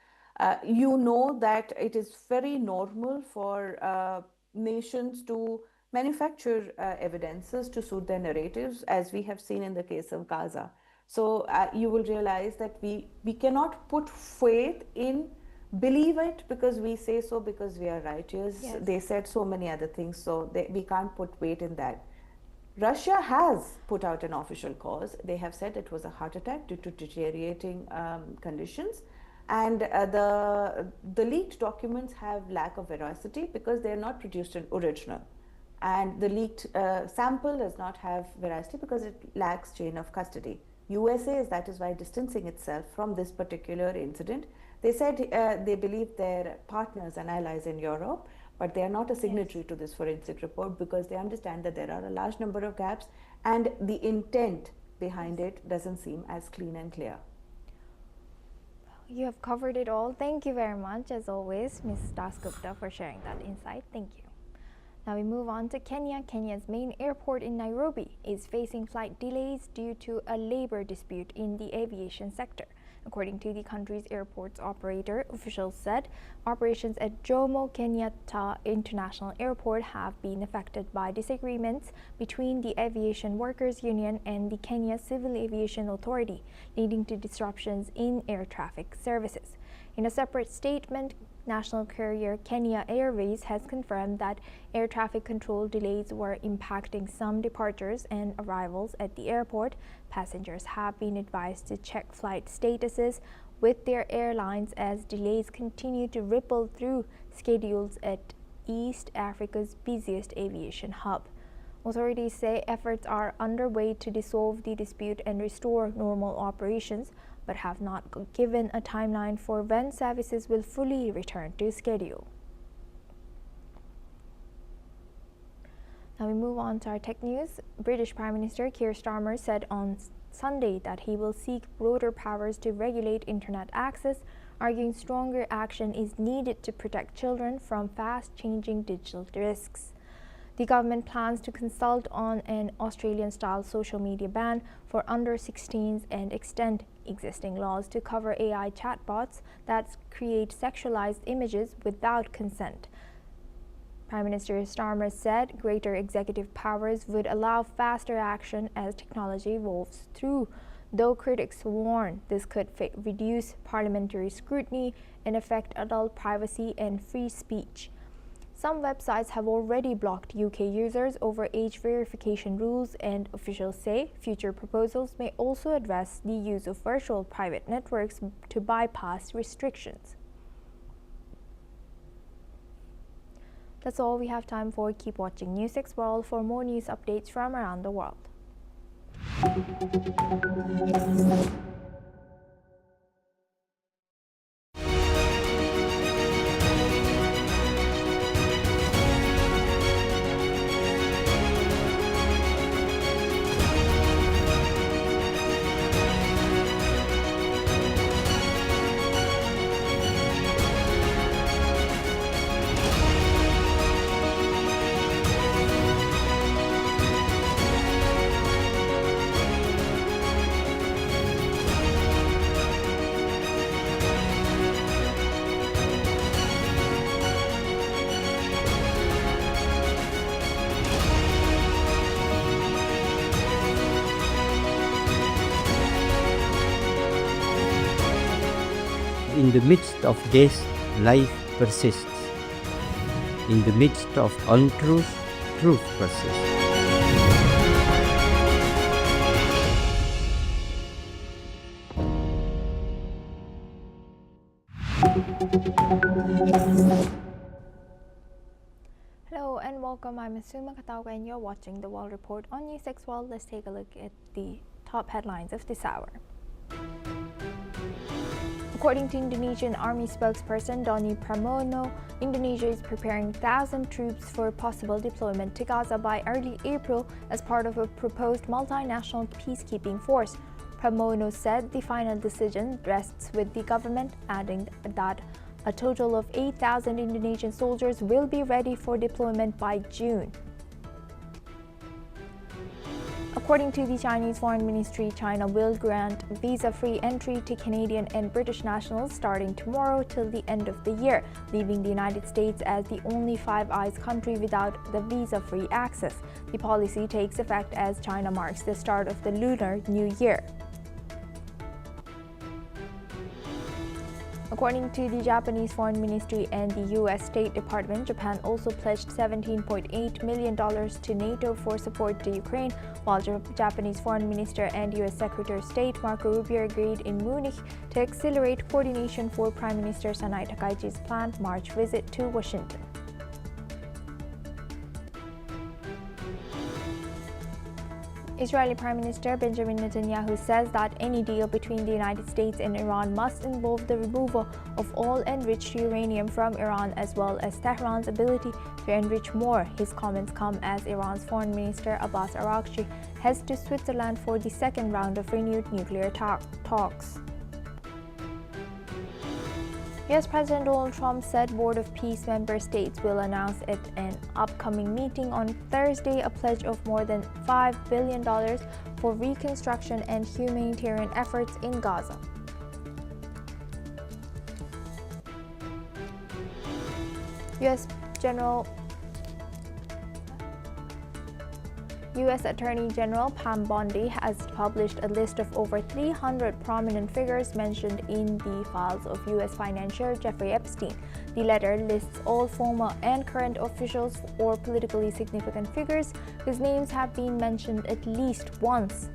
You know that it is very normal for nations to manufacture evidences to suit their narratives, as we have seen in the case of Gaza. So you will realize that we cannot put faith in believe it because we say so, because we are righteous. Yes. They said so many other things, so we can't put weight in that. Russia has put out an official cause. They have said it was a heart attack due to deteriorating conditions. And the leaked documents have lack of veracity because they are not produced in original. And the leaked sample does not have veracity because it lacks chain of custody. USA, that is why, distancing itself from this particular incident. They said they believe their partners and allies in Europe, but they are not a signatory to this forensic report because they understand that there are a large number of gaps and the intent behind it doesn't seem as clean and clear. You have covered it all. Thank you very much, as always, Ms. Dasgupta, for sharing that insight. Thank you. Now we move on to Kenya. Kenya's main airport in Nairobi is facing flight delays due to a labor dispute in the aviation sector. According to the country's airports operator, officials said operations at Jomo Kenyatta International Airport have been affected by disagreements between the Aviation Workers Union and the Kenya Civil Aviation Authority, leading to disruptions in air traffic services. In a separate statement, national carrier Kenya Airways has confirmed that air traffic control delays were impacting some departures and arrivals at the airport. Passengers have been advised to check flight statuses with their airlines as delays continue to ripple through schedules at East Africa's busiest aviation hub. Authorities say efforts are underway to resolve the dispute and restore normal operations, but have not given a timeline for when services will fully return to schedule. Now we move on to our tech news. British Prime Minister Keir Starmer said on Sunday that he will seek broader powers to regulate internet access, arguing stronger action is needed to protect children from fast-changing digital risks. The government plans to consult on an Australian-style social media ban for under-16s and extend existing laws to cover AI chatbots that create sexualized images without consent. Prime Minister Starmer said greater executive powers would allow faster action as technology evolves through, though critics warn this could reduce parliamentary scrutiny and affect adult privacy and free speech. Some websites have already blocked UK users over age verification rules, and officials say future proposals may also address the use of virtual private networks to bypass restrictions. That's all we have time for. Keep watching News 6 World for more news updates from around the world. In the midst of death, life persists. In the midst of untruth, truth persists. Hello and welcome. I'm Asuma Katauga and you're watching the World Report on News 6 World. Let's take a look at the top headlines of this hour. According to Indonesian Army spokesperson Doni Pramono, Indonesia is preparing 1,000 troops for possible deployment to Gaza by early April as part of a proposed multinational peacekeeping force. Pramono said the final decision rests with the government, adding that a total of 8,000 Indonesian soldiers will be ready for deployment by June. According to the Chinese Foreign Ministry, China will grant visa-free entry to Canadian and British nationals starting tomorrow till the end of the year, leaving the United States as the only Five Eyes country without the visa-free access. The policy takes effect as China marks the start of the Lunar New Year. According to the Japanese Foreign Ministry and the U.S. State Department, Japan also pledged $17.8 million to NATO for support to Ukraine, while Japanese Foreign Minister and U.S. Secretary of State Marco Rubio agreed in Munich to accelerate coordination for Prime Minister Sanai Takaichi's planned March visit to Washington. Israeli Prime Minister Benjamin Netanyahu says that any deal between the United States and Iran must involve the removal of all enriched uranium from Iran, as well as Tehran's ability to enrich more. His comments come as Iran's Foreign Minister Abbas Araghchi heads to Switzerland for the second round of renewed nuclear talks. U.S. President Donald Trump said Board of Peace member states will announce at an upcoming meeting on Thursday a pledge of more than $5 billion for reconstruction and humanitarian efforts in Gaza. U.S. Attorney General Pam Bondi has published a list of over 300 prominent figures mentioned in the files of U.S. financier Jeffrey Epstein. The letter lists all former and current officials or politically significant figures whose names have been mentioned at least once.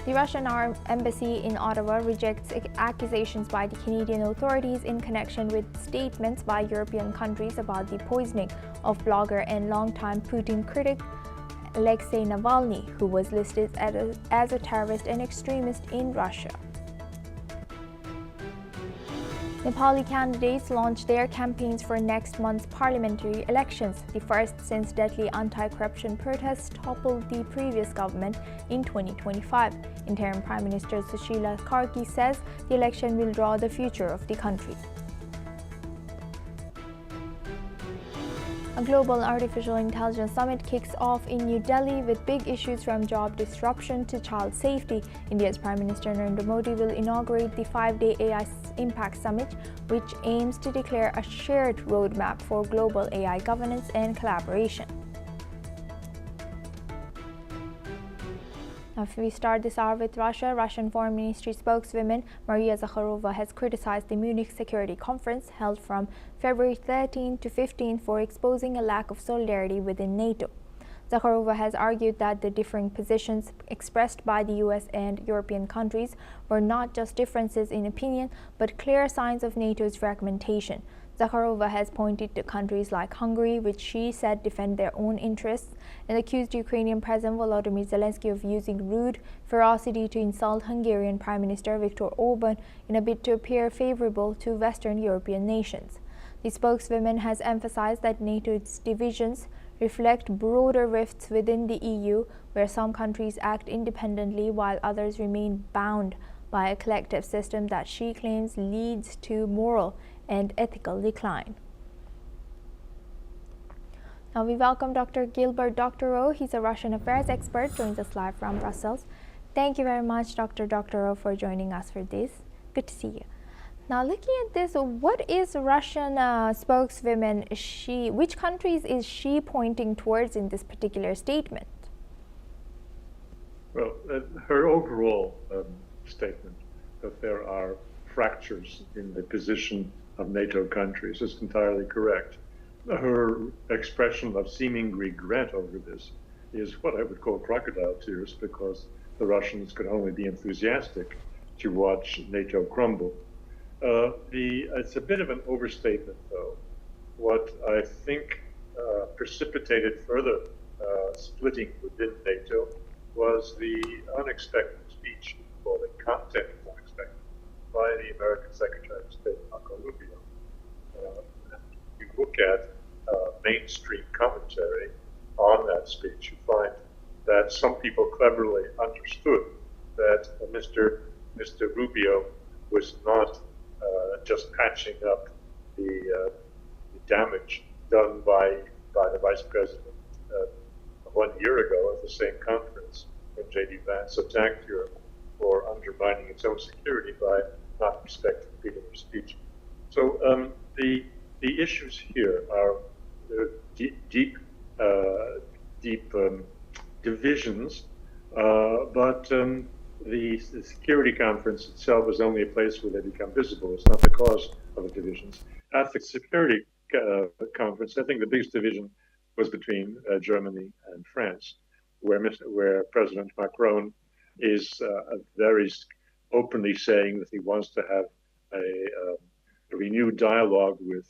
The Russian embassy in Ottawa rejects accusations by the Canadian authorities in connection with statements by European countries about the poisoning of blogger and longtime Putin critic Alexei Navalny, who was listed as a terrorist and extremist in Russia. Nepali candidates launched their campaigns for next month's parliamentary elections. The first since deadly anti-corruption protests toppled the previous government in 2025. Interim Prime Minister Sushila Karki says the election will draw the future of the country. A global artificial intelligence summit kicks off in New Delhi with big issues from job disruption to child safety. India's Prime Minister Narendra Modi will inaugurate the 5-day AI Impact Summit, which aims to declare a shared roadmap for global AI governance and collaboration. Now, if we start this hour with Russia, Russian Foreign Ministry spokeswoman Maria Zakharova has criticized the Munich Security Conference held from February 13 to 15 for exposing a lack of solidarity within NATO. Zakharova has argued that the differing positions expressed by the US and European countries were not just differences in opinion, but clear signs of NATO's fragmentation. Zakharova has pointed to countries like Hungary, which she said defend their own interests, and accused Ukrainian President Volodymyr Zelensky of using rude ferocity to insult Hungarian Prime Minister Viktor Orban in a bid to appear favorable to Western European nations. The spokeswoman has emphasized that NATO's divisions reflect broader rifts within the EU, where some countries act independently while others remain bound by a collective system that she claims leads to moral and ethical decline. Now we welcome Dr. Gilbert Doctorow. He's a Russian affairs expert, joins us live from Brussels. Thank you very much, Dr. Doctorow, for joining us for this. Good to see you. Now, looking at this, what is Russian spokeswoman? Which countries is she pointing towards in this particular statement? Well, her overall statement that there are fractures in the position of NATO countries is entirely correct. Her expression of seeming regret over this is what I would call crocodile tears, because the Russians could only be enthusiastic to watch NATO crumble. It's a bit of an overstatement, though. What I think precipitated further splitting within NATO was the unexpected speech, or the content was unexpected, by the American Secretary of State, Marco Rubio. You look at mainstream commentary on that speech, you find that some people cleverly understood that Mr. Rubio was not just patching up the damage done by the Vice President 1 year ago at the same conference when J.D. Vance attacked Europe for undermining its own security by not respecting freedom of speech. So the issues here are deep divisions, but the security conference itself is only a place where they become visible. It's not the cause of the divisions. At the security conference, I think the biggest division was between Germany and France, where President Macron is very openly saying that he wants to have a renewed dialogue with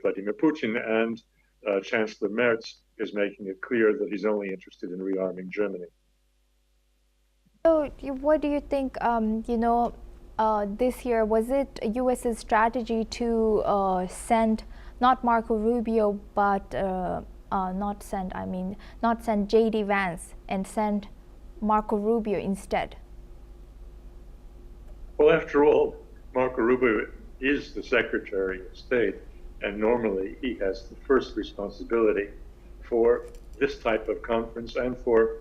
Vladimir Putin, and Chancellor Merz is making it clear that he's only interested in rearming Germany. So what do you think, this year, was it US's strategy to send, not Marco Rubio, but not send J.D. Vance and send Marco Rubio instead? Well, after all, Marco Rubio is the Secretary of State, and normally he has the first responsibility for this type of conference and for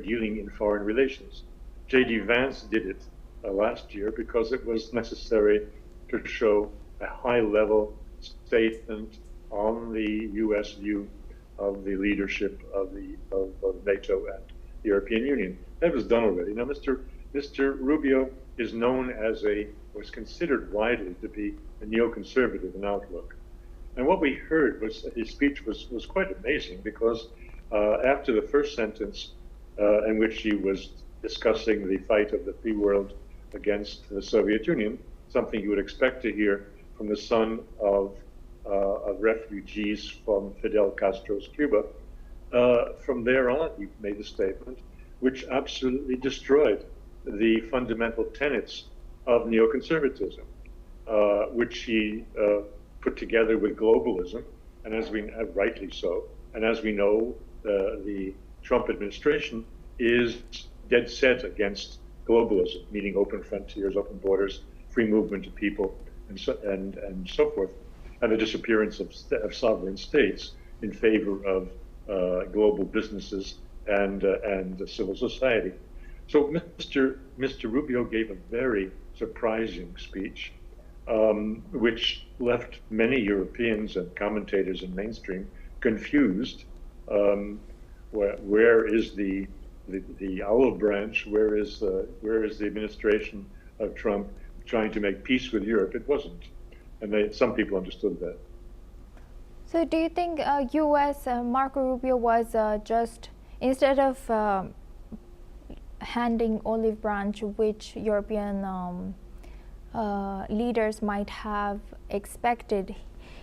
dealing in foreign relations. J.D. Vance did it last year because it was necessary to show a high-level statement on the U.S. view of the leadership of NATO and the European Union. That was done already. Now, Mr. Rubio is known as was considered widely to be a neoconservative in outlook. And what we heard was his speech was quite amazing, because after the first sentence in which he was discussing the fight of the free world against the Soviet Union, something you would expect to hear from the son of refugees from Fidel Castro's Cuba, from there on he made a statement which absolutely destroyed the fundamental tenets of neoconservatism. which he put together with globalism, and as we rightly so, and as we know, the Trump administration is dead set against globalism, meaning open frontiers, open borders, free movement of people, and so forth, and the disappearance of sovereign states in favor of global businesses and civil society. So Mr. Rubio gave a very surprising speech, which left many Europeans and commentators in mainstream confused. Where is the olive branch? Where is the administration of Trump trying to make peace with Europe? It wasn't, and some people understood that. So, do you think U.S. Marco Rubio was just, instead of handing olive branch, which European leaders might have expected,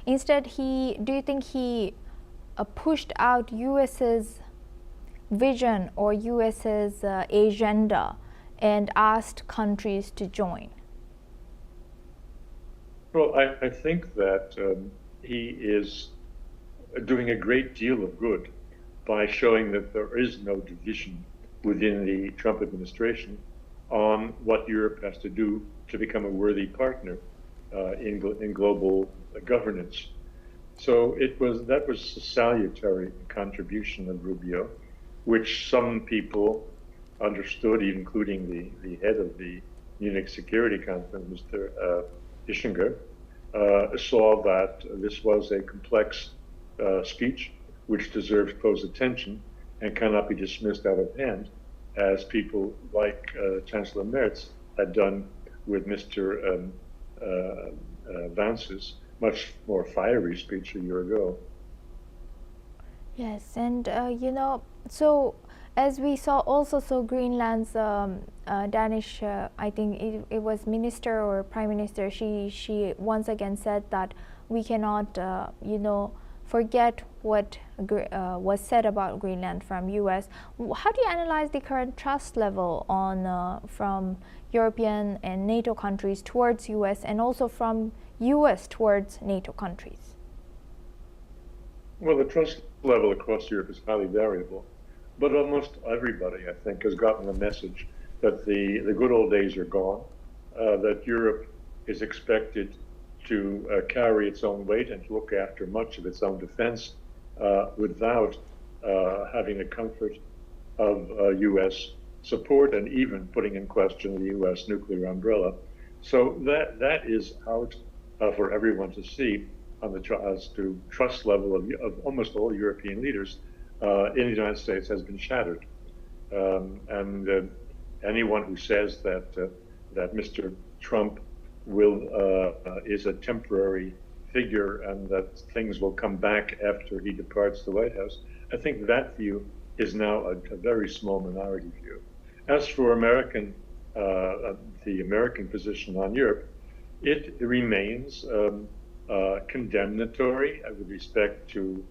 instead do you think he pushed out U.S.'s vision or U.S.'s agenda and asked countries to join? Well, I think that he is doing a great deal of good by showing that there is no division within the Trump administration on what Europe has to do to become a worthy partner in global governance. So that was a salutary contribution of Rubio, which some people understood, including the head of the Munich Security Conference, Mr. Ischinger, saw that this was a complex speech which deserves close attention and cannot be dismissed out of hand, as people like Chancellor Merz had done with Mr. Vance's much more fiery speech a year ago. Yes, and you know, so as we saw also, so Greenland's Danish, I think it was minister or prime minister, she once again said that we cannot, you know, forget what was said about Greenland from U.S. How do you analyze the current trust level on from European and NATO countries towards U.S. and also from U.S. towards NATO countries? Well, the trust level across Europe is highly variable, but almost everybody, I think, has gotten the message that the good old days are gone, that Europe is expected to carry its own weight and to look after much of its own defense without having the comfort of U.S. support and even putting in question the U.S. nuclear umbrella. So that is out for everyone to see on as to trust level of almost all European leaders in the United States has been shattered. And anyone who says that Mr. Trump is a temporary figure and that things will come back after he departs the White House, I think that view is now a very small minority view. As for the American position on Europe, it remains condemnatory with respect to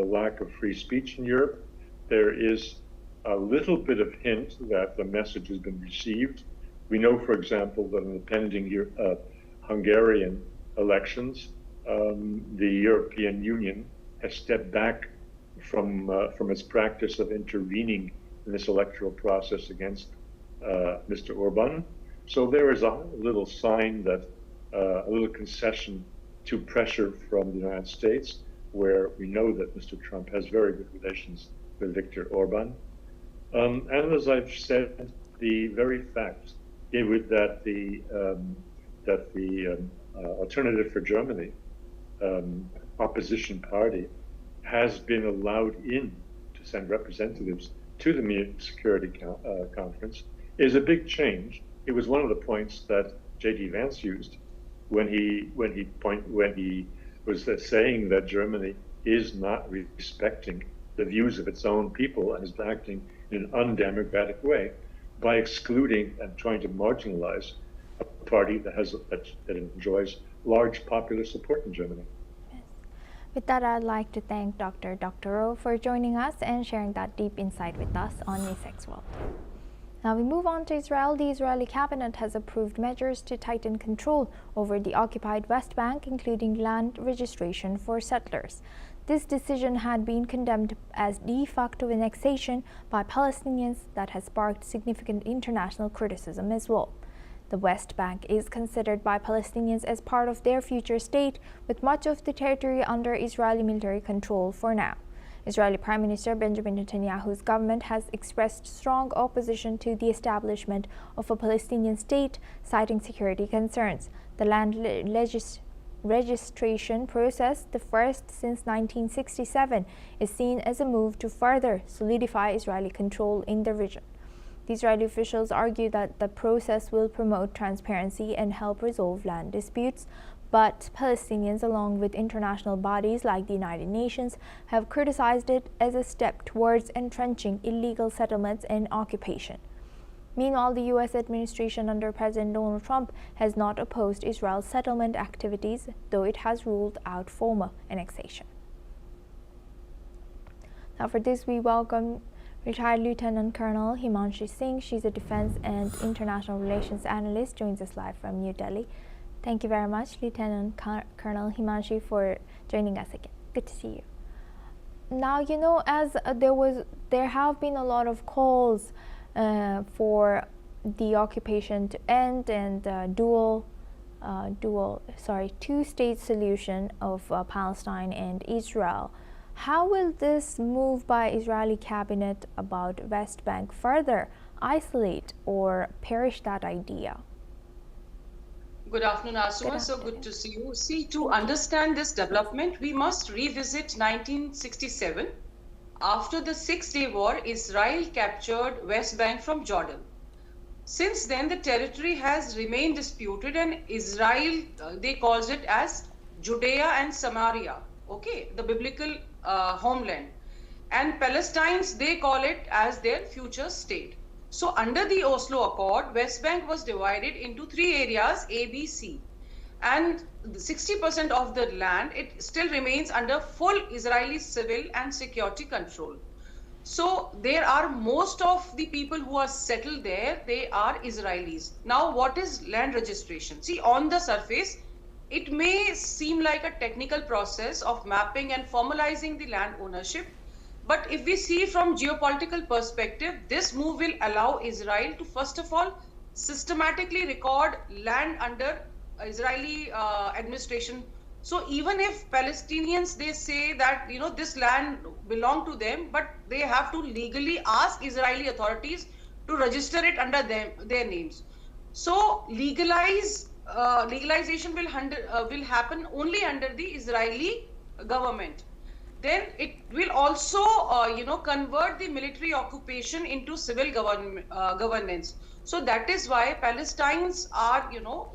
lack of free speech in Europe. There is a little bit of hint that the message has been received. We know, for example, that in the pending Hungarian elections, the European Union has stepped back from its practice of intervening in this electoral process against Mr. Orban. So there is a little sign that a little concession to pressure from the United States, where we know that Mr. Trump has very good relations with Viktor Orban. And as I've said, the very fact that the Alternative for Germany opposition party has been allowed in to send representatives to the Munich Security Conference is a big change. It was one of the points that J.D. Vance used when he was saying that Germany is not respecting the views of its own people and is acting in an undemocratic way by excluding and trying to marginalize a party that enjoys large popular support in Germany. Yes. With that, I'd like to thank Dr. Zakharova for joining us and sharing that deep insight with us on Misex World. Now we move on to Israel. The Israeli cabinet has approved measures to tighten control over the occupied West Bank, including land registration for settlers. This decision had been condemned as de facto annexation by Palestinians that has sparked significant international criticism as well. The West Bank is considered by Palestinians as part of their future state, with much of the territory under Israeli military control for now. Israeli Prime Minister Benjamin Netanyahu's government has expressed strong opposition to the establishment of a Palestinian state, citing security concerns. The land registration process, the first since 1967, is seen as a move to further solidify Israeli control in the region. The Israeli officials argue that the process will promote transparency and help resolve land disputes, but Palestinians, along with international bodies like the United Nations, have criticized it as a step towards entrenching illegal settlements and occupation. Meanwhile, the U.S. administration under President Donald Trump has not opposed Israel's settlement activities, though it has ruled out former annexation. Now for this, we welcome retired Lieutenant Colonel Himanshi Singh. She's a defense and international relations analyst, joins us live from New Delhi. Thank you very much, Lieutenant Colonel Himanshi, for joining us again. Good to see you. Now, you know, as there have been a lot of calls for the occupation to end and two-state solution of Palestine and Israel. How will this move by Israeli cabinet about West Bank further isolate or perish that idea? Good afternoon, Asuma. So good to see you. See, to understand this development, we must revisit 1967. After the Six-Day War, Israel captured West Bank from Jordan. Since then, the territory has remained disputed, and Israel, they calls it as Judea and Samaria, okay, the biblical homeland. And Palestinians, they call it as their future state. So under the Oslo Accord, West Bank was divided into three areas, A, B, C. And 60% of the land, it still remains under full Israeli civil and security control. So there are most of the people who are settled there, they are Israelis. Now, what is land registration? See, on the surface, it may seem like a technical process of mapping and formalizing the land ownership. But if we see from geopolitical perspective, this move will allow Israel to, first of all, systematically record land under Israeli administration. So even if Palestinians, they say that, you know, this land belong to them, but they have to legally ask Israeli authorities to register it under their names. So legalization will happen only under the Israeli government. Then it will also, convert the military occupation into civil governance. So that is why Palestinians are,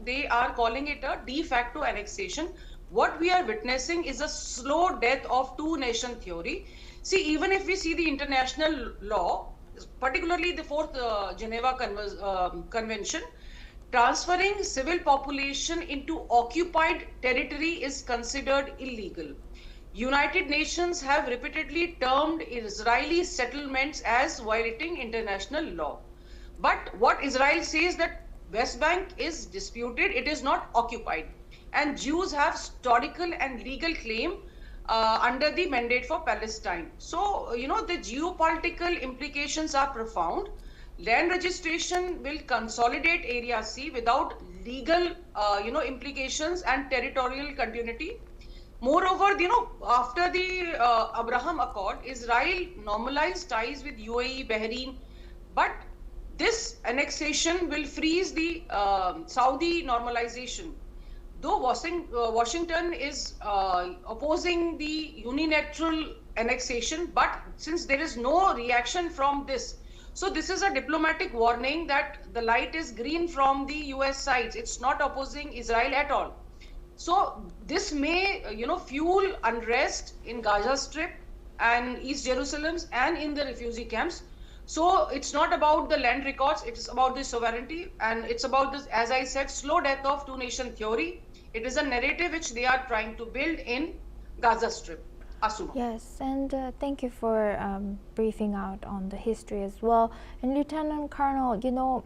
they are calling it a de facto annexation. What we are witnessing is a slow death of two-nation theory. See, even if we see the international law, particularly the Fourth Geneva Convention, transferring civil population into occupied territory is considered illegal. United Nations have repeatedly termed Israeli settlements as violating international law. But what Israel says that West Bank is disputed, it is not occupied. And Jews have historical and legal claim under the mandate for Palestine. So, the geopolitical implications are profound. Land registration will consolidate Area C without legal, implications and territorial continuity. Moreover, after the Abraham Accord, Israel normalized ties with UAE, Bahrain, but this annexation will freeze the Saudi normalization. Though Washington is opposing the unilateral annexation, but since there is no reaction from this, so this is a diplomatic warning that the light is green from the US side. It's not opposing Israel at all. So this may, fuel unrest in Gaza Strip and East Jerusalem and in the refugee camps. So it's not about the land records, it's about the sovereignty, and it's about this, as I said, slow death of two-nation theory. It is a narrative which they are trying to build in Gaza Strip. Asuma. Yes, and thank you for briefing out on the history as well. And Lieutenant Colonel, you know,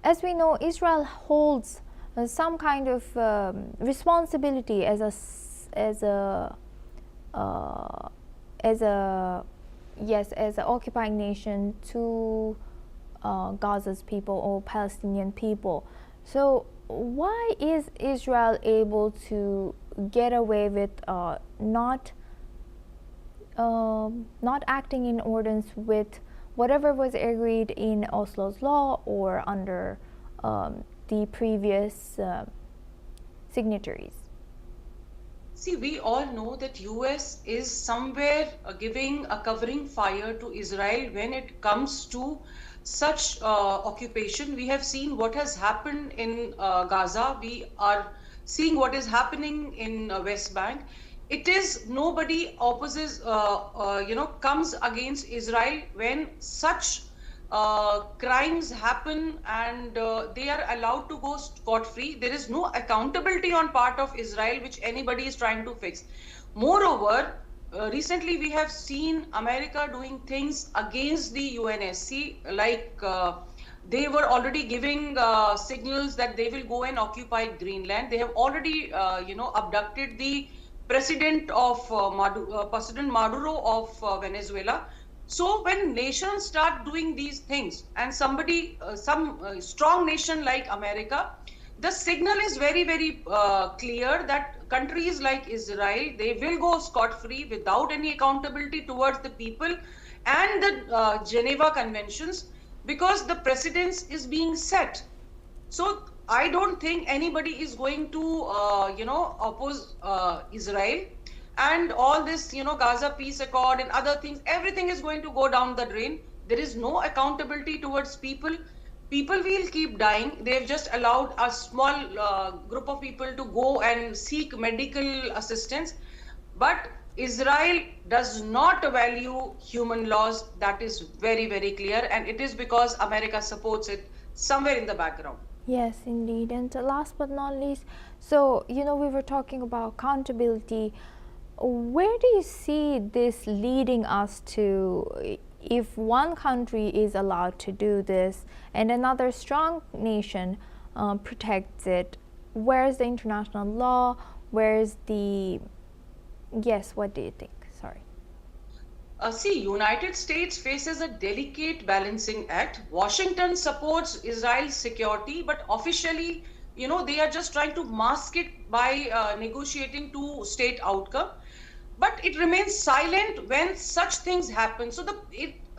as we know, Israel holds some kind of responsibility as a occupying nation to Gaza's people or Palestinian people. So why is Israel able to get away with not acting in accordance with whatever was agreed in Oslo's law or under the previous signatories? See, we all know that US is somewhere giving a covering fire to Israel when it comes to such occupation. We have seen what has happened in Gaza. We are seeing what is happening in West Bank. It is nobody opposes, comes against Israel when such crimes happen and they are allowed to go scot-free. There is no accountability on part of Israel which anybody is trying to fix. Moreover, recently we have seen America doing things against the UNSC, like they were already giving signals that they will go and occupy Greenland. They have already, abducted the president of President Maduro of Venezuela. So when nations start doing these things and somebody, some strong nation like America, the signal is very, very clear that countries like Israel, they will go scot-free without any accountability towards the people and the Geneva Conventions, because the precedence is being set. So I don't think anybody is going to, oppose Israel. And all this, Gaza peace accord and other things, everything is going to go down the drain. There is no accountability towards people. People will keep dying. They've just allowed a small group of people to go and seek medical assistance. But Israel does not value human laws. That is very, very clear. And it is because America supports it somewhere in the background. Yes, indeed. And last but not least, so, we were talking about accountability. Where do you see this leading us to if one country is allowed to do this and another strong nation protects it? Where's the international law? Where's the... Yes, what do you think? Sorry. See, United States faces a delicate balancing act. Washington supports Israel's security, but officially, they are just trying to mask it by negotiating two-state outcome. But it remains silent when such things happen. So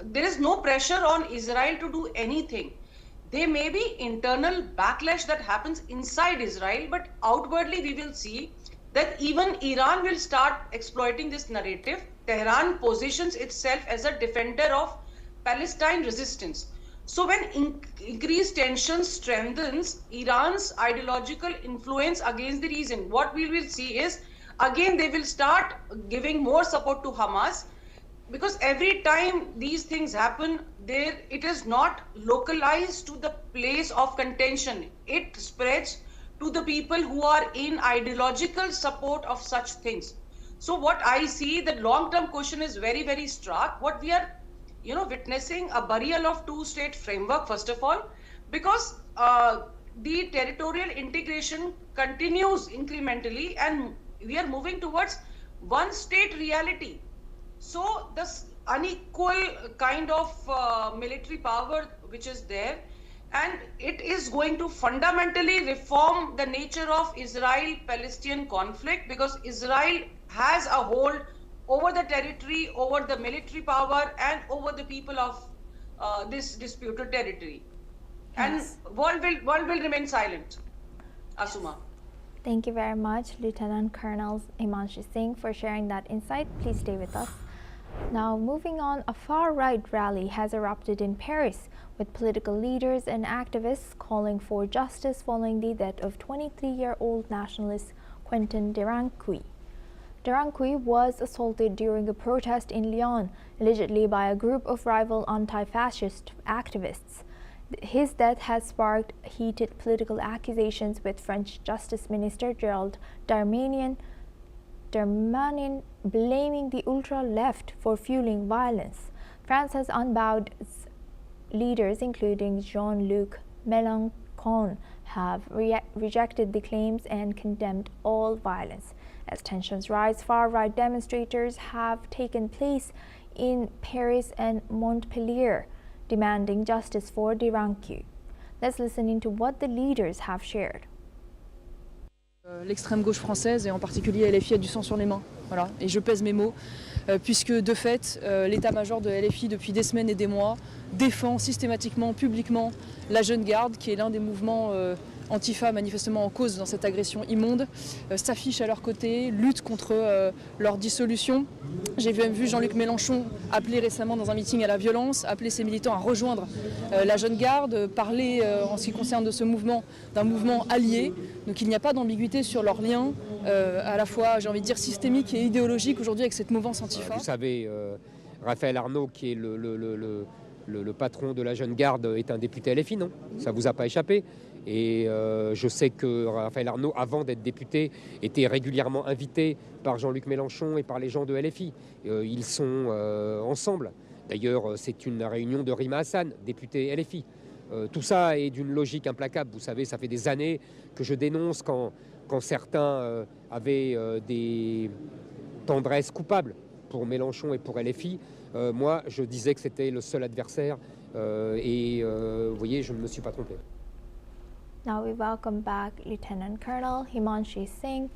there is no pressure on Israel to do anything. There may be internal backlash that happens inside Israel, but outwardly we will see that even Iran will start exploiting this narrative. Tehran positions itself as a defender of Palestine resistance. So when increased tension strengthens Iran's ideological influence against the region, what we will see is, again, they will start giving more support to Hamas, because every time these things happen, it is not localized to the place of contention. It spreads to the people who are in ideological support of such things. So what I see, the long-term question is very, very stark. What we are, witnessing a burial of two-state framework, first of all, because the territorial integration continues incrementally and we are moving towards one state reality. So this unequal kind of military power which is there, and it is going to fundamentally reform the nature of Israel-Palestinian conflict, because Israel has a hold over the territory, over the military power, and over the people of this disputed territory. Yes. And world will remain silent. Asuma. Thank you very much, Lieutenant Colonel Himanshi Singh, for sharing that insight. Please stay with us. Now, moving on, a far-right rally has erupted in Paris with political leaders and activists calling for justice following the death of 23-year-old nationalist Quentin Durancuy. Durancuy was assaulted during a protest in Lyon, allegedly by a group of rival anti-fascist activists. His death has sparked heated political accusations, with French Justice Minister Gerald Darmanin Darmanin blaming the ultra-left for fueling violence. France has unbowed its leaders, including Jean-Luc Mélenchon, have rejected the claims and condemned all violence. As tensions rise, far-right demonstrators have taken place in Paris and Montpellier, demanding justice for Derancu. Let's listen into what the leaders have shared. L'extrême gauche française et en particulier LFI a du sang sur les mains. Voilà. Et je pèse mes mots, puisque de fait, l'état-major de LFI depuis des semaines et des mois défend systématiquement, publiquement, la jeune garde, qui est l'un des mouvements Antifa manifestement en cause dans cette agression immonde, s'affiche à leur côté, lutte contre leur dissolution. J'ai même vu Jean-Luc Mélenchon appeler récemment dans un meeting à la violence, appeler ses militants à rejoindre la jeune garde, parler en ce qui concerne de ce mouvement d'un mouvement allié. Donc il n'y a pas d'ambiguïté sur leur lien, à la fois, j'ai envie de dire, systémique et idéologique aujourd'hui avec cette mouvance Antifa. Vous savez, Raphaël Arnaud, qui est le patron de la jeune garde, est un député LFI, non? Ça ne vous a pas échappé? Et je sais que Raphaël Arnaud, avant d'être député, était régulièrement invité par Jean-Luc Mélenchon et par les gens de LFI. Ils sont ensemble. D'ailleurs, c'est une réunion de Rima Hassan, député LFI. Tout ça est d'une logique implacable. Vous savez, ça fait des années que je dénonce quand certains avaient des tendresses coupables pour Mélenchon et pour LFI. Moi, je disais que c'était le seul adversaire. Vous voyez, je ne me suis pas trompé. Now we welcome back Lieutenant Colonel Himanshi Singh.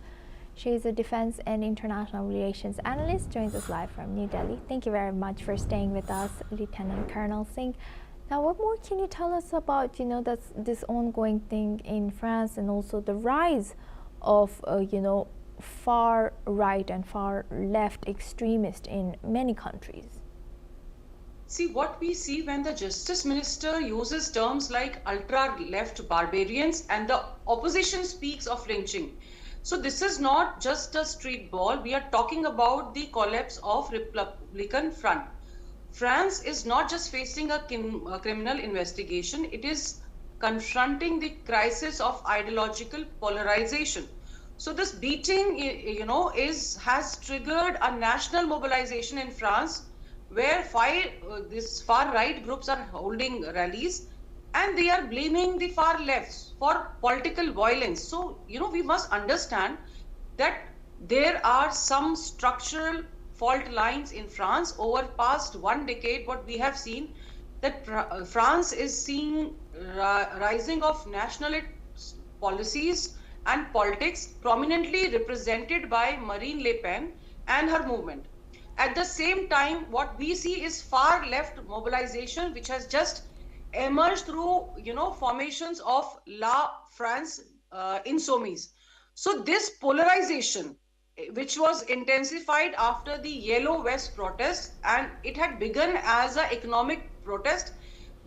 She is a Defense and International Relations Analyst, joins us live from New Delhi. Thank you very much for staying with us, Lieutenant Colonel Singh. Now, what more can you tell us about, this ongoing thing in France and also the rise of, far right and far left extremists in many countries? See, what we see when the Justice Minister uses terms like ultra-left barbarians and the opposition speaks of lynching. So this is not just a street ball. We are talking about the collapse of Republican Front. France is not just facing a criminal investigation. It is confronting the crisis of ideological polarization. So this beating, has triggered a national mobilization in France, where these far-right groups are holding rallies and they are blaming the far left for political violence. So, we must understand that there are some structural fault lines in France. Over past 1 decade, what we have seen, that France is seeing rising of nationalist policies and politics prominently represented by Marine Le Pen and her movement. At the same time, what we see is far left mobilization, which has just emerged through, formations of La France Insoumise. So this polarization, which was intensified after the Yellow Vest protest, and it had begun as an economic protest,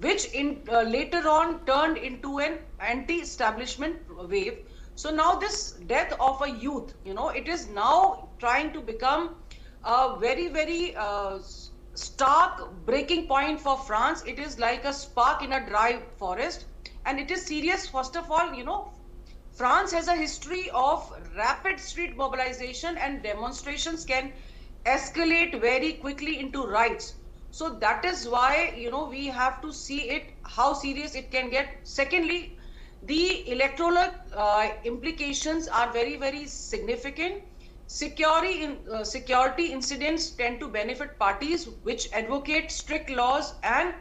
which later on turned into an anti-establishment wave. So now this death of a youth, it is now trying to become a very, very stark breaking point for France. It is like a spark in a dry forest, and it is serious. First of all, France has a history of rapid street mobilization, and demonstrations can escalate very quickly into riots. So that is why, we have to see it, how serious it can get. Secondly, the electoral implications are very, very significant. Security incidents tend to benefit parties which advocate strict laws and,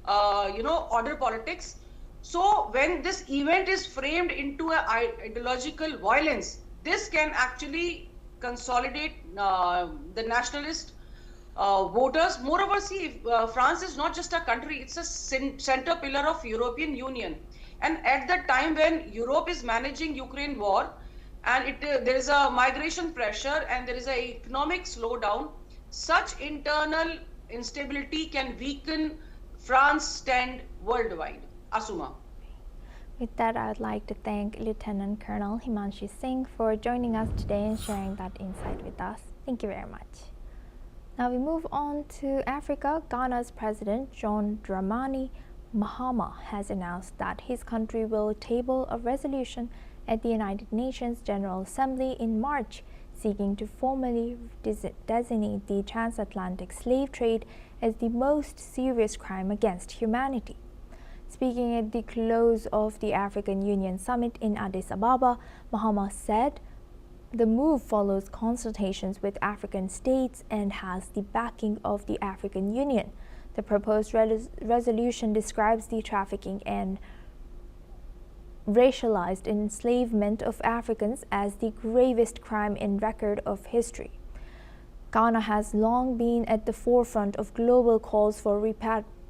order politics. So when this event is framed into an ideological violence, this can actually consolidate the nationalist voters. Moreover, see, France is not just a country, it's a center pillar of European Union. And at the time when Europe is managing Ukraine war, and there is a migration pressure and there is an economic slowdown, such internal instability can weaken France's stand worldwide. Asuma. With that, I would like to thank Lieutenant Colonel Himanshi Singh for joining us today and sharing that insight with us. Thank you very much. Now we move on to Africa. Ghana's President John Dramani Mahama has announced that his country will table a resolution at the United Nations General Assembly in March, seeking to formally designate the transatlantic slave trade as the most serious crime against humanity. Speaking at the close of the African Union Summit in Addis Ababa, Mahama said the move follows consultations with African states and has the backing of the African Union. The proposed resolution describes the trafficking and racialized enslavement of Africans as the gravest crime in record of history. Ghana has long been at the forefront of global calls for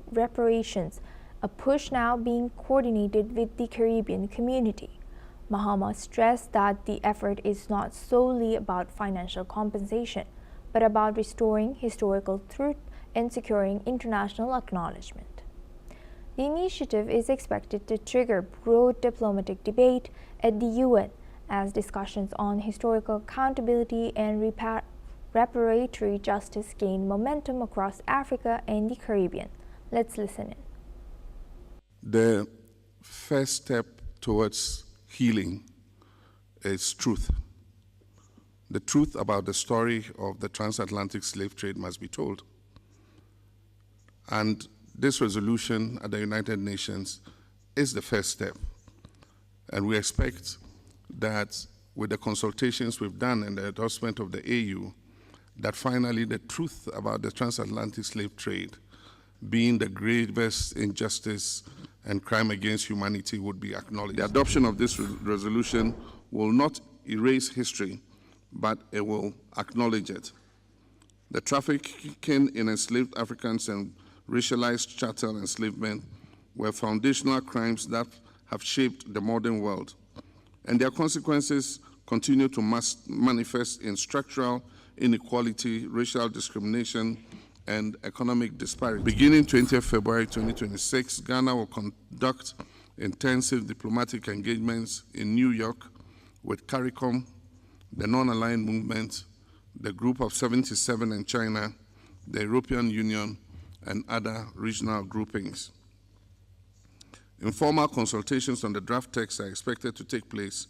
reparations, a push now being coordinated with the Caribbean community. Mahama stressed that the effort is not solely about financial compensation, but about restoring historical truth and securing international acknowledgement. The initiative is expected to trigger broad diplomatic debate at the UN as discussions on historical accountability and reparatory justice gain momentum across Africa and the Caribbean. Let's listen in. The first step towards healing is truth. The truth about the story of the transatlantic slave trade must be told. And this resolution at the United Nations is the first step. And we expect that with the consultations we've done and the endorsement of the AU, that finally the truth about the transatlantic slave trade being the gravest injustice and crime against humanity would be acknowledged. The adoption of this resolution will not erase history, but it will acknowledge it. The trafficking in enslaved Africans and racialized chattel enslavement were foundational crimes that have shaped the modern world, and their consequences continue to manifest in structural inequality, racial discrimination, and economic disparity. Beginning 20th February 2026, Ghana will conduct intensive diplomatic engagements in New York with CARICOM, the Non-Aligned Movement, the Group of 77 in China, the European Union, and other regional groupings. Informal consultations on the draft text are expected to take place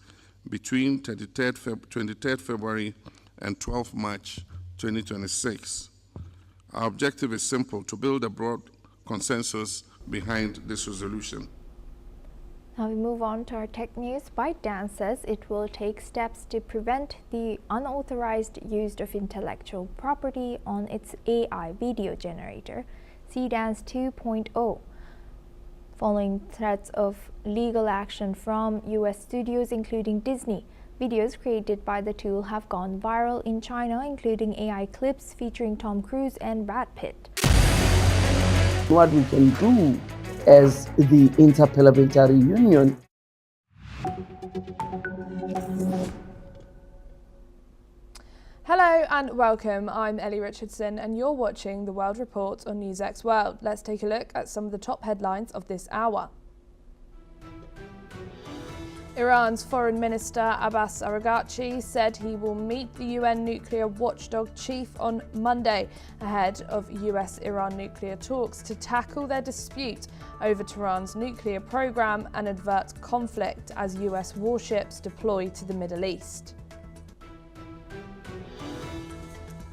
between 23rd February and 12 March 2026. Our objective is simple: to build a broad consensus behind this resolution. Now we move on to our tech news. ByteDance says it will take steps to prevent the unauthorized use of intellectual property on its AI video generator, CDance 2.0. Following threats of legal action from US studios including Disney, videos created by the tool have gone viral in China, including AI clips featuring Tom Cruise and Brad Pitt. What we can do as the Interparliamentary Union. Hello and welcome, I'm Ellie Richardson and you're watching The World Report on NewsX World. Let's take a look at some of the top headlines of this hour. Iran's Foreign Minister Abbas Araghchi said he will meet the UN nuclear watchdog chief on Monday ahead of US-Iran nuclear talks to tackle their dispute over Tehran's nuclear program and avert conflict as US warships deploy to the Middle East.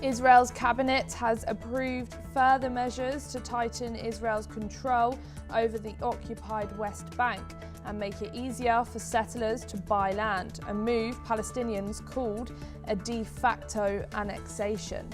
Israel's cabinet has approved further measures to tighten Israel's control over the occupied West Bank and make it easier for settlers to buy land, a move Palestinians called a de facto annexation.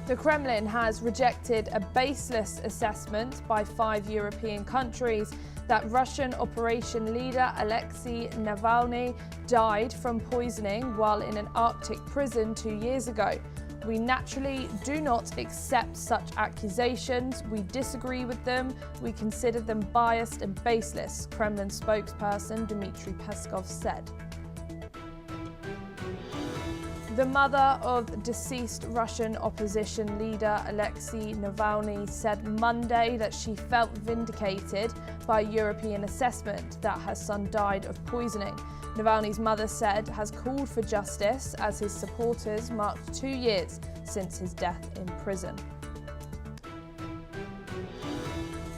The Kremlin has rejected a baseless assessment by 5 European countries that Russian operation leader Alexei Navalny died from poisoning while in an Arctic prison 2 years ago. We naturally do not accept such accusations. We disagree with them. We consider them biased and baseless, Kremlin spokesperson Dmitry Peskov said. The mother of deceased Russian opposition leader Alexei Navalny said Monday that she felt vindicated by a European assessment that her son died of poisoning. Navalny's mother said has called for justice as his supporters marked 2 years since his death in prison.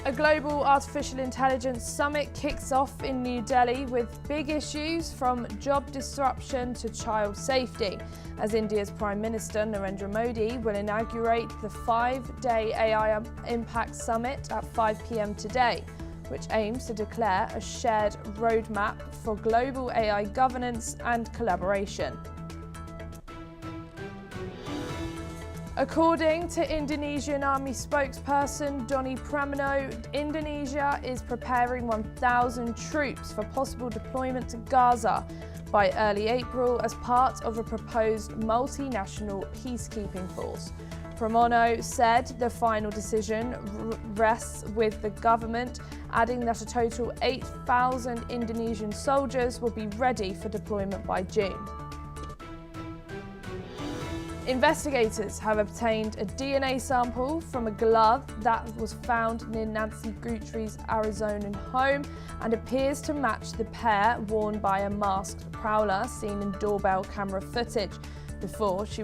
A global artificial intelligence summit kicks off in New Delhi with big issues from job disruption to child safety, as India's Prime Minister Narendra Modi will inaugurate the 5-day AI Impact Summit at 5 p.m. today, which aims to declare a shared roadmap for global AI governance and collaboration. According to Indonesian Army spokesperson Doni Pramono, Indonesia is preparing 1,000 troops for possible deployment to Gaza by early April as part of a proposed multinational peacekeeping force. Pramono said the final decision rests with the government, adding that a total 8,000 Indonesian soldiers will be ready for deployment by June. Investigators have obtained a DNA sample from a glove that was found near Nancy Guthrie's Arizonan home and appears to match the pair worn by a masked prowler seen in doorbell camera footage before she